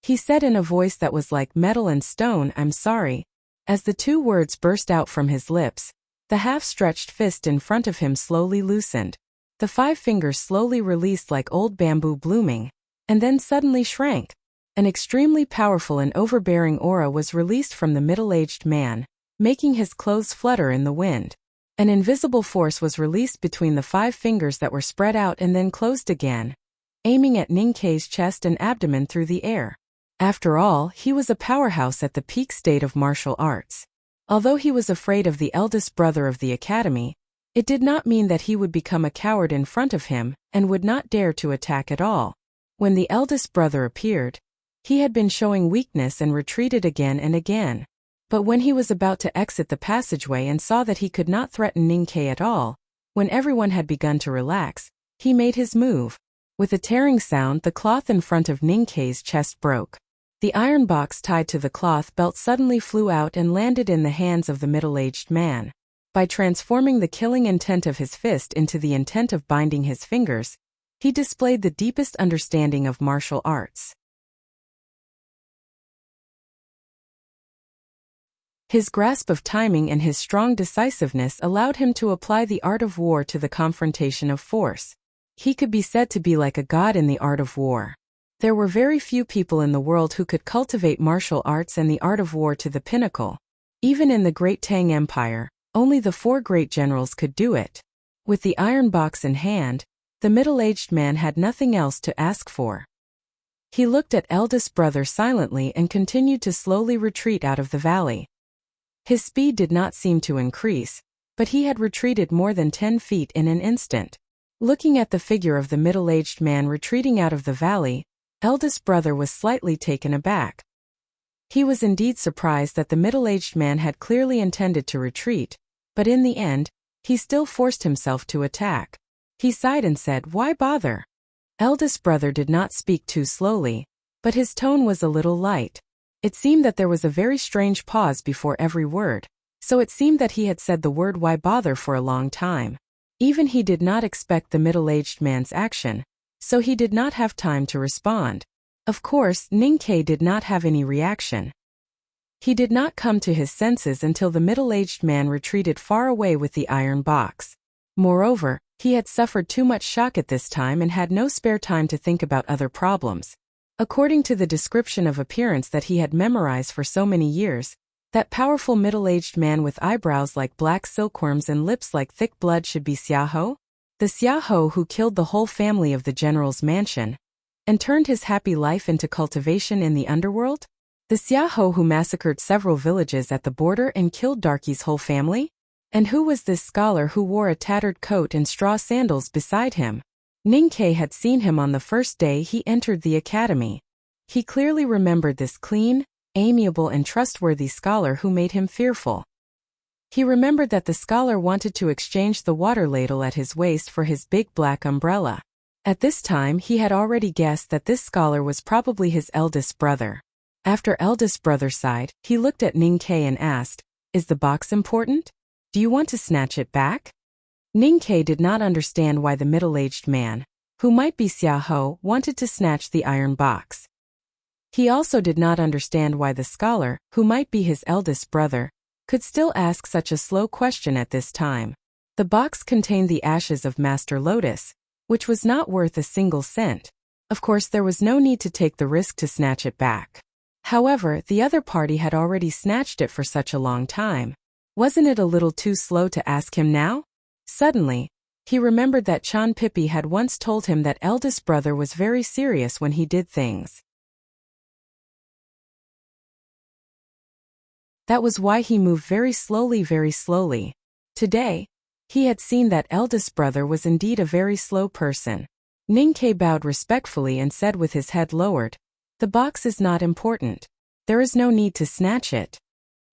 He said in a voice that was like metal and stone, "I'm sorry." As the two words burst out from his lips, the half-stretched fist in front of him slowly loosened. The 5 fingers slowly released like old bamboo blooming, and then suddenly shrank. An extremely powerful and overbearing aura was released from the middle-aged man, making his clothes flutter in the wind. An invisible force was released between the 5 fingers that were spread out and then closed again, aiming at Ninkei's chest and abdomen through the air. After all, he was a powerhouse at the peak state of martial arts. Although he was afraid of the eldest brother of the academy, it did not mean that he would become a coward in front of him and would not dare to attack at all. When the eldest brother appeared, he had been showing weakness and retreated again and again. But when he was about to exit the passageway and saw that he could not threaten Ninkei at all, when everyone had begun to relax, he made his move. With a tearing sound, the cloth in front of Ninkei's chest broke. The iron box tied to the cloth belt suddenly flew out and landed in the hands of the middle-aged man. By transforming the killing intent of his fist into the intent of binding his fingers, he displayed the deepest understanding of martial arts. His grasp of timing and his strong decisiveness allowed him to apply the art of war to the confrontation of force. He could be said to be like a god in the art of war. There were very few people in the world who could cultivate martial arts and the art of war to the pinnacle. Even in the great Tang Empire, Only the 4 great generals could do it. With the iron box in hand, the middle-aged man had nothing else to ask for. He looked at eldest brother silently and continued to slowly retreat out of the valley. His speed did not seem to increase, but he had retreated more than 10 feet in an instant. Looking at the figure of the middle-aged man retreating out of the valley, eldest brother was slightly taken aback. He was indeed surprised that the middle-aged man had clearly intended to retreat, but in the end, he still forced himself to attack. He sighed and said, "Why bother?" Eldest brother did not speak too slowly, but his tone was a little light. It seemed that there was a very strange pause before every word, so it seemed that he had said the word "why bother" for a long time. Even he did not expect the middle-aged man's action, so he did not have time to respond. Of course, Ninkei did not have any reaction. He did not come to his senses until the middle-aged man retreated far away with the iron box. Moreover, he had suffered too much shock at this time and had no spare time to think about other problems. According to the description of appearance that he had memorized for so many years, that powerful middle-aged man with eyebrows like black silkworms and lips like thick blood should be Xiaohou, the Xiaohou who killed the whole family of the general's mansion and turned his happy life into cultivation in the underworld? The Xiaohou who massacred several villages at the border and killed Darky's whole family? And who was this scholar who wore a tattered coat and straw sandals beside him? Ninkei had seen him on the first day he entered the academy. He clearly remembered this clean, amiable and trustworthy scholar who made him fearful. He remembered that the scholar wanted to exchange the water ladle at his waist for his big black umbrella. At this time he had already guessed that this scholar was probably his eldest brother. After eldest brother sighed, he looked at Ninkei and asked, "Is the box important? Do you want to snatch it back?" Ninkei did not understand why the middle-aged man, who might be Xiaohou, wanted to snatch the iron box. He also did not understand why the scholar, who might be his eldest brother, could still ask such a slow question at this time. The box contained the ashes of Master Lotus, which was not worth a single cent. Of course, there was no need to take the risk to snatch it back. However, the other party had already snatched it for such a long time. Wasn't it a little too slow to ask him now? Suddenly, he remembered that Chan Pippi had once told him that eldest brother was very serious when he did things. That was why he moved very slowly, very slowly. Today, he had seen that eldest brother was indeed a very slow person. Ninkei bowed respectfully and said with his head lowered, "The box is not important. There is no need to snatch it."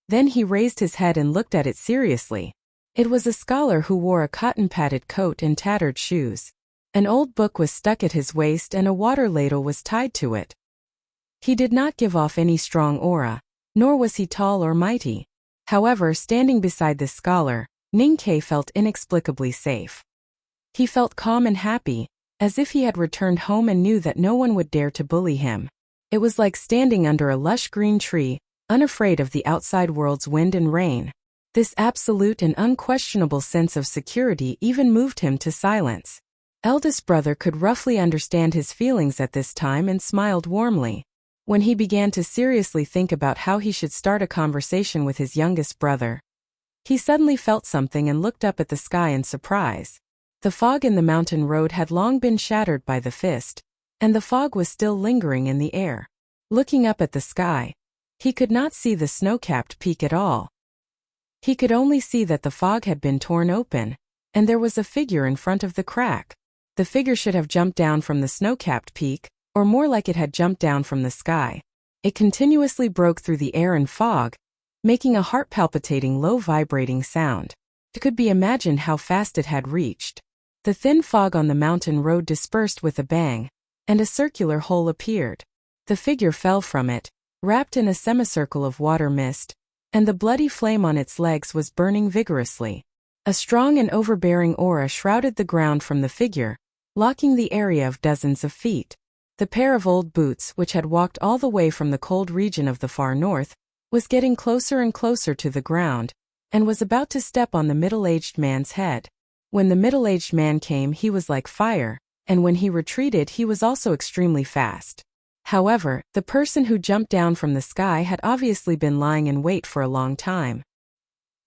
Then he raised his head and looked at it seriously. It was a scholar who wore a cotton-padded coat and tattered shoes. An old book was stuck at his waist and a water ladle was tied to it. He did not give off any strong aura, nor was he tall or mighty. However, standing beside this scholar, Ninkei felt inexplicably safe. He felt calm and happy, as if he had returned home and knew that no one would dare to bully him. It was like standing under a lush green tree, unafraid of the outside world's wind and rain. This absolute and unquestionable sense of security even moved him to silence. Eldest brother could roughly understand his feelings at this time and smiled warmly. When he began to seriously think about how he should start a conversation with his youngest brother, he suddenly felt something and looked up at the sky in surprise. The fog in the mountain road had long been shattered by the fist, and the fog was still lingering in the air. Looking up at the sky, he could not see the snow-capped peak at all. He could only see that the fog had been torn open, and there was a figure in front of the crack. The figure should have jumped down from the snow-capped peak, or more like it had jumped down from the sky. It continuously broke through the air and fog, making a heart-palpitating low vibrating sound. It could be imagined how fast it had reached. The thin fog on the mountain road dispersed with a bang, and a circular hole appeared. The figure fell from it, wrapped in a semicircle of water mist, and the bloody flame on its legs was burning vigorously. A strong and overbearing aura shrouded the ground from the figure, locking the area of dozens of feet. The pair of old boots, which had walked all the way from the cold region of the far north, was getting closer and closer to the ground, and was about to step on the middle-aged man's head. When the middle-aged man came, he was like fire, and when he retreated, he was also extremely fast. However, the person who jumped down from the sky had obviously been lying in wait for a long time.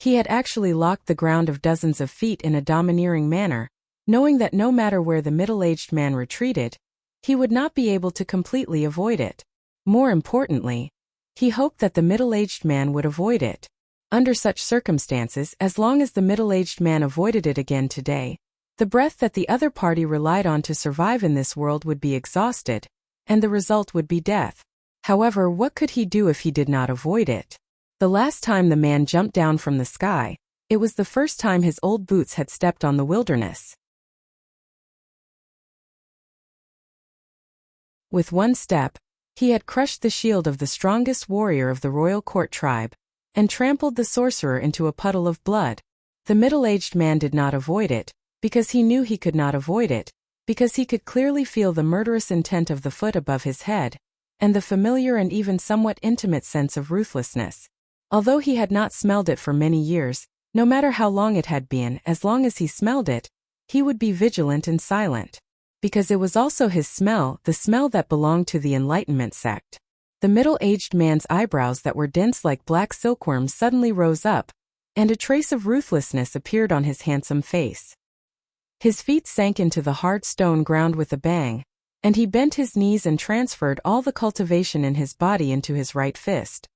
He had actually locked the ground of dozens of feet in a domineering manner, knowing that no matter where the middle-aged man retreated, he would not be able to completely avoid it. More importantly, he hoped that the middle-aged man would avoid it. Under such circumstances, as long as the middle-aged man avoided it again today, the breath that the other party relied on to survive in this world would be exhausted, and the result would be death. However, what could he do if he did not avoid it? The last time the man jumped down from the sky, it was the first time his old boots had stepped on the wilderness. With one step, he had crushed the shield of the strongest warrior of the royal court tribe, and trampled the sorcerer into a puddle of blood. The middle-aged man did not avoid it, because he knew he could not avoid it, because he could clearly feel the murderous intent of the foot above his head, and the familiar and even somewhat intimate sense of ruthlessness. Although he had not smelled it for many years, no matter how long it had been, as long as he smelled it, he would be vigilant and silent. Because it was also his smell, the smell that belonged to the Enlightenment sect. The middle-aged man's eyebrows that were dense like black silkworms suddenly rose up, and a trace of ruthlessness appeared on his handsome face. His feet sank into the hard stone ground with a bang, and he bent his knees and transferred all the cultivation in his body into his right fist.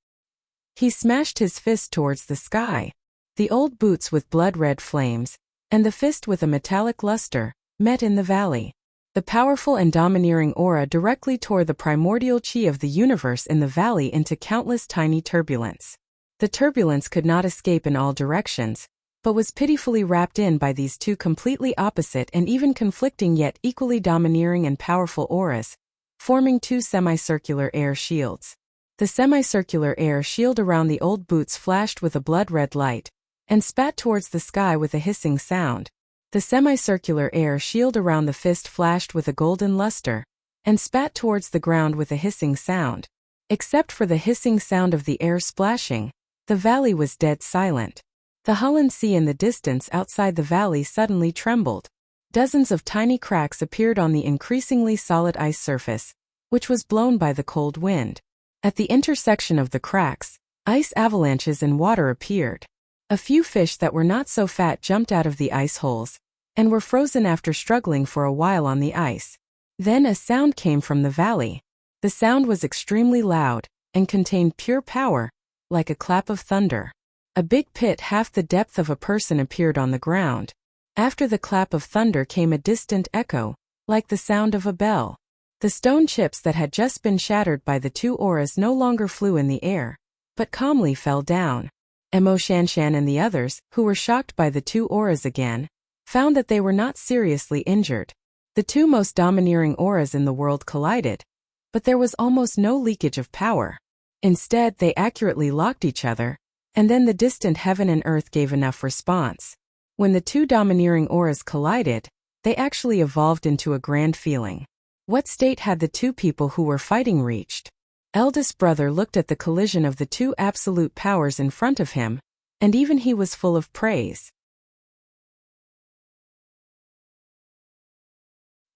He smashed his fist towards the sky. The old boots with blood-red flames, and the fist with a metallic luster, met in the valley. The powerful and domineering aura directly tore the primordial chi of the universe in the valley into countless tiny turbulence. The turbulence could not escape in all directions, but was pitifully wrapped in by these two completely opposite and even conflicting yet equally domineering and powerful auras, forming two semicircular air shields. The semicircular air shield around the old boots flashed with a blood-red light, and spat towards the sky with a hissing sound. The semicircular air shield around the fist flashed with a golden luster, and spat towards the ground with a hissing sound. Except for the hissing sound of the air splashing, the valley was dead silent. The Hullen Sea in the distance outside the valley suddenly trembled. Dozens of tiny cracks appeared on the increasingly solid ice surface, which was blown by the cold wind. At the intersection of the cracks, ice avalanches and water appeared. A few fish that were not so fat jumped out of the ice holes, and were frozen after struggling for a while on the ice. Then a sound came from the valley. The sound was extremely loud, and contained pure power, like a clap of thunder. A big pit half the depth of a person appeared on the ground. After the clap of thunder came a distant echo, like the sound of a bell. The stone chips that had just been shattered by the two auras no longer flew in the air, but calmly fell down. Emo Shanshan and the others, who were shocked by the two auras again, found that they were not seriously injured. The two most domineering auras in the world collided, but there was almost no leakage of power. Instead, they accurately locked each other, and then the distant heaven and earth gave enough response. When the two domineering auras collided, they actually evolved into a grand feeling. What state had the two people who were fighting reached? Eldest brother looked at the collision of the two absolute powers in front of him, and even he was full of praise.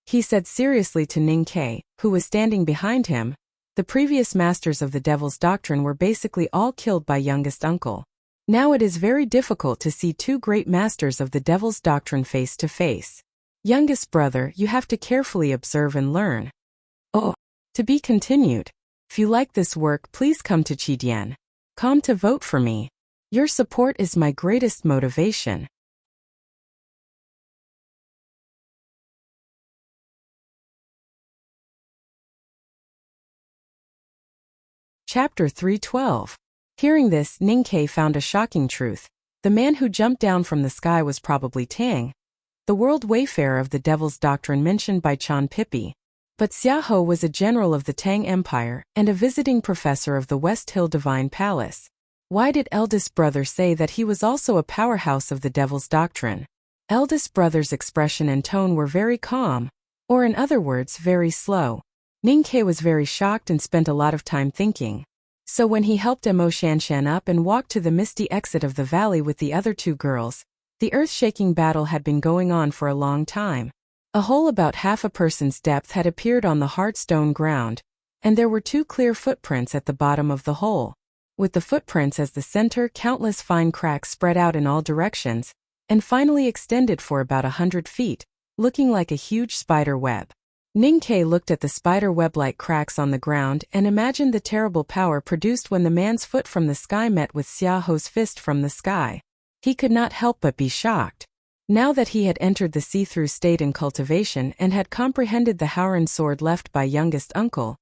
He said seriously to Ning Ke, who was standing behind him, "The previous masters of the Devil's Doctrine were basically all killed by youngest uncle. Now it is very difficult to see two great masters of the Devil's Doctrine face to face. Youngest brother, you have to carefully observe and learn." Oh, to be continued. If you like this work, please come to Chidian.com to vote for me. Your support is my greatest motivation. Chapter 312. Hearing this, Ning Ke found a shocking truth. The man who jumped down from the sky was probably Tang, the world wayfarer of the Devil's Doctrine mentioned by Chan Pippi. But Xiaoho was a general of the Tang Empire and a visiting professor of the West Hill Divine Palace. Why did eldest brother say that he was also a powerhouse of the Devil's Doctrine? Eldest brother's expression and tone were very calm, or in other words, very slow. Ning Ke was very shocked and spent a lot of time thinking. So when he helped Emo Shanshan up and walked to the misty exit of the valley with the other two girls, the earth-shaking battle had been going on for a long time. A hole about half a person's depth had appeared on the hard stone ground, and there were two clear footprints at the bottom of the hole. with the footprints as the center, countless fine cracks spread out in all directions, and finally extended for about 100 feet, looking like a huge spider web. Ning-Ke looked at the spider web-like cracks on the ground and imagined the terrible power produced when the man's foot from the sky met with Xiaoho's fist from the sky. He could not help but be shocked. Now that he had entered the see-through state in cultivation and had comprehended the Howren sword left by youngest uncle,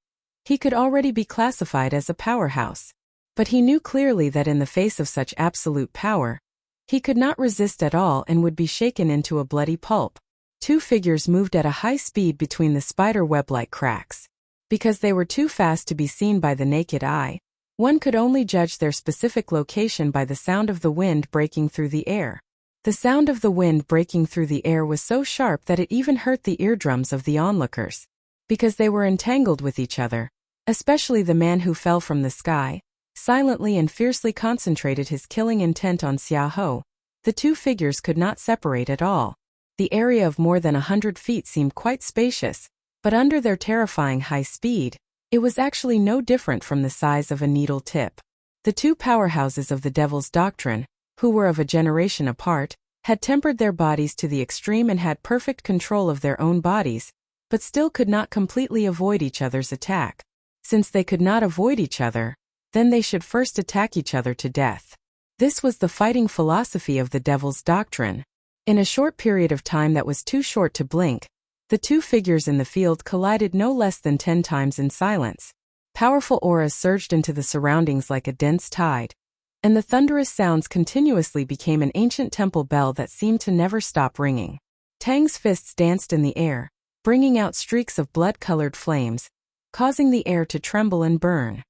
he could already be classified as a powerhouse. But he knew clearly that in the face of such absolute power, he could not resist at all and would be shaken into a bloody pulp. Two figures moved at a high speed between the spider web-like cracks. Because they were too fast to be seen by the naked eye, one could only judge their specific location by the sound of the wind breaking through the air. The sound of the wind breaking through the air was so sharp that it even hurt the eardrums of the onlookers. Because they were entangled with each other, especially the man who fell from the sky, silently and fiercely concentrated his killing intent on Xiaoho. The two figures could not separate at all. The area of more than 100 feet seemed quite spacious, but under their terrifying high speed, it was actually no different from the size of a needle tip. The two powerhouses of the Devil's Doctrine, who were of a generation apart, had tempered their bodies to the extreme and had perfect control of their own bodies, but still could not completely avoid each other's attack. Since they could not avoid each other, then they should first attack each other to death. This was the fighting philosophy of the Devil's Doctrine. In a short period of time that was too short to blink, the two figures in the field collided no less than 10 times in silence. Powerful auras surged into the surroundings like a dense tide, and the thunderous sounds continuously became an ancient temple bell that seemed to never stop ringing. Tang's fists danced in the air, bringing out streaks of blood-colored flames, causing the air to tremble and burn.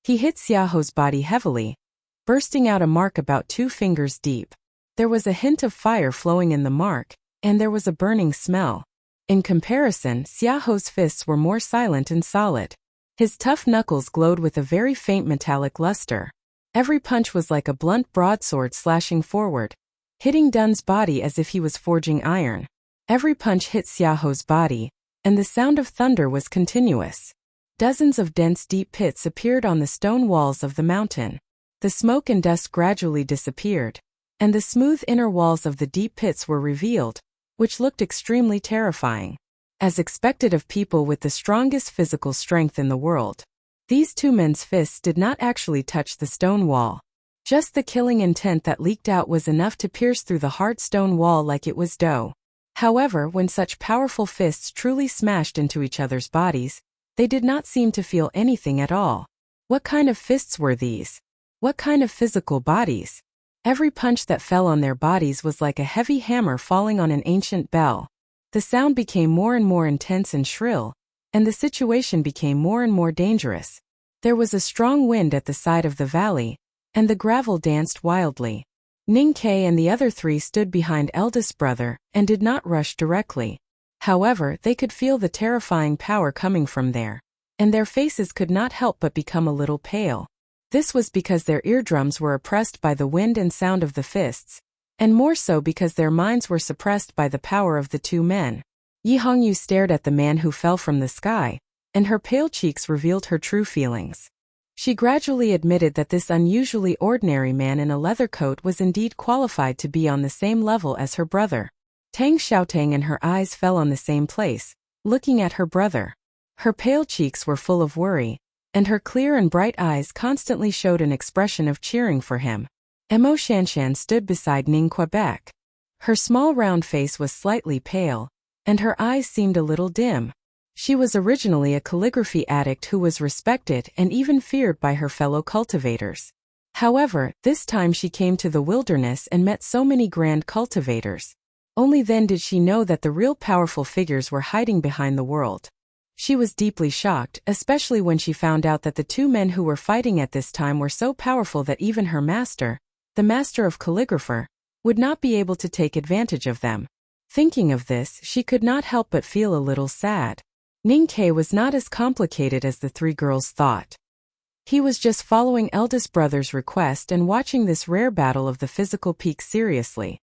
He hit Xiaoho's body heavily, bursting out a mark about 2 fingers deep. There was a hint of fire flowing in the mark, and there was a burning smell. In comparison, Xiaoho's fists were more silent and solid. His tough knuckles glowed with a very faint metallic luster. Every punch was like a blunt broadsword slashing forward, hitting Dun's body as if he was forging iron. Every punch hit Xiaoho's body, and the sound of thunder was continuous. Dozens of dense deep pits appeared on the stone walls of the mountain. The smoke and dust gradually disappeared, and the smooth inner walls of the deep pits were revealed, which looked extremely terrifying. As expected of people with the strongest physical strength in the world, these two men's fists did not actually touch the stone wall. Just the killing intent that leaked out was enough to pierce through the hard stone wall like it was dough. However, when such powerful fists truly smashed into each other's bodies, they did not seem to feel anything at all. What kind of fists were these? What kind of physical bodies? Every punch that fell on their bodies was like a heavy hammer falling on an ancient bell. The sound became more and more intense and shrill, and the situation became more and more dangerous. There was a strong wind at the side of the valley, and the gravel danced wildly. Ning-Ke and the other 3 stood behind eldest brother and did not rush directly. However, they could feel the terrifying power coming from there, and their faces could not help but become a little pale. This was because their eardrums were oppressed by the wind and sound of the fists, and more so because their minds were suppressed by the power of the two men. Yi Hongyu stared at the man who fell from the sky, and her pale cheeks revealed her true feelings. She gradually admitted that this unusually ordinary man in a leather coat was indeed qualified to be on the same level as her brother. Tang Xiaotang and her eyes fell on the same place, looking at her brother. Her pale cheeks were full of worry, and her clear and bright eyes constantly showed an expression of cheering for him. Mo Shanshan stood beside Ning Quebec. Her small round face was slightly pale, and her eyes seemed a little dim. She was originally a calligraphy addict who was respected and even feared by her fellow cultivators. However, this time she came to the wilderness and met so many grand cultivators. Only then did she know that the real powerful figures were hiding behind the world. She was deeply shocked, especially when she found out that the two men who were fighting at this time were so powerful that even her master, the master of calligrapher, would not be able to take advantage of them. Thinking of this, she could not help but feel a little sad. Ning-Ke was not as complicated as the 3 girls thought. He was just following eldest brother's request and watching this rare battle of the physical peak seriously.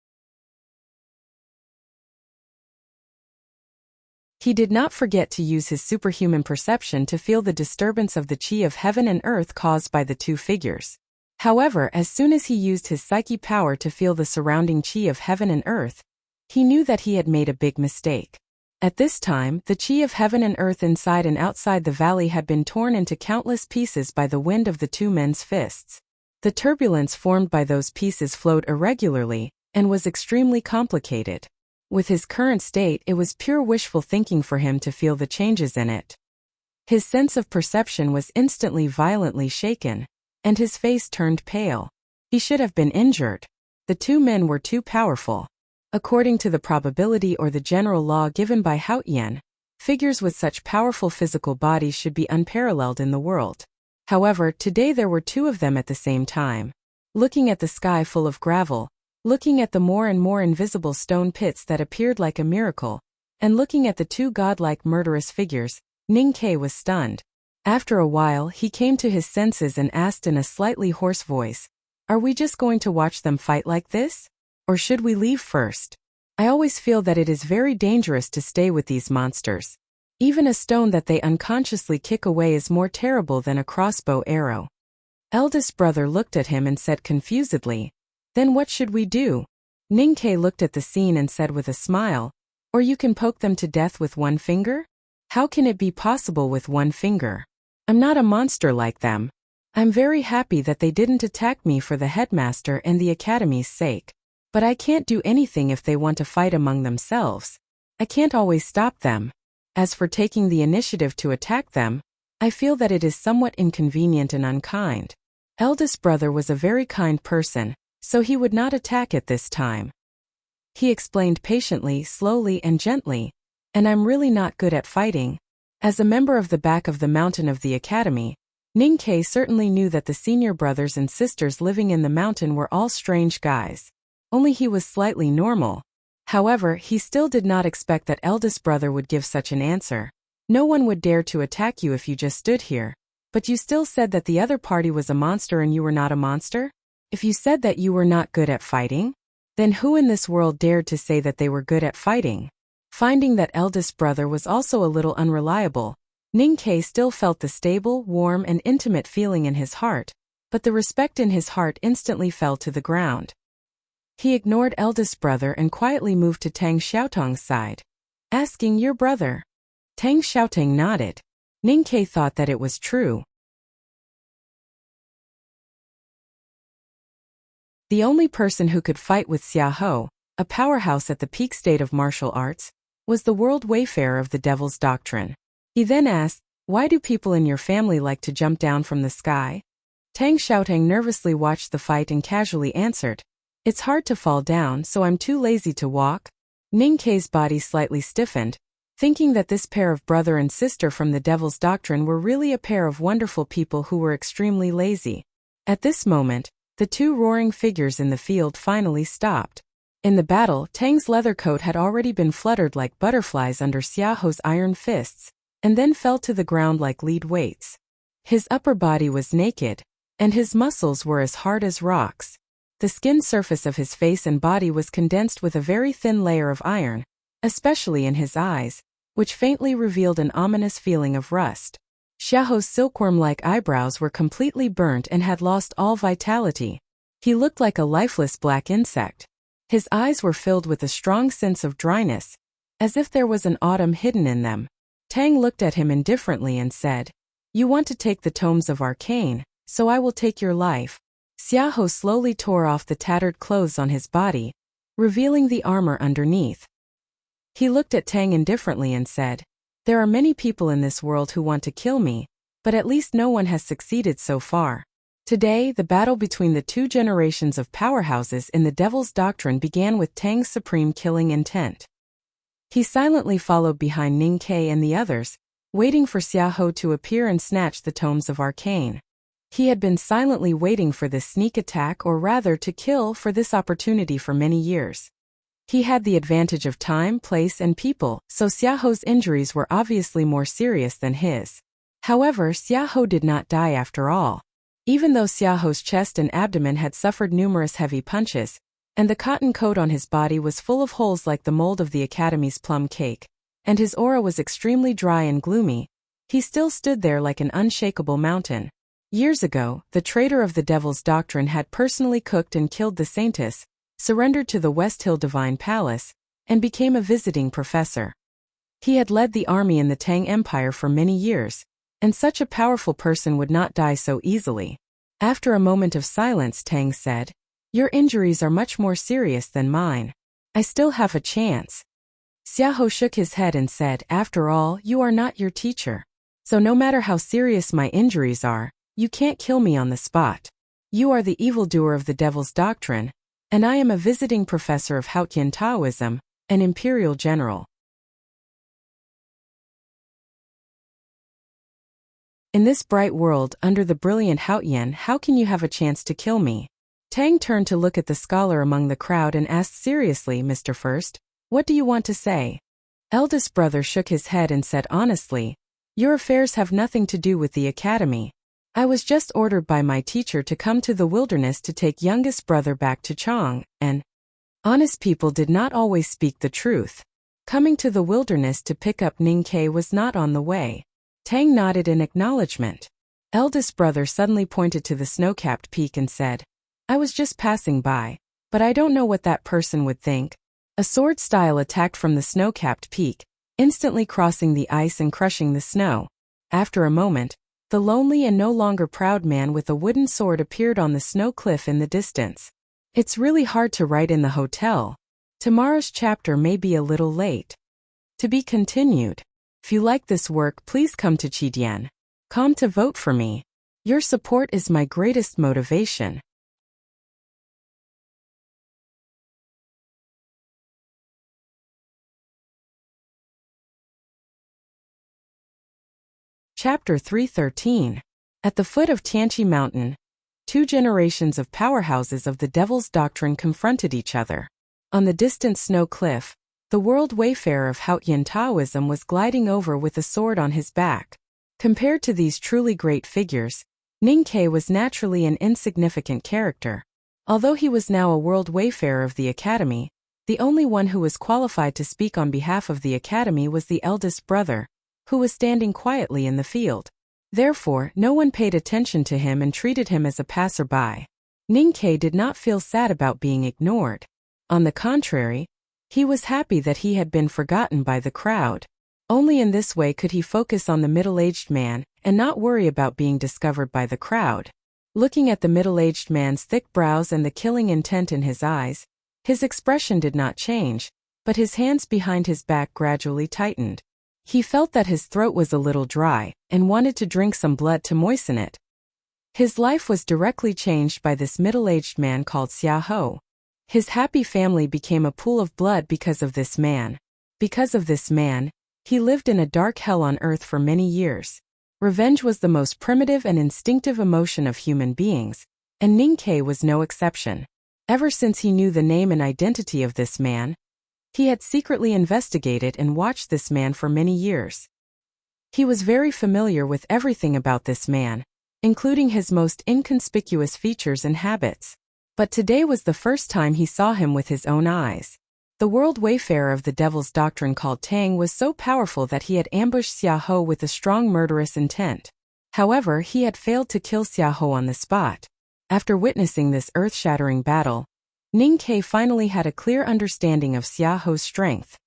He did not forget to use his superhuman perception to feel the disturbance of the chi of heaven and earth caused by the two figures. However, as soon as he used his psyche power to feel the surrounding chi of heaven and earth, he knew that he had made a big mistake. At this time, the chi of heaven and earth inside and outside the valley had been torn into countless pieces by the wind of the two men's fists. The turbulence formed by those pieces flowed irregularly and was extremely complicated. With his current state, it was pure wishful thinking for him to feel the changes in it. His sense of perception was instantly violently shaken, and his face turned pale. He should have been injured. The two men were too powerful. According to the probability or the general law given by Haotian, figures with such powerful physical bodies should be unparalleled in the world. However, today there were two of them at the same time. Looking at the sky full of gravel, looking at the more and more invisible stone pits that appeared like a miracle, and looking at the two godlike murderous figures, Ning Ke was stunned. After a while, he came to his senses and asked in a slightly hoarse voice, "Are we just going to watch them fight like this? Or should we leave first? I always feel that it is very dangerous to stay with these monsters. Even a stone that they unconsciously kick away is more terrible than a crossbow arrow." Eldest brother looked at him and said confusedly, "Then what should we do?" Ning Ke looked at the scene and said with a smile, "Or you can poke them to death with one finger? How can it be possible with one finger? I'm not a monster like them. I'm very happy that they didn't attack me for the headmaster and the academy's sake. But I can't do anything if they want to fight among themselves. I can't always stop them. As for taking the initiative to attack them, I feel that it is somewhat inconvenient and unkind." Eldest brother was a very kind person, so he would not attack at this time. He explained patiently, slowly and gently, "And I'm really not good at fighting." As a member of the back of the mountain of the academy, Ning Ke certainly knew that the senior brothers and sisters living in the mountain were all strange guys. Only he was slightly normal. However, he still did not expect that eldest brother would give such an answer. "No one would dare to attack you if you just stood here. But you still said that the other party was a monster and you were not a monster? If you said that you were not good at fighting, then who in this world dared to say that they were good at fighting?" Finding that eldest brother was also a little unreliable, Ning Ke still felt the stable, warm and intimate feeling in his heart, but the respect in his heart instantly fell to the ground. He ignored eldest brother and quietly moved to Tang Xiaotong's side, asking, "Your brother?" Tang Xiaotong nodded. Ning Ke thought that it was true. The only person who could fight with Xiahou, a powerhouse at the peak state of martial arts, was the world wayfarer of the Devil's Doctrine. He then asked, "Why do people in your family like to jump down from the sky?" Tang Xiaotong nervously watched the fight and casually answered, "It's hard to fall down, so I'm too lazy to walk." Ning Ke's body slightly stiffened, thinking that this pair of brother and sister from the Devil's Doctrine were really a pair of wonderful people who were extremely lazy. At this moment, the two roaring figures in the field finally stopped. In the battle, Tang's leather coat had already been fluttered like butterflies under Xiahou's iron fists, and then fell to the ground like lead weights. His upper body was naked, and his muscles were as hard as rocks. The skin surface of his face and body was condensed with a very thin layer of iron, especially in his eyes, which faintly revealed an ominous feeling of rust. Xiahou's silkworm-like eyebrows were completely burnt and had lost all vitality. He looked like a lifeless black insect. His eyes were filled with a strong sense of dryness, as if there was an autumn hidden in them. Tang looked at him indifferently and said, "You want to take the tomes of arcane, so I will take your life." Xiahou slowly tore off the tattered clothes on his body, revealing the armor underneath. He looked at Tang indifferently and said, "There are many people in this world who want to kill me, but at least no one has succeeded so far." Today, the battle between the two generations of powerhouses in the Devil's Doctrine began with Tang's supreme killing intent. He silently followed behind Ning Ke and the others, waiting for Xiahou to appear and snatch the tomes of arcane. He had been silently waiting for this sneak attack, or rather to kill, for this opportunity for many years. He had the advantage of time, place and people, so Xiahou's injuries were obviously more serious than his. However, Xiahou did not die after all. Even though Xiahou's chest and abdomen had suffered numerous heavy punches, and the cotton coat on his body was full of holes like the mold of the academy's plum cake, and his aura was extremely dry and gloomy. He still stood there like an unshakable mountain. Years ago, the traitor of the Devil's Doctrine had personally cooked and killed the Saintess, surrendered to the West Hill Divine Palace, and became a visiting professor. He had led the army in the Tang Empire for many years, and such a powerful person would not die so easily. After a moment of silence, Tang said, "Your injuries are much more serious than mine. I still have a chance." Xiahou shook his head and said, "After all, you are not your teacher. So no matter how serious my injuries are, you can't kill me on the spot. You are the evildoer of the Devil's Doctrine, and I am a visiting professor of Haotian Taoism, an imperial general. In this bright world, under the brilliant Haotian, how can you have a chance to kill me?" Tang turned to look at the scholar among the crowd and asked seriously, "Mr. First, what do you want to say?" Eldest brother shook his head and said honestly, "Your affairs have nothing to do with the academy. I was just ordered by my teacher to come to the wilderness to take youngest brother back to Chang, and honest people did not always speak the truth. Coming to the wilderness to pick up Ning Ke was not on the way." Tang nodded in acknowledgement. Eldest brother suddenly pointed to the snow-capped peak and said, "I was just passing by, but I don't know what that person would think." A sword style attacked from the snow-capped peak, instantly crossing the ice and crushing the snow. After a moment, the lonely and no longer proud man with a wooden sword appeared on the snow cliff in the distance. It's really hard to write in the hotel. Tomorrow's chapter may be a little late. To be continued. If you like this work, please come to Chidian.com to vote for me. Your support is my greatest motivation. Chapter 313. At the foot of Tianqi Mountain, two generations of powerhouses of the Devil's Doctrine confronted each other. On the distant snow cliff, the world wayfarer of Haotian Taoism was gliding over with a sword on his back. Compared to these truly great figures, Ning Ke was naturally an insignificant character. Although he was now a world wayfarer of the academy, the only one who was qualified to speak on behalf of the academy was the eldest brother, who was standing quietly in the field. Therefore, no one paid attention to him and treated him as a passerby. Ning Ke did not feel sad about being ignored. On the contrary, he was happy that he had been forgotten by the crowd. Only in this way could he focus on the middle-aged man and not worry about being discovered by the crowd. Looking at the middle-aged man's thick brows and the killing intent in his eyes, his expression did not change, but his hands behind his back gradually tightened. He felt that his throat was a little dry and wanted to drink some blood to moisten it. His life was directly changed by this middle-aged man called Xiahou. His happy family became a pool of blood because of this man. Because of this man, he lived in a dark hell on earth for many years. Revenge was the most primitive and instinctive emotion of human beings, and Ning Ke was no exception. Ever since he knew the name and identity of this man, he had secretly investigated and watched this man for many years. He was very familiar with everything about this man, including his most inconspicuous features and habits. But today was the first time he saw him with his own eyes. The world wayfarer of the Devil's Doctrine called Tang was so powerful that he had ambushed Xiahou with a strong murderous intent. However, he had failed to kill Xiahou on the spot. After witnessing this earth-shattering battle, Ning Ke finally had a clear understanding of Xiahou's strength.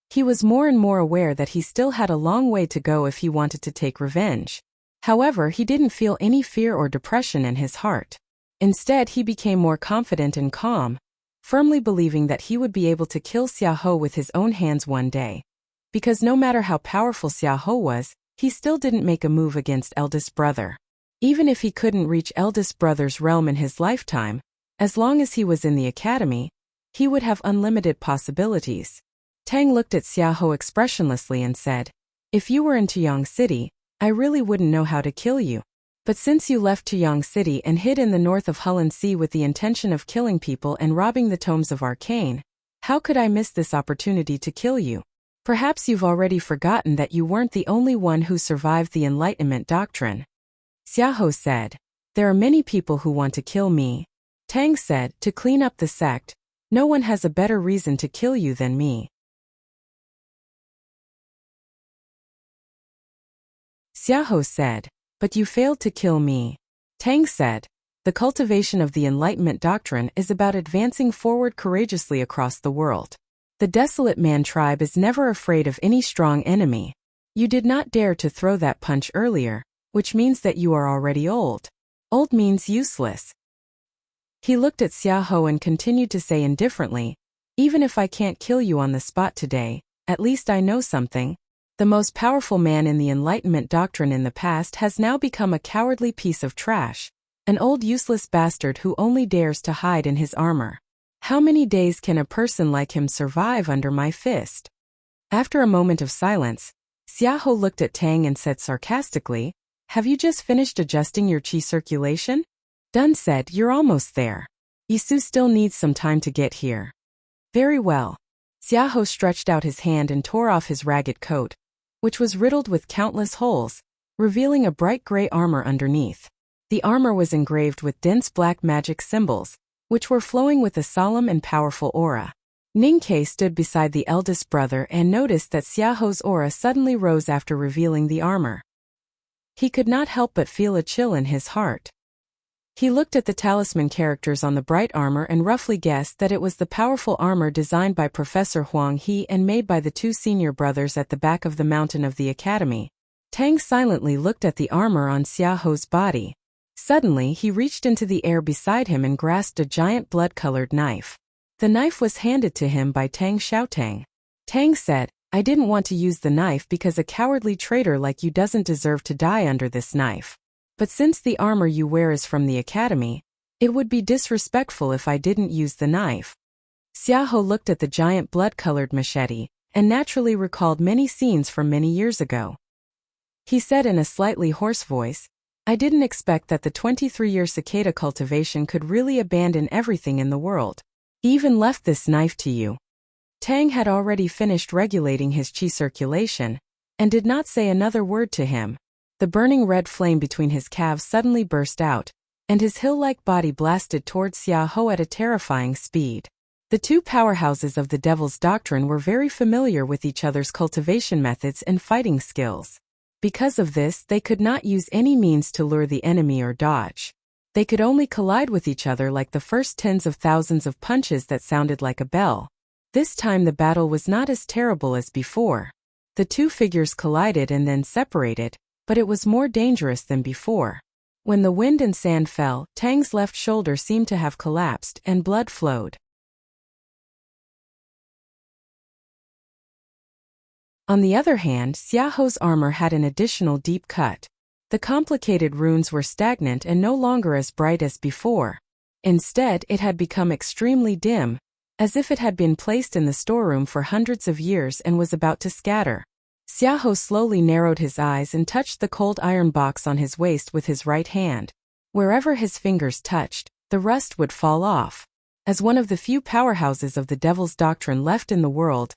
He was more and more aware that he still had a long way to go if he wanted to take revenge. However, he didn't feel any fear or depression in his heart. Instead, he became more confident and calm, firmly believing that he would be able to kill Xiahou with his own hands one day. Because no matter how powerful Xiahou was, he still didn't make a move against eldest brother. Even if he couldn't reach eldest brother's realm in his lifetime, as long as he was in the academy, he would have unlimited possibilities. Tang looked at Xiahou expressionlessly and said, "If you were in Tuyang City, I really wouldn't know how to kill you. But since you left Tuyang City and hid in the north of Hulun Sea with the intention of killing people and robbing the tomes of Arcane, how could I miss this opportunity to kill you? Perhaps you've already forgotten that you weren't the only one who survived the Enlightenment doctrine." Xiahou said, "There are many people who want to kill me." Tang said, "To clean up the sect, no one has a better reason to kill you than me." Xiahou said, "But you failed to kill me." Tang said, "The cultivation of the Enlightenment doctrine is about advancing forward courageously across the world. The Desolate Man tribe is never afraid of any strong enemy. You did not dare to throw that punch earlier, which means that you are already old. Old means useless." He looked at Xiahou and continued to say indifferently, "Even if I can't kill you on the spot today, at least I know something. The most powerful man in the Enlightenment doctrine in the past has now become a cowardly piece of trash, an old useless bastard who only dares to hide in his armor. How many days can a person like him survive under my fist?" After a moment of silence, Xiahou looked at Tang and said sarcastically, "Have you just finished adjusting your qi circulation?" Dun said, "You're almost there. Yisu still needs some time to get here." "Very well." Xiahou stretched out his hand and tore off his ragged coat, which was riddled with countless holes, revealing a bright gray armor underneath. The armor was engraved with dense black magic symbols, which were flowing with a solemn and powerful aura. Ningke stood beside the eldest brother and noticed that Xiahou's aura suddenly rose after revealing the armor. He could not help but feel a chill in his heart. He looked at the talisman characters on the bright armor and roughly guessed that it was the powerful armor designed by Professor Huang He and made by the two senior brothers at the back of the mountain of the academy. Tang silently looked at the armor on Xiahou's body. Suddenly he reached into the air beside him and grasped a giant blood-colored knife. The knife was handed to him by Tang Xiaotang. Tang said, "I didn't want to use the knife because a cowardly traitor like you doesn't deserve to die under this knife. But since the armor you wear is from the academy, it would be disrespectful if I didn't use the knife." Xiahou looked at the giant blood-colored machete, and naturally recalled many scenes from many years ago. He said in a slightly hoarse voice, "I didn't expect that the 23-year cicada cultivation could really abandon everything in the world. He even left this knife to you." Tang had already finished regulating his qi circulation, and did not say another word to him. The burning red flame between his calves suddenly burst out, and his hill-like body blasted towards Xiahou at a terrifying speed. The two powerhouses of the Devil's Doctrine were very familiar with each other's cultivation methods and fighting skills. Because of this, they could not use any means to lure the enemy or dodge. They could only collide with each other like the first tens of thousands of punches that sounded like a bell. This time the battle was not as terrible as before. The two figures collided and then separated, but it was more dangerous than before. When the wind and sand fell, Tang's left shoulder seemed to have collapsed and blood flowed. On the other hand, Xiahou's armor had an additional deep cut. The complicated runes were stagnant and no longer as bright as before. Instead, it had become extremely dim, as if it had been placed in the storeroom for hundreds of years and was about to scatter. Xiahou slowly narrowed his eyes and touched the cold iron box on his waist with his right hand. Wherever his fingers touched, the rust would fall off. As one of the few powerhouses of the Devil's Doctrine left in the world,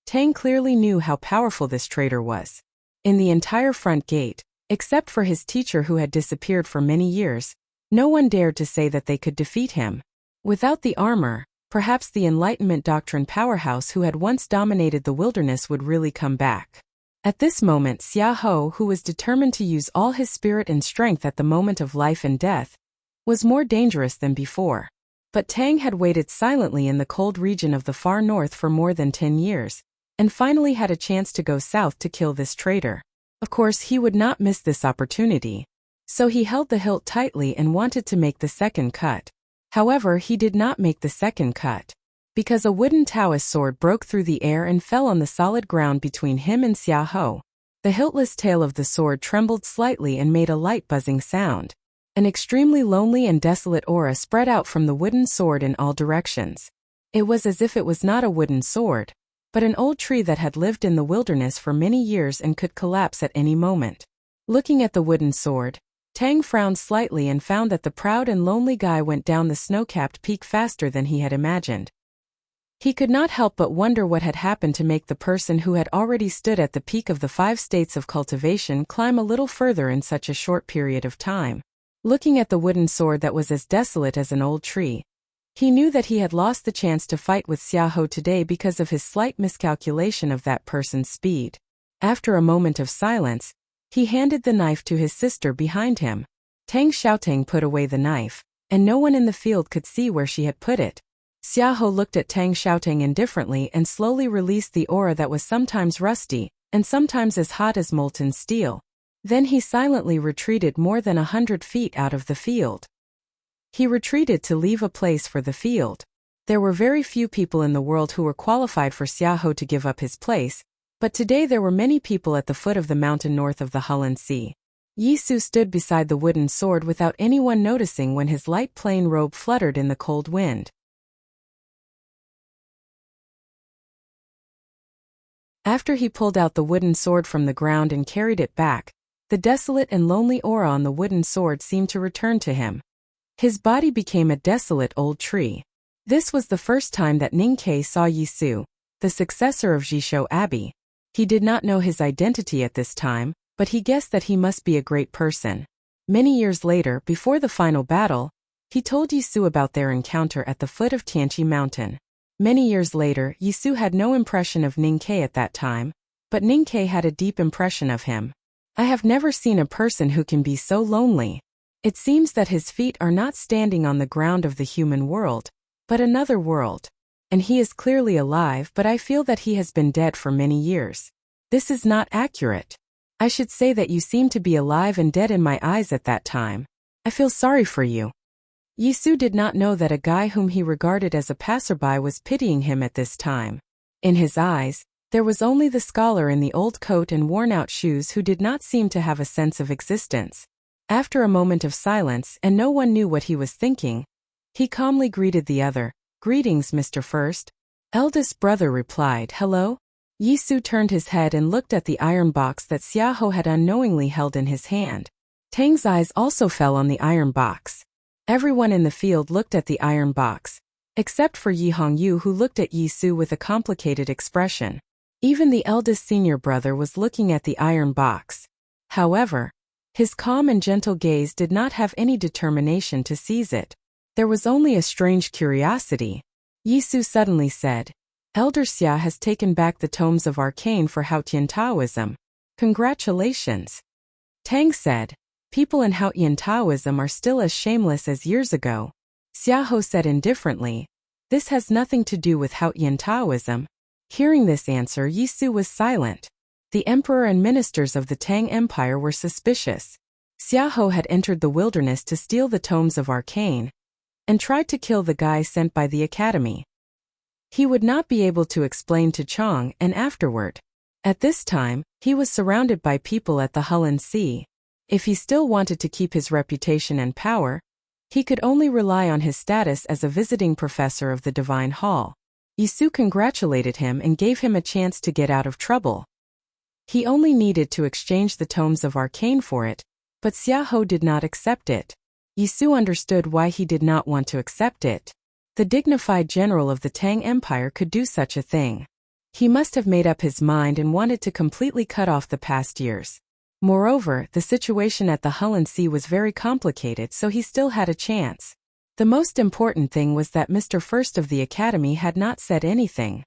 Tang clearly knew how powerful this traitor was. In the entire front gate, except for his teacher who had disappeared for many years, no one dared to say that they could defeat him. Without the armor, perhaps the Enlightenment Doctrine powerhouse who had once dominated the wilderness would really come back. At this moment, Xiahou, who was determined to use all his spirit and strength at the moment of life and death, was more dangerous than before. But Tang had waited silently in the cold region of the far north for more than 10 years, and finally had a chance to go south to kill this traitor. Of course, he would not miss this opportunity. So he held the hilt tightly and wanted to make the second cut. However, he did not make the second cut, because a wooden Taoist sword broke through the air and fell on the solid ground between him and Xiahou. The hiltless tail of the sword trembled slightly and made a light buzzing sound. An extremely lonely and desolate aura spread out from the wooden sword in all directions. It was as if it was not a wooden sword, but an old tree that had lived in the wilderness for many years and could collapse at any moment. Looking at the wooden sword, Tang frowned slightly and found that the proud and lonely guy went down the snow-capped peak faster than he had imagined. He could not help but wonder what had happened to make the person who had already stood at the peak of the 5 states of cultivation climb a little further in such a short period of time. Looking at the wooden sword that was as desolate as an old tree, he knew that he had lost the chance to fight with Xiahou today because of his slight miscalculation of that person's speed. After a moment of silence, He handed the knife to his sister behind him. Tang Xiaotang put away the knife, and no one in the field could see where she had put it. Xiaoho looked at Tang Xiaotang indifferently and slowly released the aura that was sometimes rusty, and sometimes as hot as molten steel. Then he silently retreated more than 100 feet out of the field. He retreated to leave a place for the field. There were very few people in the world who were qualified for Xiaoho to give up his place, but today there were many people at the foot of the mountain north of the Hullin Sea. Yi Su stood beside the wooden sword without anyone noticing when his light plain robe fluttered in the cold wind. After he pulled out the wooden sword from the ground and carried it back, the desolate and lonely aura on the wooden sword seemed to return to him. His body became a desolate old tree. This was the first time that Ning Ke saw Yi Su, the successor of Jishou Abbey. He did not know his identity at this time, but he guessed that he must be a great person. Many years later, before the final battle, he told Yi Su about their encounter at the foot of Tianqi Mountain. Many years later, Yi Su had no impression of Ning Ke at that time, but Ning Ke had a deep impression of him. I have never seen a person who can be so lonely. It seems that his feet are not standing on the ground of the human world, but another world. And he is clearly alive, but I feel that he has been dead for many years. This is not accurate. I should say that you seem to be alive and dead in my eyes at that time. I feel sorry for you. Yi Su did not know that a guy whom he regarded as a passerby was pitying him at this time. In his eyes, there was only the scholar in the old coat and worn-out shoes who did not seem to have a sense of existence. After a moment of silence and no one knew what he was thinking, he calmly greeted the other. "Greetings, Mr. First." Eldest brother replied, "Hello?" Yi Su turned his head and looked at the iron box that Xiaoho had unknowingly held in his hand. Tang's eyes also fell on the iron box. Everyone in the field looked at the iron box, except for Yi Hongyu, who looked at Yi Su with a complicated expression. Even the eldest senior brother was looking at the iron box. However, his calm and gentle gaze did not have any determination to seize it. There was only a strange curiosity. Yi Su suddenly said, "Elder Xia has taken back the tomes of arcane for Haotian Taoism. Congratulations." Tang said, "People in Haotian Taoism are still as shameless as years ago." Xiaoho said indifferently, "This has nothing to do with Haotian Taoism." Hearing this answer, Yi Su was silent. The emperor and ministers of the Tang Empire were suspicious. Xiaoho had entered the wilderness to steal the tomes of arcane, and tried to kill the guy sent by the academy. He would not be able to explain to Chang and afterward. At this time, he was surrounded by people at the Hullin Sea. If he still wanted to keep his reputation and power, he could only rely on his status as a visiting professor of the Divine Hall. Yi Su congratulated him and gave him a chance to get out of trouble. He only needed to exchange the tomes of arcane for it, but Xiaoho did not accept it. Yi Su understood why he did not want to accept it. The dignified general of the Tang Empire could do such a thing. He must have made up his mind and wanted to completely cut off the past years. Moreover, the situation at the Hullin Sea was very complicated, so he still had a chance. The most important thing was that Mr. First of the Academy had not said anything.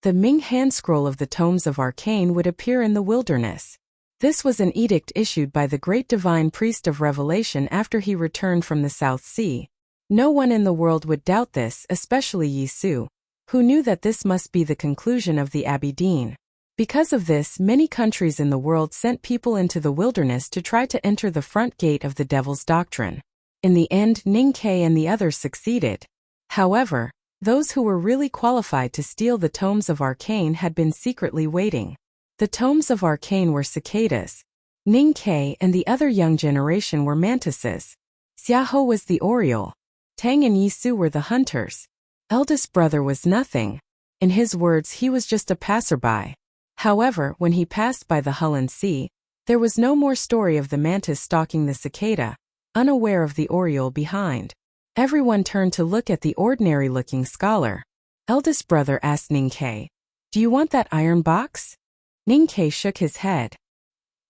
The Ming hand scroll of the tomes of arcane would appear in the wilderness. This was an edict issued by the great divine priest of revelation after he returned from the South Sea. No one in the world would doubt this, especially Yi Su, who knew that this must be the conclusion of the Abidine. Because of this, many countries in the world sent people into the wilderness to try to enter the front gate of the devil's doctrine. In the end, Ning Ke and the others succeeded. However, those who were really qualified to steal the tomes of arcane had been secretly waiting. The tomes of arcane were cicadas. Ning Ke and the other young generation were mantises. Xiaoho was the oriole. Tang and Yi Su were the hunters. Eldest brother was nothing. In his words, he was just a passerby. However, when he passed by the Hullin Sea, there was no more story of the mantis stalking the cicada, unaware of the oriole behind. Everyone turned to look at the ordinary-looking scholar. Eldest brother asked Ning Ke, "Do you want that iron box?" Ning Ke shook his head.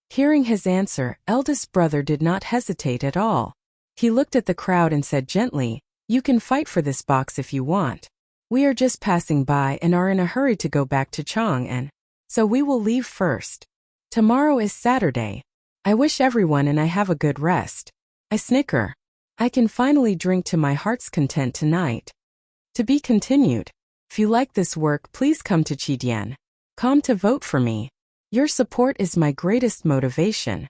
Hearing his answer, eldest brother did not hesitate at all. He looked at the crowd and said gently, "You can fight for this box if you want." We are just passing by and are in a hurry to go back to Chang'an, so we will leave first. Tomorrow is Saturday. I wish everyone and I have a good rest. I snicker. I can finally drink to my heart's content tonight. To be continued. If you like this work, please come to Chidian.com to vote for me. Your support is my greatest motivation.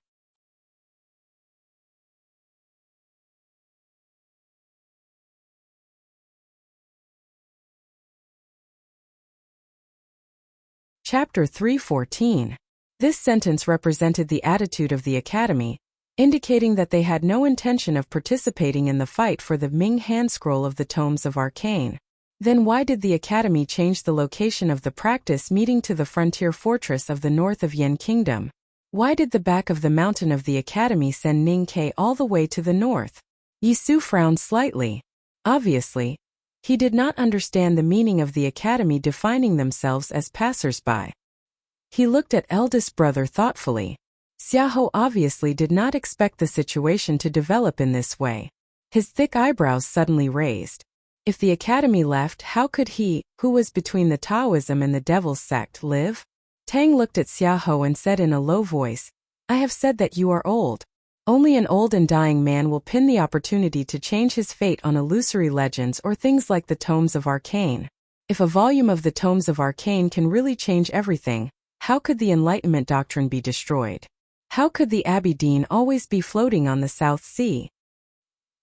Chapter 3:14. This sentence represented the attitude of the Academy, indicating that they had no intention of participating in the fight for the Ming hand scroll of the Tomes of Arcane. Then why did the Academy change the location of the practice meeting to the frontier fortress of the north of Yan Kingdom? Why did the back of the mountain of the Academy send Ning Ke all the way to the north? Yi Su frowned slightly. Obviously, he did not understand the meaning of the Academy defining themselves as passers-by. He looked at eldest brother thoughtfully. Xiahou obviously did not expect the situation to develop in this way. His thick eyebrows suddenly raised. If the Academy left, how could he, who was between the Taoism and the Devil's sect, live? Tang looked at Xiahou and said in a low voice, I have said that you are old. Only an old and dying man will pin the opportunity to change his fate on illusory legends or things like the Tomes of Arcane. If a volume of the Tomes of Arcane can really change everything, how could the Enlightenment doctrine be destroyed? How could the Abbey Dean always be floating on the South Sea?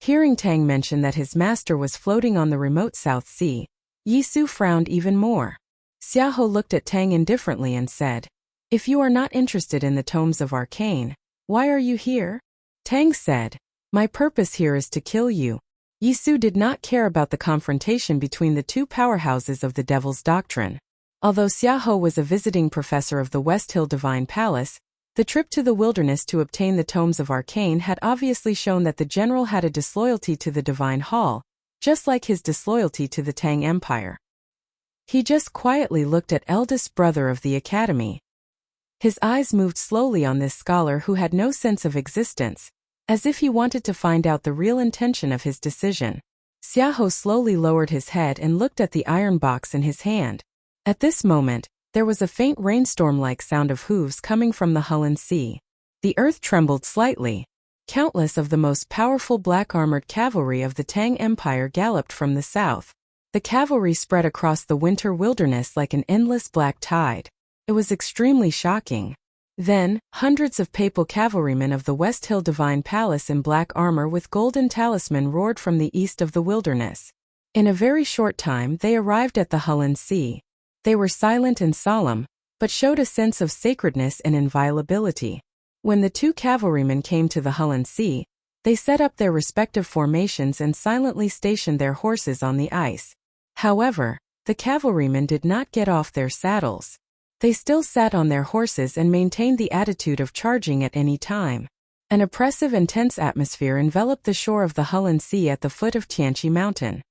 Hearing Tang mention that his master was floating on the remote South Sea, Yi Su frowned even more. Xiahou looked at Tang indifferently and said, If you are not interested in the Tomes of Arcane, why are you here? Tang said, My purpose here is to kill you. Yi Su did not care about the confrontation between the two powerhouses of the Devil's doctrine. Although Xiahou was a visiting professor of the West Hill Divine Palace, the trip to the wilderness to obtain the Tomes of Arcane had obviously shown that the general had a disloyalty to the Divine Hall, just like his disloyalty to the Tang Empire. He just quietly looked at eldest brother of the Academy. His eyes moved slowly on this scholar who had no sense of existence, as if he wanted to find out the real intention of his decision. Xiahou slowly lowered his head and looked at the iron box in his hand. At this moment, there was a faint rainstorm-like sound of hooves coming from the Hulun Sea. The earth trembled slightly. Countless of the most powerful black-armored cavalry of the Tang Empire galloped from the south. The cavalry spread across the winter wilderness like an endless black tide. It was extremely shocking. Then, hundreds of papal cavalrymen of the West Hill Divine Palace in black armor with golden talisman roared from the east of the wilderness. In a very short time they arrived at the Hulun Sea. They were silent and solemn, but showed a sense of sacredness and inviolability. When the two cavalrymen came to the Hulun Sea, they set up their respective formations and silently stationed their horses on the ice. However, the cavalrymen did not get off their saddles. They still sat on their horses and maintained the attitude of charging at any time. An oppressive and tense atmosphere enveloped the shore of the Hulun Sea at the foot of Tianqi Mountain.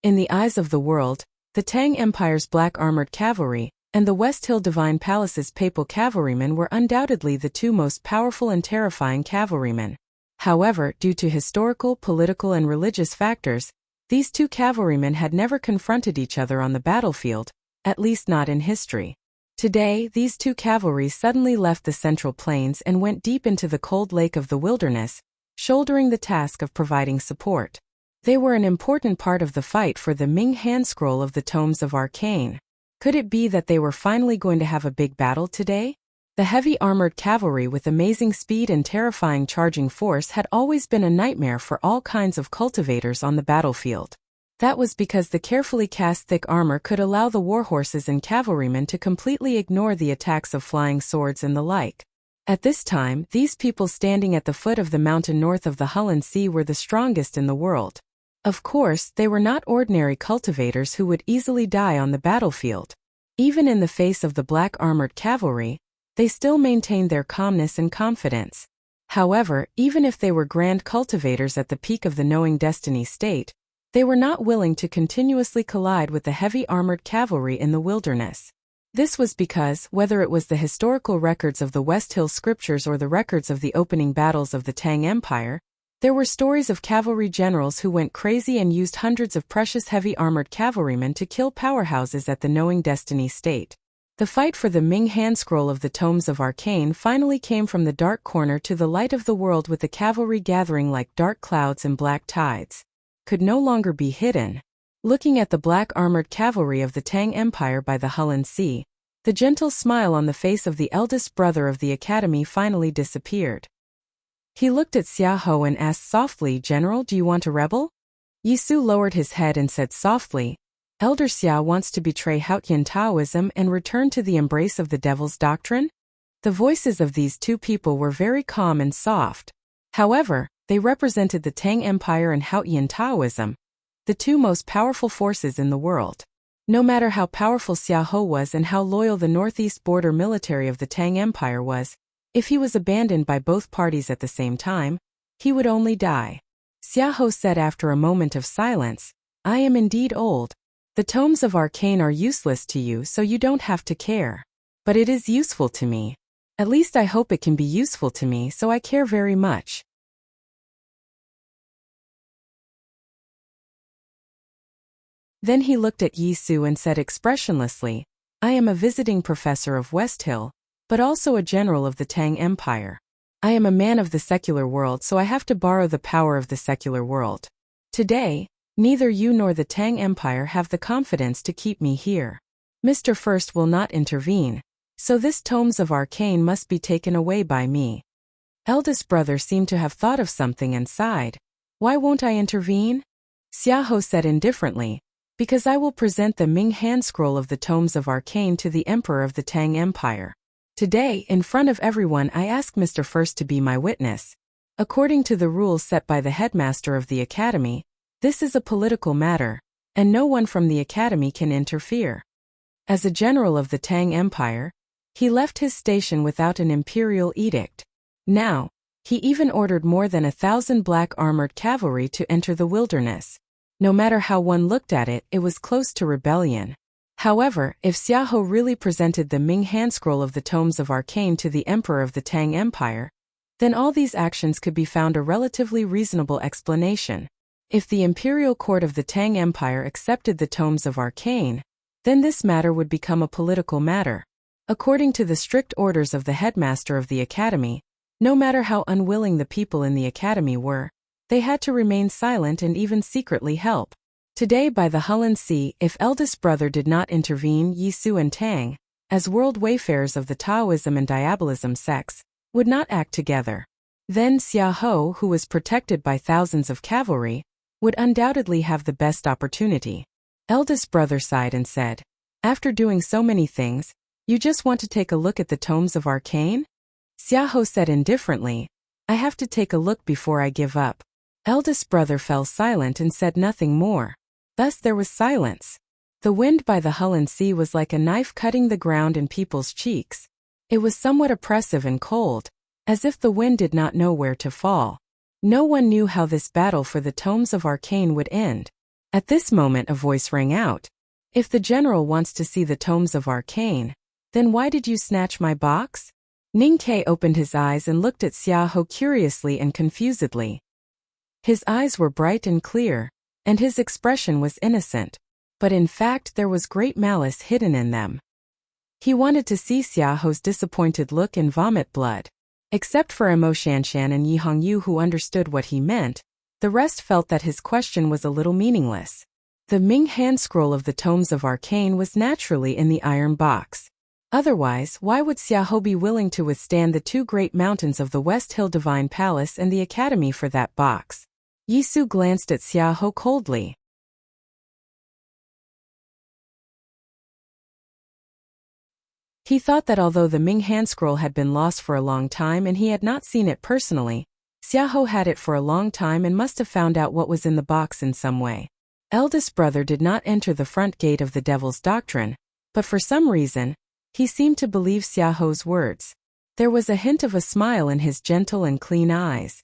In the eyes of the world, the Tang Empire's black-armored cavalry and the West Hill Divine Palace's papal cavalrymen were undoubtedly the two most powerful and terrifying cavalrymen. However, due to historical, political, and religious factors, these two cavalrymen had never confronted each other on the battlefield, at least not in history. Today, these two cavalries suddenly left the Central Plains and went deep into the cold lake of the wilderness, shouldering the task of providing support. They were an important part of the fight for the Ming hand scroll of the Tomes of Arcane. Could it be that they were finally going to have a big battle today? The heavy armored cavalry with amazing speed and terrifying charging force had always been a nightmare for all kinds of cultivators on the battlefield. That was because the carefully cast thick armor could allow the warhorses and cavalrymen to completely ignore the attacks of flying swords and the like. At this time, these people standing at the foot of the mountain north of the Hulun Sea were the strongest in the world. Of course, they were not ordinary cultivators who would easily die on the battlefield. Even in the face of the black-armored cavalry, they still maintained their calmness and confidence. However, even if they were grand cultivators at the peak of the knowing destiny state, they were not willing to continuously collide with the heavy armored cavalry in the wilderness. This was because, whether it was the historical records of the West Hill scriptures or the records of the opening battles of the Tang Empire, There were stories of cavalry generals who went crazy and used hundreds of precious heavy armored cavalrymen to kill powerhouses at the Knowing Destiny state. The fight for the Ming hand scroll of the Tomes of Arcane finally came from the dark corner to the light of the world, with the cavalry gathering like dark clouds and black tides. Could no longer be hidden. Looking at the black armored cavalry of the Tang Empire by the Hulun Sea, the gentle smile on the face of the eldest brother of the academy finally disappeared. He looked at Xiahou and asked softly, "General, do you want to rebel?" Yisu lowered his head and said softly, "Elder Xia wants to betray Haotian Taoism and return to the embrace of the devil's doctrine?" The voices of these two people were very calm and soft. However, they represented the Tang Empire and Haotian Taoism, the two most powerful forces in the world. No matter how powerful Xiahou was and how loyal the northeast border military of the Tang Empire was, if he was abandoned by both parties at the same time, he would only die. Xiahou said after a moment of silence, "I am indeed old. The Tomes of Arcane are useless to you, so you don't have to care. But it is useful to me. At least I hope it can be useful to me, so I care very much." Then he looked at Yisu and said expressionlessly, "I am a visiting professor of West Hill, but also a general of the Tang Empire. I am a man of the secular world, so I have to borrow the power of the secular world. Today, neither you nor the Tang Empire have the confidence to keep me here. Mr. First will not intervene, so this Tomes of Arcane must be taken away by me." Eldest brother seemed to have thought of something and sighed. "Why won't I intervene?" Xiahou said indifferently, "Because I will present the Ming hand scroll of the Tomes of Arcane to the Emperor of the Tang Empire. Today, in front of everyone, I ask Mr. First to be my witness. According to the rules set by the headmaster of the academy, this is a political matter, and no one from the academy can interfere." As a general of the Tang Empire, he left his station without an imperial edict. Now, he even ordered more than 1,000 black armored cavalry to enter the wilderness. No matter how one looked at it, it was close to rebellion. However, if Xiahou really presented the Ming hand scroll of the Tomes of Arcane to the Emperor of the Tang Empire, then all these actions could be found a relatively reasonable explanation. If the imperial court of the Tang Empire accepted the Tomes of Arcane, then this matter would become a political matter. According to the strict orders of the headmaster of the academy, no matter how unwilling the people in the academy were, they had to remain silent and even secretly help. Today by the Hulun Sea, if eldest brother did not intervene, Yisu and Tang, as world wayfarers of the Taoism and Diabolism sects, would not act together. Then Xiahou, who was protected by thousands of cavalry, would undoubtedly have the best opportunity. Eldest brother sighed and said, "After doing so many things, you just want to take a look at the Tomes of Arcane?" Xiahou said indifferently, "I have to take a look before I give up." Eldest brother fell silent and said nothing more. Thus there was silence. The wind by the Hulun Sea was like a knife cutting the ground in people's cheeks. It was somewhat oppressive and cold, as if the wind did not know where to fall. No one knew how this battle for the Tomes of Arcane would end. At this moment a voice rang out. "If the general wants to see the Tomes of Arcane, then why did you snatch my box?" Ning Ke opened his eyes and looked at Xiahou curiously and confusedly. His eyes were bright and clear, and his expression was innocent, but in fact there was great malice hidden in them. He wanted to see Xiahou's disappointed look and vomit blood. Except for Mo Shanshan and Yi Hongyu, who understood what he meant, the rest felt that his question was a little meaningless. The Ming hand scroll of the Tomes of Arcane was naturally in the iron box. Otherwise, why would Xiahou be willing to withstand the two great mountains of the West Hill Divine Palace and the Academy for that box? Yisu glanced at Xiahou coldly. He thought that although the Ming hand scroll had been lost for a long time and he had not seen it personally, Xiahou had it for a long time and must have found out what was in the box in some way. Eldest brother did not enter the front gate of the devil's doctrine, but for some reason, he seemed to believe Xiahou's words. There was a hint of a smile in his gentle and clean eyes.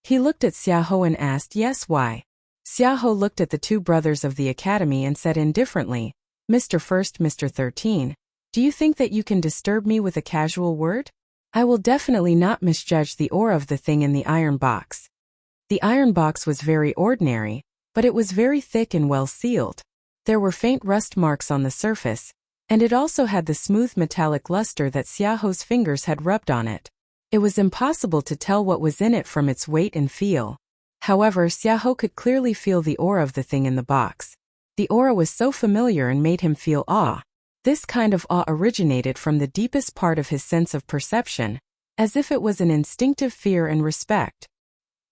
He looked at Xiahou and asked, "Yes, why?" Xiahou looked at the two brothers of the academy and said indifferently, "Mr. First, Mr. 13, do you think that you can disturb me with a casual word? I will definitely not misjudge the aura of the thing in the iron box. The iron box was very ordinary, but it was very thick and well sealed. There were faint rust marks on the surface, and it also had the smooth metallic luster that Xiaoho's fingers had rubbed on it. It was impossible to tell what was in it from its weight and feel. However, Xiaoho could clearly feel the aura of the thing in the box. The aura was so familiar and made him feel awe. This kind of awe originated from the deepest part of his sense of perception, as if it was an instinctive fear and respect.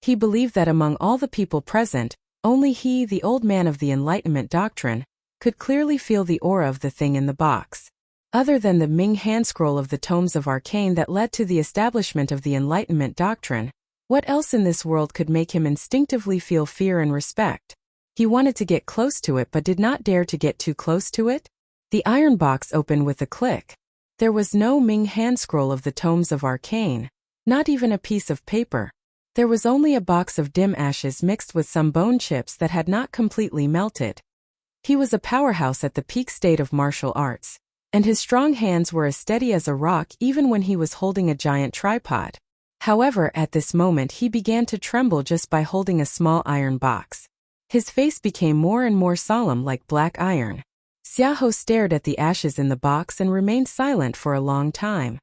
He believed that among all the people present, only he, the old man of the Enlightenment doctrine, could clearly feel the aura of the thing in the box. Other than the Ming handscroll of the tomes of arcane that led to the establishment of the Enlightenment doctrine, what else in this world could make him instinctively feel fear and respect? He wanted to get close to it but did not dare to get too close to it. The iron box opened with a click. There was no Ming handscroll of the tomes of arcane, not even a piece of paper. There was only a box of dim ashes mixed with some bone chips that had not completely melted. He was a powerhouse at the peak state of martial arts, and his strong hands were as steady as a rock even when he was holding a giant tripod. However, at this moment he began to tremble just by holding a small iron box. His face became more and more solemn like black iron. Xiaoho stared at the ashes in the box and remained silent for a long time.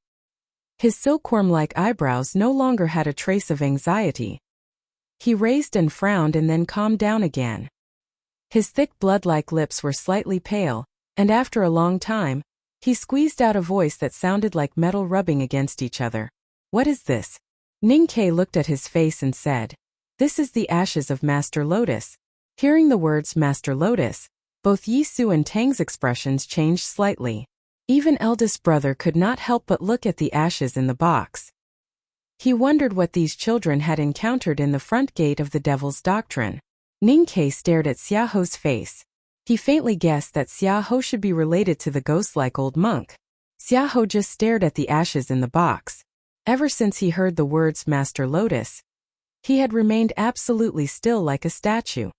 His silkworm-like eyebrows no longer had a trace of anxiety. He raised and frowned and then calmed down again. His thick blood-like lips were slightly pale, and after a long time, he squeezed out a voice that sounded like metal rubbing against each other. "What is this?" Ning Ke looked at his face and said, "This is the ashes of Master Lotus." Hearing the words Master Lotus, both Yi Su and Tang's expressions changed slightly. Even eldest brother could not help but look at the ashes in the box. He wondered what these children had encountered in the front gate of the Devil's Doctrine. Ning Ke stared at Xiaoho's face. He faintly guessed that Xiaoho should be related to the ghost-like old monk. Xiaoho just stared at the ashes in the box. Ever since he heard the words Master Lotus, he had remained absolutely still like a statue.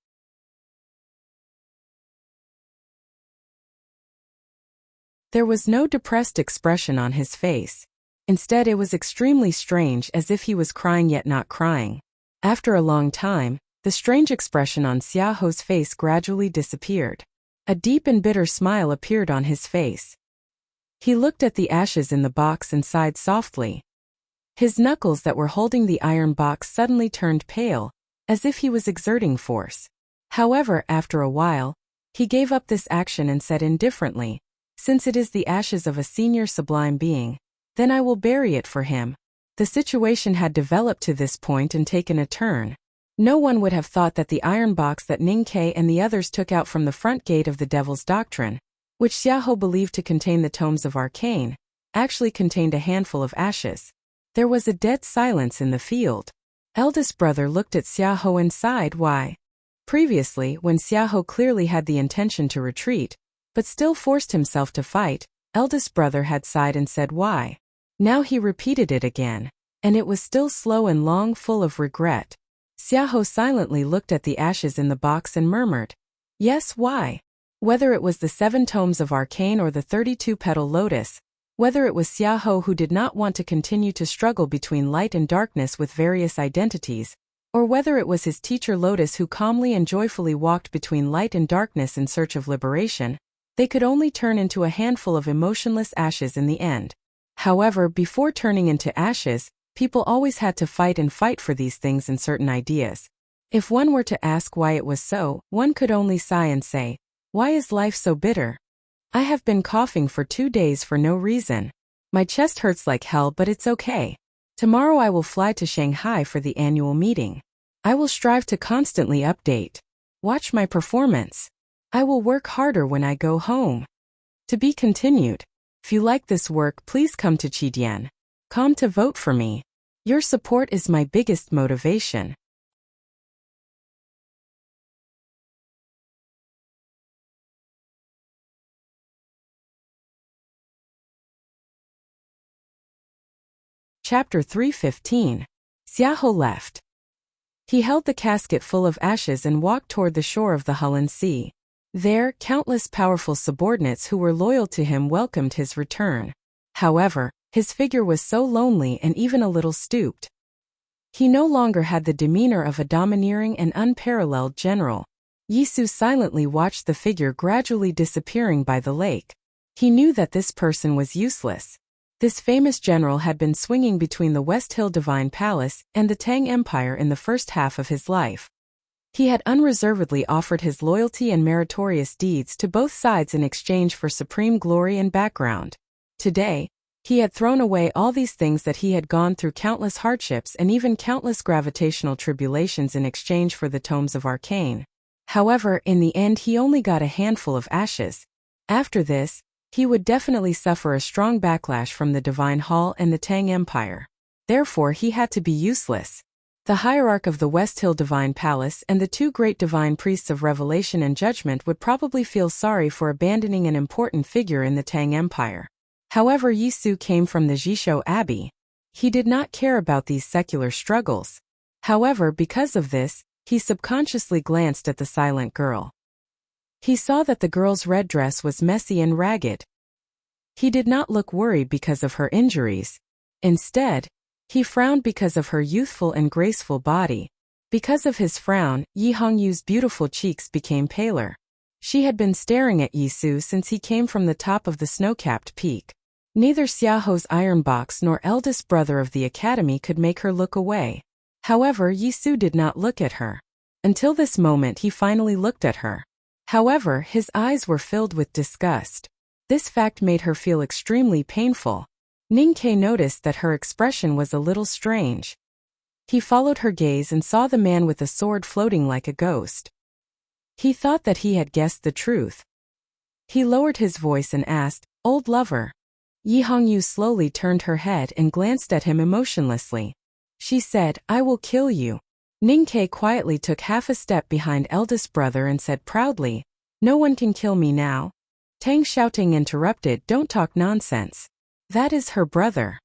There was no depressed expression on his face. Instead, it was extremely strange, as if he was crying yet not crying. After a long time, the strange expression on Xiaoho's face gradually disappeared. A deep and bitter smile appeared on his face. He looked at the ashes in the box and sighed softly. His knuckles that were holding the iron box suddenly turned pale, as if he was exerting force. However, after a while, he gave up this action and said indifferently, "Since it is the ashes of a senior sublime being, then I will bury it for him." The situation had developed to this point and taken a turn. No one would have thought that the iron box that Ning Ke and the others took out from the front gate of the Devil's Doctrine, which Xiaoho believed to contain the tomes of arcane, actually contained a handful of ashes. There was a dead silence in the field. Eldest brother looked at Xiaoho and sighed. Why? Previously, when Xiaoho clearly had the intention to retreat, but still forced himself to fight, eldest brother had sighed and said why. Now he repeated it again, and it was still slow and long, full of regret. Xiaoho silently looked at the ashes in the box and murmured, "Yes, why?" Whether it was the 7 tomes of arcane or the 32-petal lotus, whether it was Xiaoho who did not want to continue to struggle between light and darkness with various identities, or whether it was his teacher Lotus who calmly and joyfully walked between light and darkness in search of liberation, they could only turn into a handful of emotionless ashes in the end. However, before turning into ashes, people always had to fight and fight for these things and certain ideas. If one were to ask why it was so, one could only sigh and say, "Why is life so bitter? I have been coughing for 2 days for no reason. My chest hurts like hell, but it's okay. Tomorrow I will fly to Shanghai for the annual meeting. I will strive to constantly update. Watch my performance. I will work harder when I go home." To be continued. If you like this work, please come to Chidian.com to vote for me. Your support is my biggest motivation. Chapter 315. Xiaoho left. He held the casket full of ashes and walked toward the shore of the Hulun Sea. There, countless powerful subordinates who were loyal to him welcomed his return. However, his figure was so lonely and even a little stooped. He no longer had the demeanor of a domineering and unparalleled general. Yisu silently watched the figure gradually disappearing by the lake. He knew that this person was useless. This famous general had been swinging between the West Hill Divine Palace and the Tang Empire in the first half of his life. He had unreservedly offered his loyalty and meritorious deeds to both sides in exchange for supreme glory and background. Today, he had thrown away all these things that he had gone through countless hardships and even countless gravitational tribulations in exchange for the tomes of arcane. However, in the end he only got a handful of ashes. After this, he would definitely suffer a strong backlash from the Divine Hall and the Tang Empire. Therefore he had to be useless. The hierarch of the West Hill Divine Palace and the two great divine priests of revelation and judgment would probably feel sorry for abandoning an important figure in the Tang Empire. However, Yisu came from the Jishou Abbey. He did not care about these secular struggles. However, because of this, he subconsciously glanced at the silent girl. He saw that the girl's red dress was messy and ragged. He did not look worried because of her injuries. Instead, he frowned because of her youthful and graceful body. Because of his frown, Yi Hongyu's beautiful cheeks became paler. She had been staring at Yisu since he came from the top of the snow-capped peak. Neither Xiaoho's iron box nor eldest brother of the academy could make her look away. However, Yisu did not look at her. Until this moment he finally looked at her. However, his eyes were filled with disgust. This fact made her feel extremely painful. Ningke noticed that her expression was a little strange. He followed her gaze and saw the man with a sword floating like a ghost. He thought that he had guessed the truth. He lowered his voice and asked, "Old lover." Yi Hongyu slowly turned her head and glanced at him emotionlessly. She said, "I will kill you." Ningke quietly took half a step behind eldest brother and said proudly, "No one can kill me now." Tang Xiaoting interrupted, "Don't talk nonsense. That is her brother."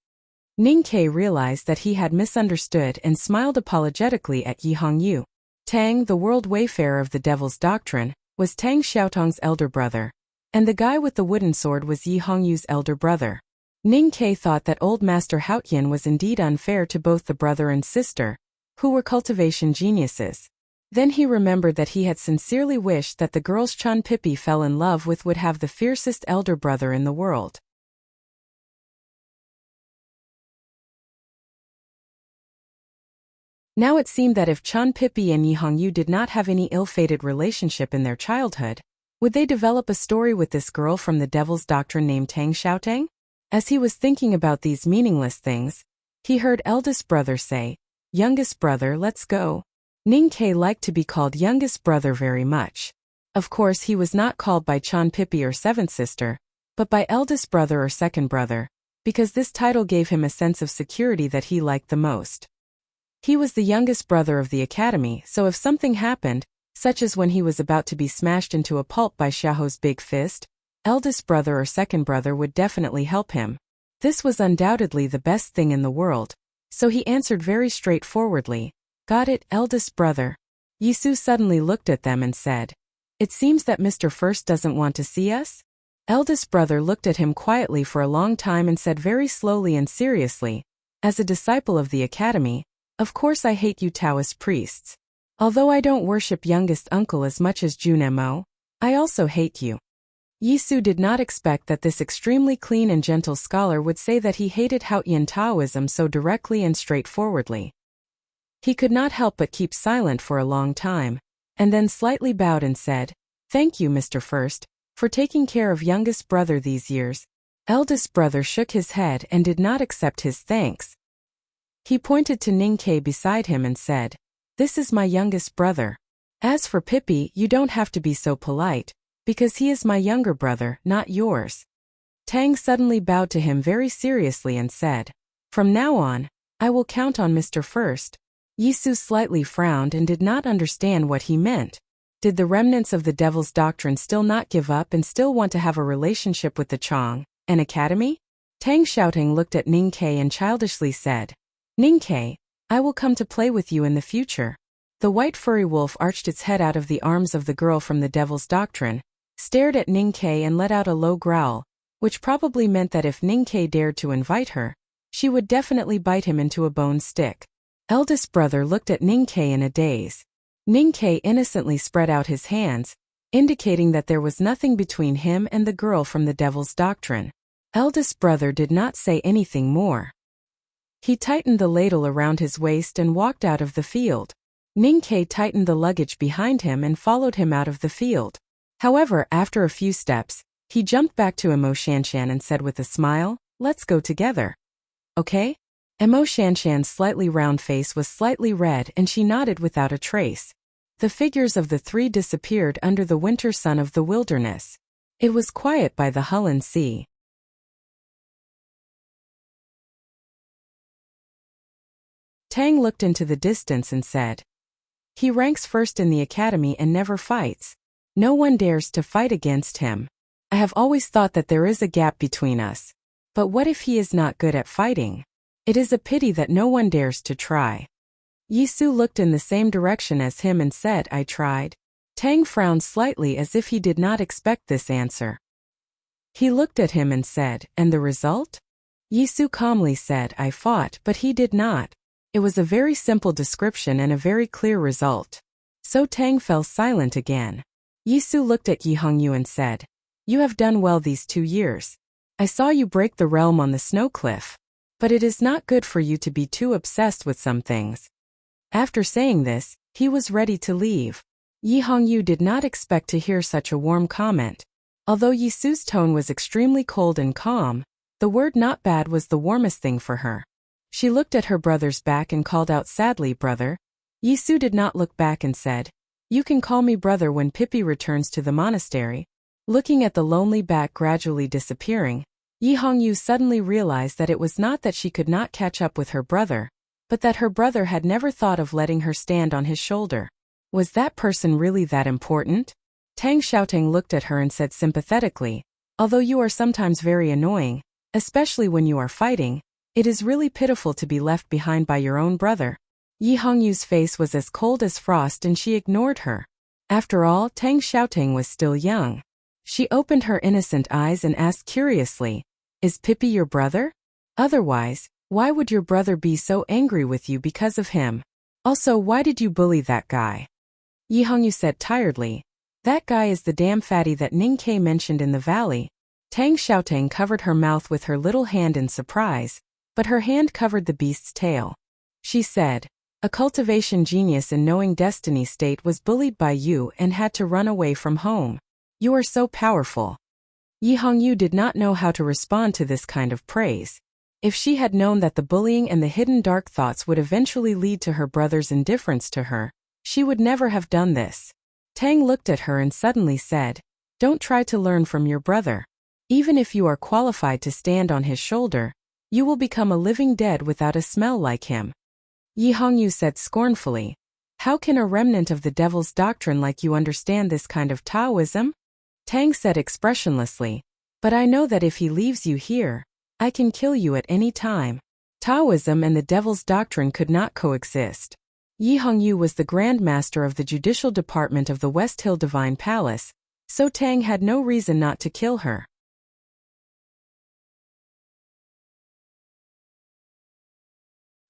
Ningke realized that he had misunderstood and smiled apologetically at Yi Hongyu. Tang, the world wayfarer of the Devil's Doctrine, was Tang Xiaotong's elder brother, and the guy with the wooden sword was Yi Hongyu's elder brother. Ningke thought that old Master Haotian was indeed unfair to both the brother and sister, who were cultivation geniuses. Then he remembered that he had sincerely wished that the girls Chun Pippi fell in love with would have the fiercest elder brother in the world. Now it seemed that if Chun Pippi and Yi Hongyu did not have any ill-fated relationship in their childhood, would they develop a story with this girl from the Devil's Doctrine named Tang Xiaotang? As he was thinking about these meaningless things, he heard eldest brother say, "Youngest brother, let's go." Ningke liked to be called youngest brother very much. Of course he was not called by Chun Pippi or seventh sister, but by eldest brother or second brother, because this title gave him a sense of security that he liked the most. He was the youngest brother of the academy, so if something happened, such as when he was about to be smashed into a pulp by Xiaoho's big fist, eldest brother or second brother would definitely help him. This was undoubtedly the best thing in the world, so he answered very straightforwardly, "Got it, eldest brother." Yisu suddenly looked at them and said, "It seems that Mr. First doesn't want to see us?" Eldest brother looked at him quietly for a long time and said very slowly and seriously, "As a disciple of the academy, of course I hate you Taoist priests. Although I don't worship youngest uncle as much as Jun Mo, I also hate you." Yisu did not expect that this extremely clean and gentle scholar would say that he hated Haotian Taoism so directly and straightforwardly. He could not help but keep silent for a long time, and then slightly bowed and said, "Thank you, Mr. First, for taking care of youngest brother these years." Eldest brother shook his head and did not accept his thanks. He pointed to Ningke beside him and said, "This is my youngest brother. As for Pippi, you don't have to be so polite, because he is my younger brother, not yours." Tang suddenly bowed to him very seriously and said, "From now on, I will count on Mr. First." Yisu slightly frowned and did not understand what he meant. Did the remnants of the Devil's Doctrine still not give up and still want to have a relationship with the Chong, an academy? Tang Xiaoting looked at Ningke and childishly said, "Ningke, I will come to play with you in the future." The white furry wolf arched its head out of the arms of the girl from the Devil's Doctrine, stared at Ningke and let out a low growl, which probably meant that if Ningke dared to invite her, she would definitely bite him into a bone stick. Eldest brother looked at Ninkei in a daze. Ninkei innocently spread out his hands, indicating that there was nothing between him and the girl from the devil's doctrine. Eldest brother did not say anything more. He tightened the ladle around his waist and walked out of the field. Ninkei tightened the luggage behind him and followed him out of the field. However, after a few steps, he jumped back to Emo Shanshan and said with a smile, "Let's go together. Okay?" Emo Shanshan's slightly round face was slightly red and she nodded without a trace. The figures of the three disappeared under the winter sun of the wilderness. It was quiet by the Hulun Sea. Tang looked into the distance and said, "He ranks first in the academy and never fights. No one dares to fight against him. I have always thought that there is a gap between us. But what if he is not good at fighting? It is a pity that no one dares to try." Yisu looked in the same direction as him and said, "I tried." Tang frowned slightly as if he did not expect this answer. He looked at him and said, "And the result?" Yisu calmly said, "I fought, but he did not." It was a very simple description and a very clear result. So Tang fell silent again. Yisu looked at Yi Hongyu and said, "You have done well these 2 years. I saw you break the realm on the snow cliff. But it is not good for you to be too obsessed with some things." After saying this, he was ready to leave. Yi Hongyu did not expect to hear such a warm comment. Although Yisu's tone was extremely cold and calm, the word "not bad" was the warmest thing for her. She looked at her brother's back and called out sadly, "Brother." Yisu did not look back and said, "You can call me brother when Pippi returns to the monastery." Looking at the lonely back gradually disappearing, Yi Hongyu suddenly realized that it was not that she could not catch up with her brother, but that her brother had never thought of letting her stand on his shoulder. Was that person really that important? Tang Xiaotang looked at her and said sympathetically, "Although you are sometimes very annoying, especially when you are fighting, it is really pitiful to be left behind by your own brother." Yi Hongyu's face was as cold as frost and she ignored her. After all, Tang Xiaotang was still young. She opened her innocent eyes and asked curiously, "Is Pippi your brother? Otherwise, why would your brother be so angry with you because of him? Also, why did you bully that guy?" Yi Hongyu said tiredly, "That guy is the damn fatty that Ninkei mentioned in the valley." Tang Xiaotang covered her mouth with her little hand in surprise, but her hand covered the beast's tail. She said, "A cultivation genius in knowing destiny state was bullied by you and had to run away from home. You are so powerful." Yi Hongyu did not know how to respond to this kind of praise. If she had known that the bullying and the hidden dark thoughts would eventually lead to her brother's indifference to her, she would never have done this. Tang looked at her and suddenly said, "Don't try to learn from your brother. Even if you are qualified to stand on his shoulder, you will become a living dead without a smell like him." Yi Hongyu said scornfully, "How can a remnant of the devil's doctrine like you understand this kind of Taoism?" Tang said expressionlessly, "But I know that if he leaves you here, I can kill you at any time." Taoism and the devil's doctrine could not coexist. Yi Hongyu was the Grand Master of the Judicial Department of the West Hill Divine Palace, so Tang had no reason not to kill her.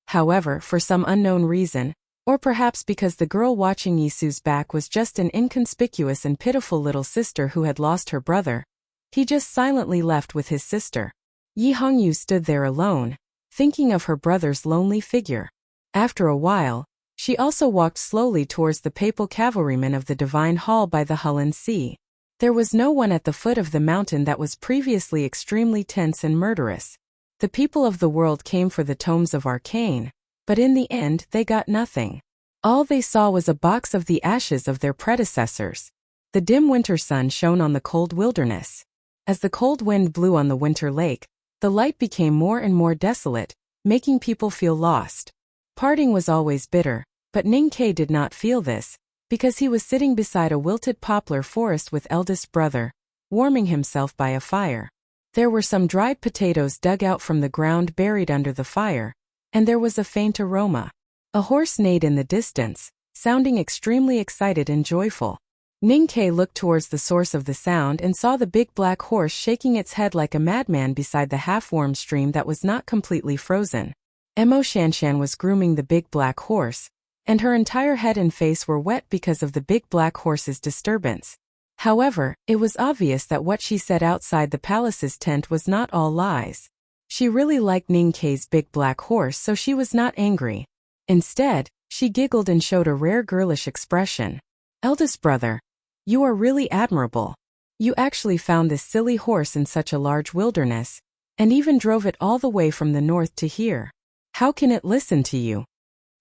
However, for some unknown reason, or perhaps because the girl watching Yisu's back was just an inconspicuous and pitiful little sister who had lost her brother, he just silently left with his sister. Yi Hongyu stood there alone, thinking of her brother's lonely figure. After a while, she also walked slowly towards the papal cavalrymen of the Divine Hall by the Hulun Sea. There was no one at the foot of the mountain that was previously extremely tense and murderous. The people of the world came for the tomes of arcane, but in the end they got nothing. All they saw was a box of the ashes of their predecessors. The dim winter sun shone on the cold wilderness. As the cold wind blew on the winter lake, the light became more and more desolate, making people feel lost. Parting was always bitter, but Ninkei did not feel this, because he was sitting beside a wilted poplar forest with eldest brother, warming himself by a fire. There were some dried potatoes dug out from the ground buried under the fire, and there was a faint aroma. A horse neighed in the distance, sounding extremely excited and joyful. Ninkei looked towards the source of the sound and saw the big black horse shaking its head like a madman beside the half-warm stream that was not completely frozen. Emo Shanshan was grooming the big black horse, and her entire head and face were wet because of the big black horse's disturbance. However, it was obvious that what she said outside the palace's tent was not all lies. She really liked Ning Kei's big black horse, so she was not angry. Instead, she giggled and showed a rare girlish expression. Eldest brother, you are really admirable. You actually found this silly horse in such a large wilderness, and even drove it all the way from the north to here. How can it listen to you?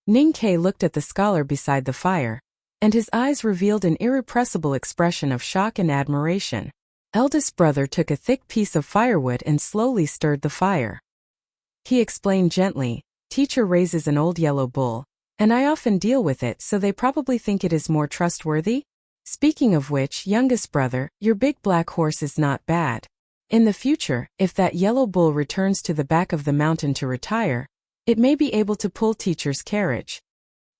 Ning Kei looked at the scholar beside the fire, and his eyes revealed an irrepressible expression of shock and admiration. Eldest brother took a thick piece of firewood and slowly stirred the fire. He explained gently, teacher raises an old yellow bull, and I often deal with it, so they probably think it is more trustworthy. Speaking of which, youngest brother, your big black horse is not bad. In the future, if that yellow bull returns to the back of the mountain to retire, it may be able to pull teacher's carriage.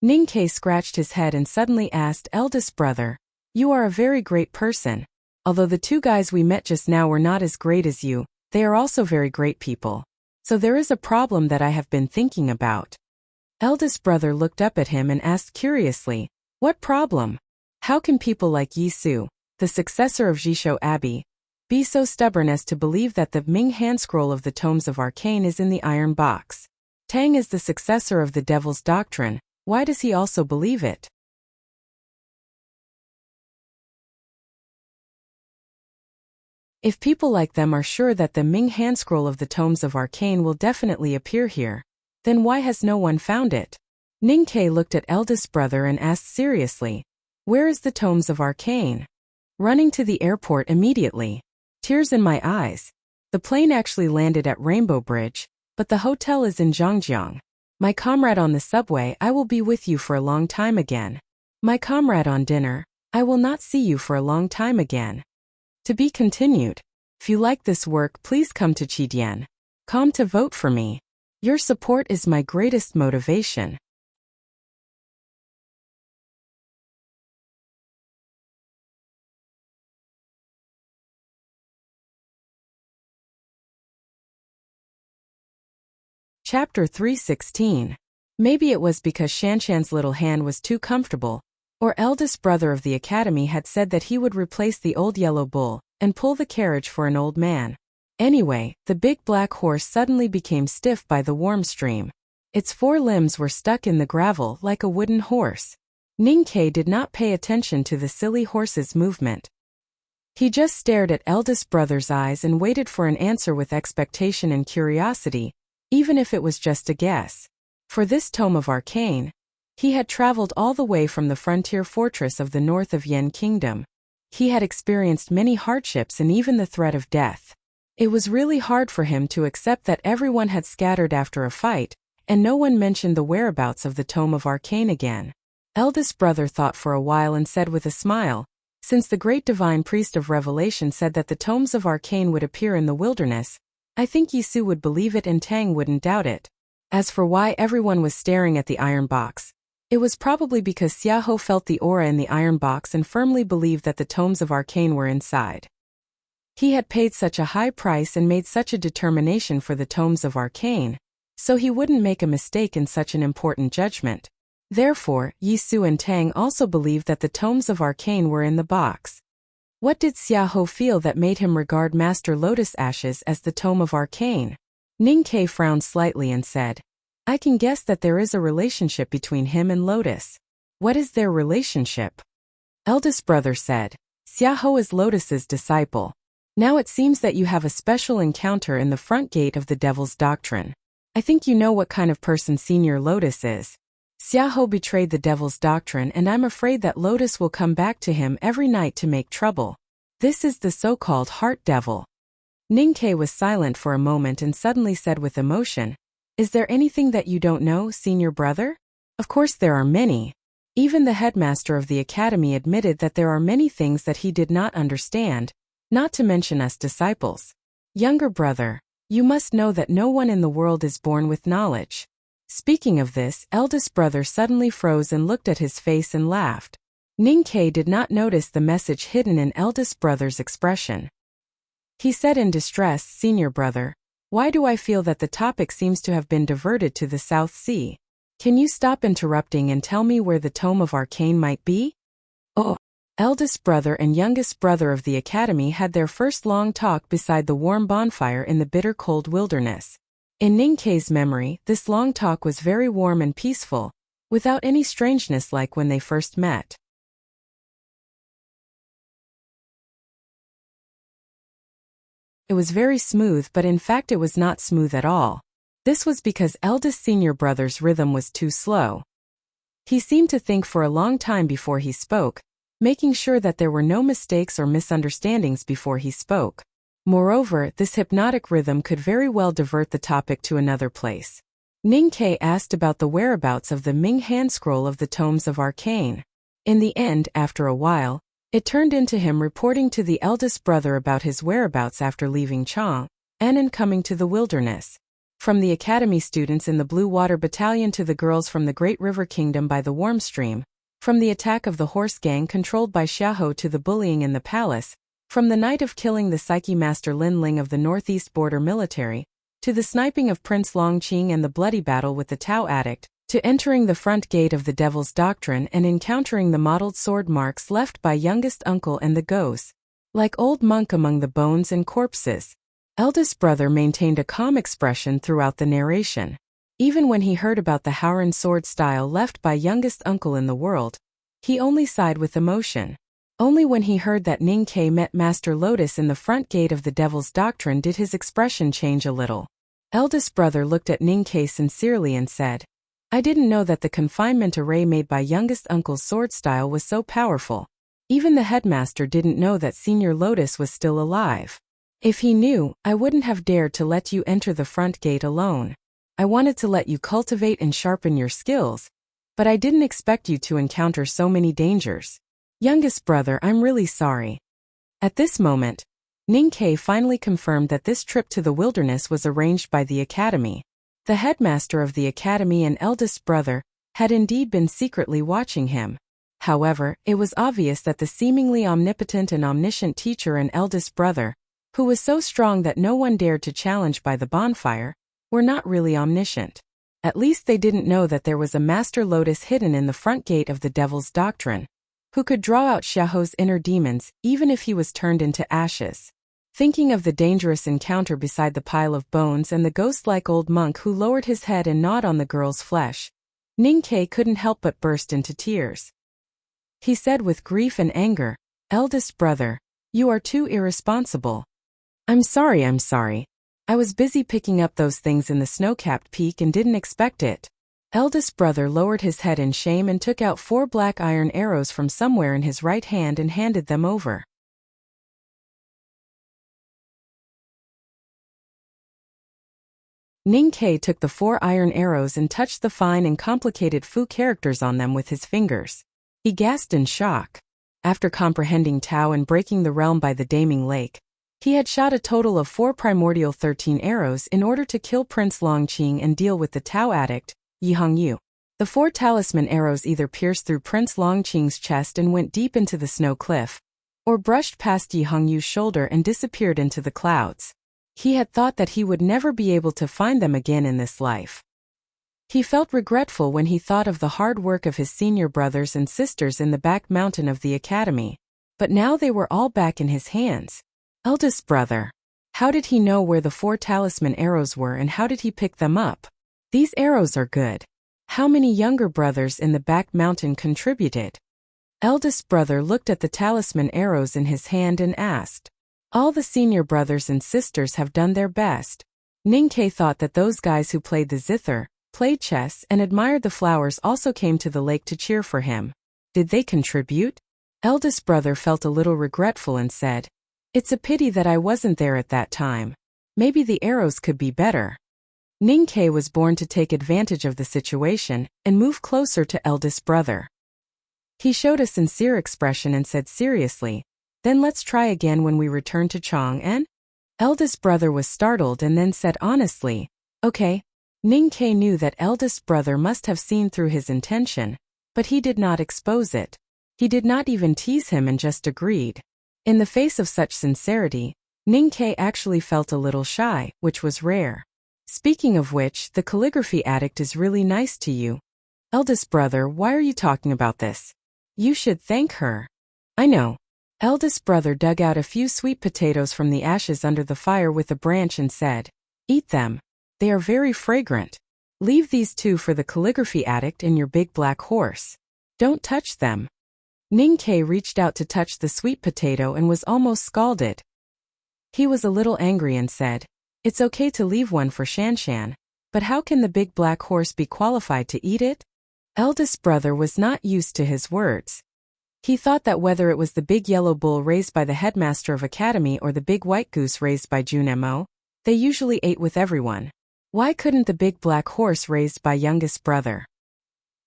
Ning Kei scratched his head and suddenly asked, eldest brother, you are a very great person. Although the two guys we met just now were not as great as you, they are also very great people. So there is a problem that I have been thinking about. Eldest brother looked up at him and asked curiously, what problem? How can people like Yi Su, the successor of Jishou Abbey, be so stubborn as to believe that the Ming hand scroll of the tomes of arcane is in the iron box? Tang is the successor of the devil's doctrine. Why does he also believe it? If people like them are sure that the Ming hand scroll of the tomes of arcane will definitely appear here, then why has no one found it? Ning Kei looked at eldest brother and asked seriously, where is the tomes of arcane? Running to the airport immediately. Tears in my eyes. The plane actually landed at Rainbow Bridge, but the hotel is in Zhangjiang. My comrade on the subway, I will be with you for a long time again. My comrade on dinner, I will not see you for a long time again. To be continued. If you like this work, please come to Qidian.com to vote for me. Your support is my greatest motivation. Chapter 316. Maybe it was because Shanshan's little hand was too comfortable, or eldest brother of the academy had said that he would replace the old yellow bull and pull the carriage for an old man. Anyway, the big black horse suddenly became stiff by the warm stream. Its four limbs were stuck in the gravel like a wooden horse. Ning Kei did not pay attention to the silly horse's movement. He just stared at eldest brother's eyes and waited for an answer with expectation and curiosity, even if it was just a guess. For this tome of arcane, he had traveled all the way from the frontier fortress of the north of Yan Kingdom. He had experienced many hardships and even the threat of death. It was really hard for him to accept that everyone had scattered after a fight, and no one mentioned the whereabouts of the tome of arcane again. Eldest brother thought for a while and said with a smile, since the great divine priest of revelation said that the tomes of arcane would appear in the wilderness, I think Yi Su would believe it and Tang wouldn't doubt it. As for why everyone was staring at the iron box, it was probably because Xiahou felt the aura in the iron box and firmly believed that the tomes of arcane were inside. He had paid such a high price and made such a determination for the tomes of arcane, so he wouldn't make a mistake in such an important judgment. Therefore, Yi Su and Tang also believed that the tomes of arcane were in the box. What did Xiahou feel that made him regard Master Lotus Ashes as the tome of arcane? Ning Kei frowned slightly and said, I can guess that there is a relationship between him and Lotus. What is their relationship? Eldest brother said, Xiahou is Lotus's disciple. Now it seems that you have a special encounter in the front gate of the Devil's Doctrine. I think you know what kind of person Senior Lotus is. Xiahou betrayed the Devil's Doctrine, and I'm afraid that Lotus will come back to him every night to make trouble. This is the so-called Heart Devil. Ning Kei was silent for a moment and suddenly said with emotion, Is there anything that you don't know, Senior Brother? Of course there are many. Even the headmaster of the academy admitted that there are many things that he did not understand, not to mention us disciples. Younger brother, you must know that no one in the world is born with knowledge. Speaking of this, eldest brother suddenly froze and looked at his face and laughed. Ning Kei did not notice the message hidden in eldest brother's expression. He said in distress, Senior brother, Why do I feel that the topic seems to have been diverted to the South Sea? Can you stop interrupting and tell me where the tome of arcane might be? Oh. Eldest brother and youngest brother of the academy had their first long talk beside the warm bonfire in the bitter cold wilderness. In Ninkei's memory, this long talk was very warm and peaceful, without any strangeness like when they first met. It was very smooth, but in fact it was not smooth at all. This was because eldest senior brother's rhythm was too slow. He seemed to think for a long time before he spoke, making sure that there were no mistakes or misunderstandings before he spoke. Moreover, this hypnotic rhythm could very well divert the topic to another place. Ninkei asked about the whereabouts of the Ming hand scroll of the tomes of arcane. In the end, after a while, it turned into him reporting to the eldest brother about his whereabouts after leaving Chang'an and coming to the wilderness. From the academy students in the Blue Water Battalion to the girls from the Great River Kingdom by the Warm Stream, from the attack of the horse gang controlled by Xiahou to the bullying in the palace, from the night of killing the Psyche Master Lin Ling of the Northeast Border Military, to the sniping of Prince Longqing and the bloody battle with the Tao Addict, to entering the front gate of the Devil's Doctrine and encountering the mottled sword marks left by youngest uncle and the ghosts. Like old monk among the bones and corpses, eldest brother maintained a calm expression throughout the narration. Even when he heard about the Howran sword style left by youngest uncle in the world, he only sighed with emotion. Only when he heard that Ninkei met Master Lotus in the front gate of the Devil's Doctrine did his expression change a little. Eldest brother looked at Ninkei sincerely and said, I didn't know that the confinement array made by youngest uncle's sword style was so powerful. Even the headmaster didn't know that Senior Lotus was still alive. If he knew, I wouldn't have dared to let you enter the front gate alone. I wanted to let you cultivate and sharpen your skills, but I didn't expect you to encounter so many dangers. Youngest brother, I'm really sorry. At this moment, Ninkei finally confirmed that this trip to the wilderness was arranged by the academy. The headmaster of the academy and eldest brother had indeed been secretly watching him. However, it was obvious that the seemingly omnipotent and omniscient teacher and eldest brother, who was so strong that no one dared to challenge by the bonfire, were not really omniscient. At least they didn't know that there was a Master Lotus hidden in the front gate of the Devil's Doctrine, who could draw out Xiahou's inner demons even if he was turned into ashes. Thinking of the dangerous encounter beside the pile of bones and the ghost-like old monk who lowered his head and gnawed on the girl's flesh, Ninkei couldn't help but burst into tears. He said with grief and anger, Eldest brother, you are too irresponsible. I'm sorry. I was busy picking up those things in the snow-capped peak and didn't expect it. Eldest brother lowered his head in shame and took out 4 black iron arrows from somewhere in his right hand and handed them over. Ninkei took the 4 iron arrows and touched the fine and complicated Fu characters on them with his fingers. He gasped in shock. After comprehending Tao and breaking the realm by the Daming Lake, he had shot a total of 4 primordial 13 arrows in order to kill Prince Longqing and deal with the Tao Addict, Yi Hongyu. The 4 talisman arrows either pierced through Prince Longqing's chest and went deep into the snow cliff, or brushed past Yi Hongyu's shoulder and disappeared into the clouds. He had thought that he would never be able to find them again in this life. He felt regretful when he thought of the hard work of his senior brothers and sisters in the back mountain of the academy, but now they were all back in his hands. Eldest brother. How did he know where the 4 talisman arrows were and how did he pick them up? These arrows are good. How many younger brothers in the back mountain contributed? Eldest brother looked at the talisman arrows in his hand and asked. All the senior brothers and sisters have done their best. Ninkei thought that those guys who played the zither, played chess and admired the flowers also came to the lake to cheer for him. Did they contribute? Eldest brother felt a little regretful and said, It's a pity that I wasn't there at that time. Maybe the arrows could be better. Ninkei was born to take advantage of the situation and move closer to eldest brother. He showed a sincere expression and said seriously, Then let's try again when we return to Chang'an? Eldest brother was startled and then said honestly, Okay. Ninkei knew that eldest brother must have seen through his intention, but he did not expose it. He did not even tease him and just agreed. In the face of such sincerity, Ninkei actually felt a little shy, which was rare. Speaking of which, the calligraphy addict is really nice to you. Eldest brother, why are you talking about this? You should thank her. I know. Eldest brother dug out a few sweet potatoes from the ashes under the fire with a branch and said, "Eat them. They are very fragrant. Leave these two for the calligraphy addict and your big black horse. Don't touch them." Ninkei reached out to touch the sweet potato and was almost scalded. He was a little angry and said, "It's okay to leave one for Shanshan, but how can the big black horse be qualified to eat it?" Eldest brother was not used to his words. He thought that whether it was the big yellow bull raised by the headmaster of academy or the big white goose raised by Junemo, they usually ate with everyone. Why couldn't the big black horse raised by youngest brother?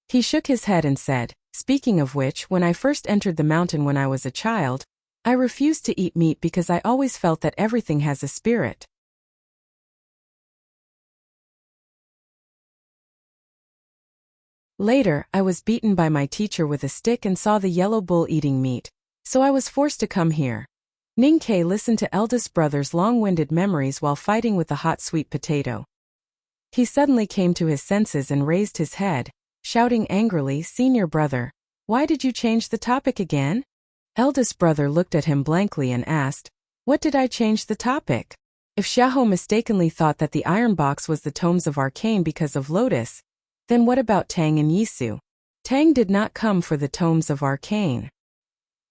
He shook his head and said, "Speaking of which, when I first entered the mountain when I was a child, I refused to eat meat because I always felt that everything has a spirit. Later, I was beaten by my teacher with a stick and saw the yellow bull eating meat, so I was forced to come here." Ninkei listened to eldest brother's long-winded memories while fighting with the hot sweet potato. He suddenly came to his senses and raised his head, shouting angrily, "Senior brother, why did you change the topic again?" Eldest brother looked at him blankly and asked, "What did I change the topic? If Xiahou mistakenly thought that the iron box was the tomes of arcane because of Lotus, then what about Tang and Yisu? Tang did not come for the tomes of arcane.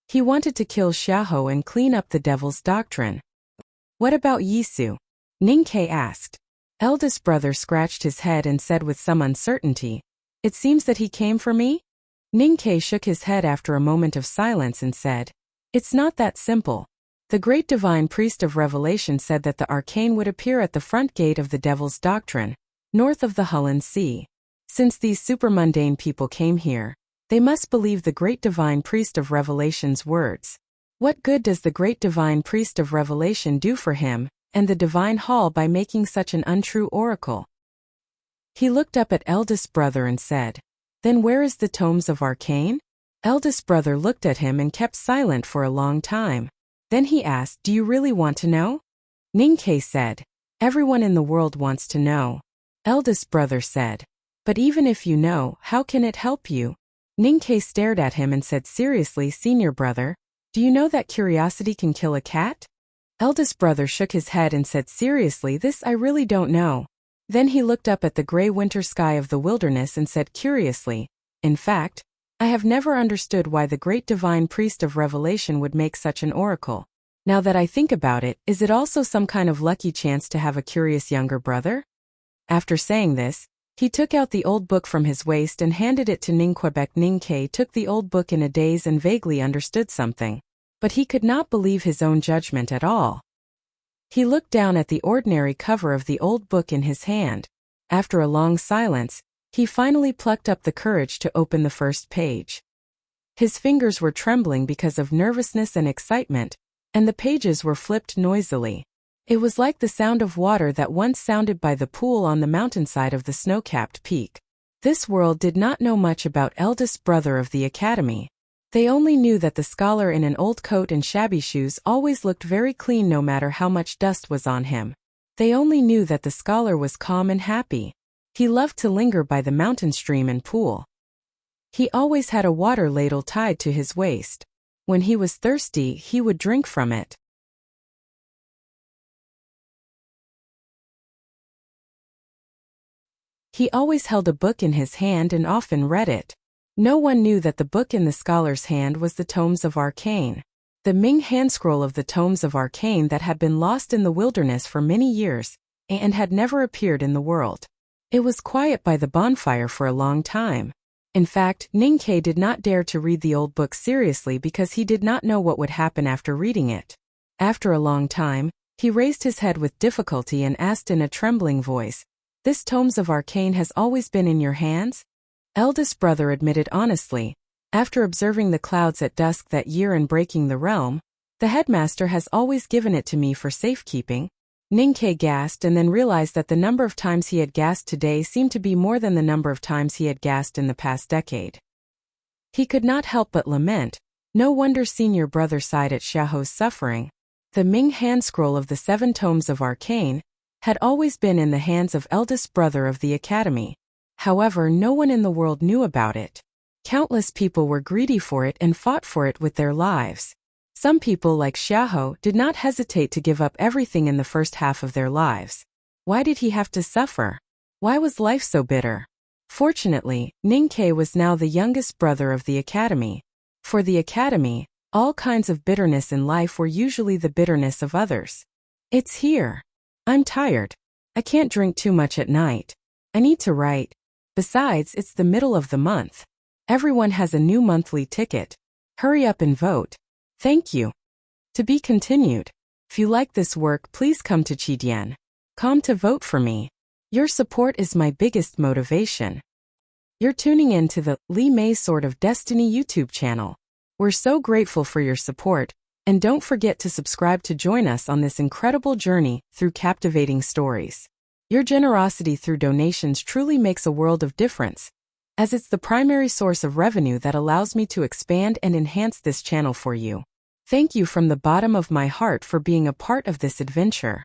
He wanted to kill Xiahou and clean up the devil's doctrine. What about Yisu?" Ninkei asked. Eldest brother scratched his head and said with some uncertainty, "It seems that he came for me?" Ninkei shook his head after a moment of silence and said, "It's not that simple. The great divine priest of revelation said that the arcane would appear at the front gate of the devil's doctrine, north of the Hulun Sea. Since these supermundane people came here, they must believe the great divine priest of revelation's words. What good does the great divine priest of revelation do for him and the divine hall by making such an untrue oracle?" He looked up at eldest brother and said, "Then where is the tomes of arcane?" Eldest brother looked at him and kept silent for a long time. Then he asked, "Do you really want to know?" Ninkei said, "Everyone in the world wants to know." Eldest brother said, "But even if you know, how can it help you?" Ninkei stared at him and said seriously, "Senior brother, do you know that curiosity can kill a cat?" Eldest brother shook his head and said seriously, "This I really don't know." Then he looked up at the gray winter sky of the wilderness and said curiously, "In fact, I have never understood why the great divine priest of revelation would make such an oracle. Now that I think about it, is it also some kind of lucky chance to have a curious younger brother?" After saying this, he took out the old book from his waist and handed it to Ningquebec. Ninkei took the old book in a daze and vaguely understood something, but he could not believe his own judgment at all. He looked down at the ordinary cover of the old book in his hand. After a long silence, he finally plucked up the courage to open the first page. His fingers were trembling because of nervousness and excitement, and the pages were flipped noisily. It was like the sound of water that once sounded by the pool on the mountainside of the snow-capped peak. This world did not know much about eldest brother of the academy. They only knew that the scholar in an old coat and shabby shoes always looked very clean no matter how much dust was on him. They only knew that the scholar was calm and happy. He loved to linger by the mountain stream and pool. He always had a water ladle tied to his waist. When he was thirsty, he would drink from it. He always held a book in his hand and often read it. No one knew that the book in the scholar's hand was the Tomes of Arcane, the Ming handscroll of the Tomes of Arcane that had been lost in the wilderness for many years and had never appeared in the world. It was quiet by the bonfire for a long time. In fact, Ninkei did not dare to read the old book seriously because he did not know what would happen after reading it. After a long time, he raised his head with difficulty and asked in a trembling voice, "This Tomes of Arcane has always been in your hands?" Eldest brother admitted honestly, "After observing the clouds at dusk that year and breaking the realm, the headmaster has always given it to me for safekeeping." Ninkei gasped and then realized that the number of times he had gasped today seemed to be more than the number of times he had gasped in the past decade. He could not help but lament. No wonder senior brother sighed at Xiahou's suffering. The Ming hand scroll of the 7 tomes of Arcane had always been in the hands of eldest brother of the Academy. However, no one in the world knew about it. Countless people were greedy for it and fought for it with their lives. Some people like Xiaohou did not hesitate to give up everything in the first half of their lives. Why did he have to suffer? Why was life so bitter? Fortunately, Ningke was now the youngest brother of the Academy. For the Academy, all kinds of bitterness in life were usually the bitterness of others. It's here. I'm tired. I can't drink too much at night. I need to write. Besides, it's the middle of the month. Everyone has a new monthly ticket. Hurry up and vote. Thank you. To be continued. If you like this work, please come to Qidian.com to vote for me. Your support is my biggest motivation. You're tuning in to the Li Mei Sword of Destiny YouTube channel. We're so grateful for your support, and don't forget to subscribe to join us on this incredible journey through captivating stories. Your generosity through donations truly makes a world of difference, as it's the primary source of revenue that allows me to expand and enhance this channel for you. Thank you from the bottom of my heart for being a part of this adventure.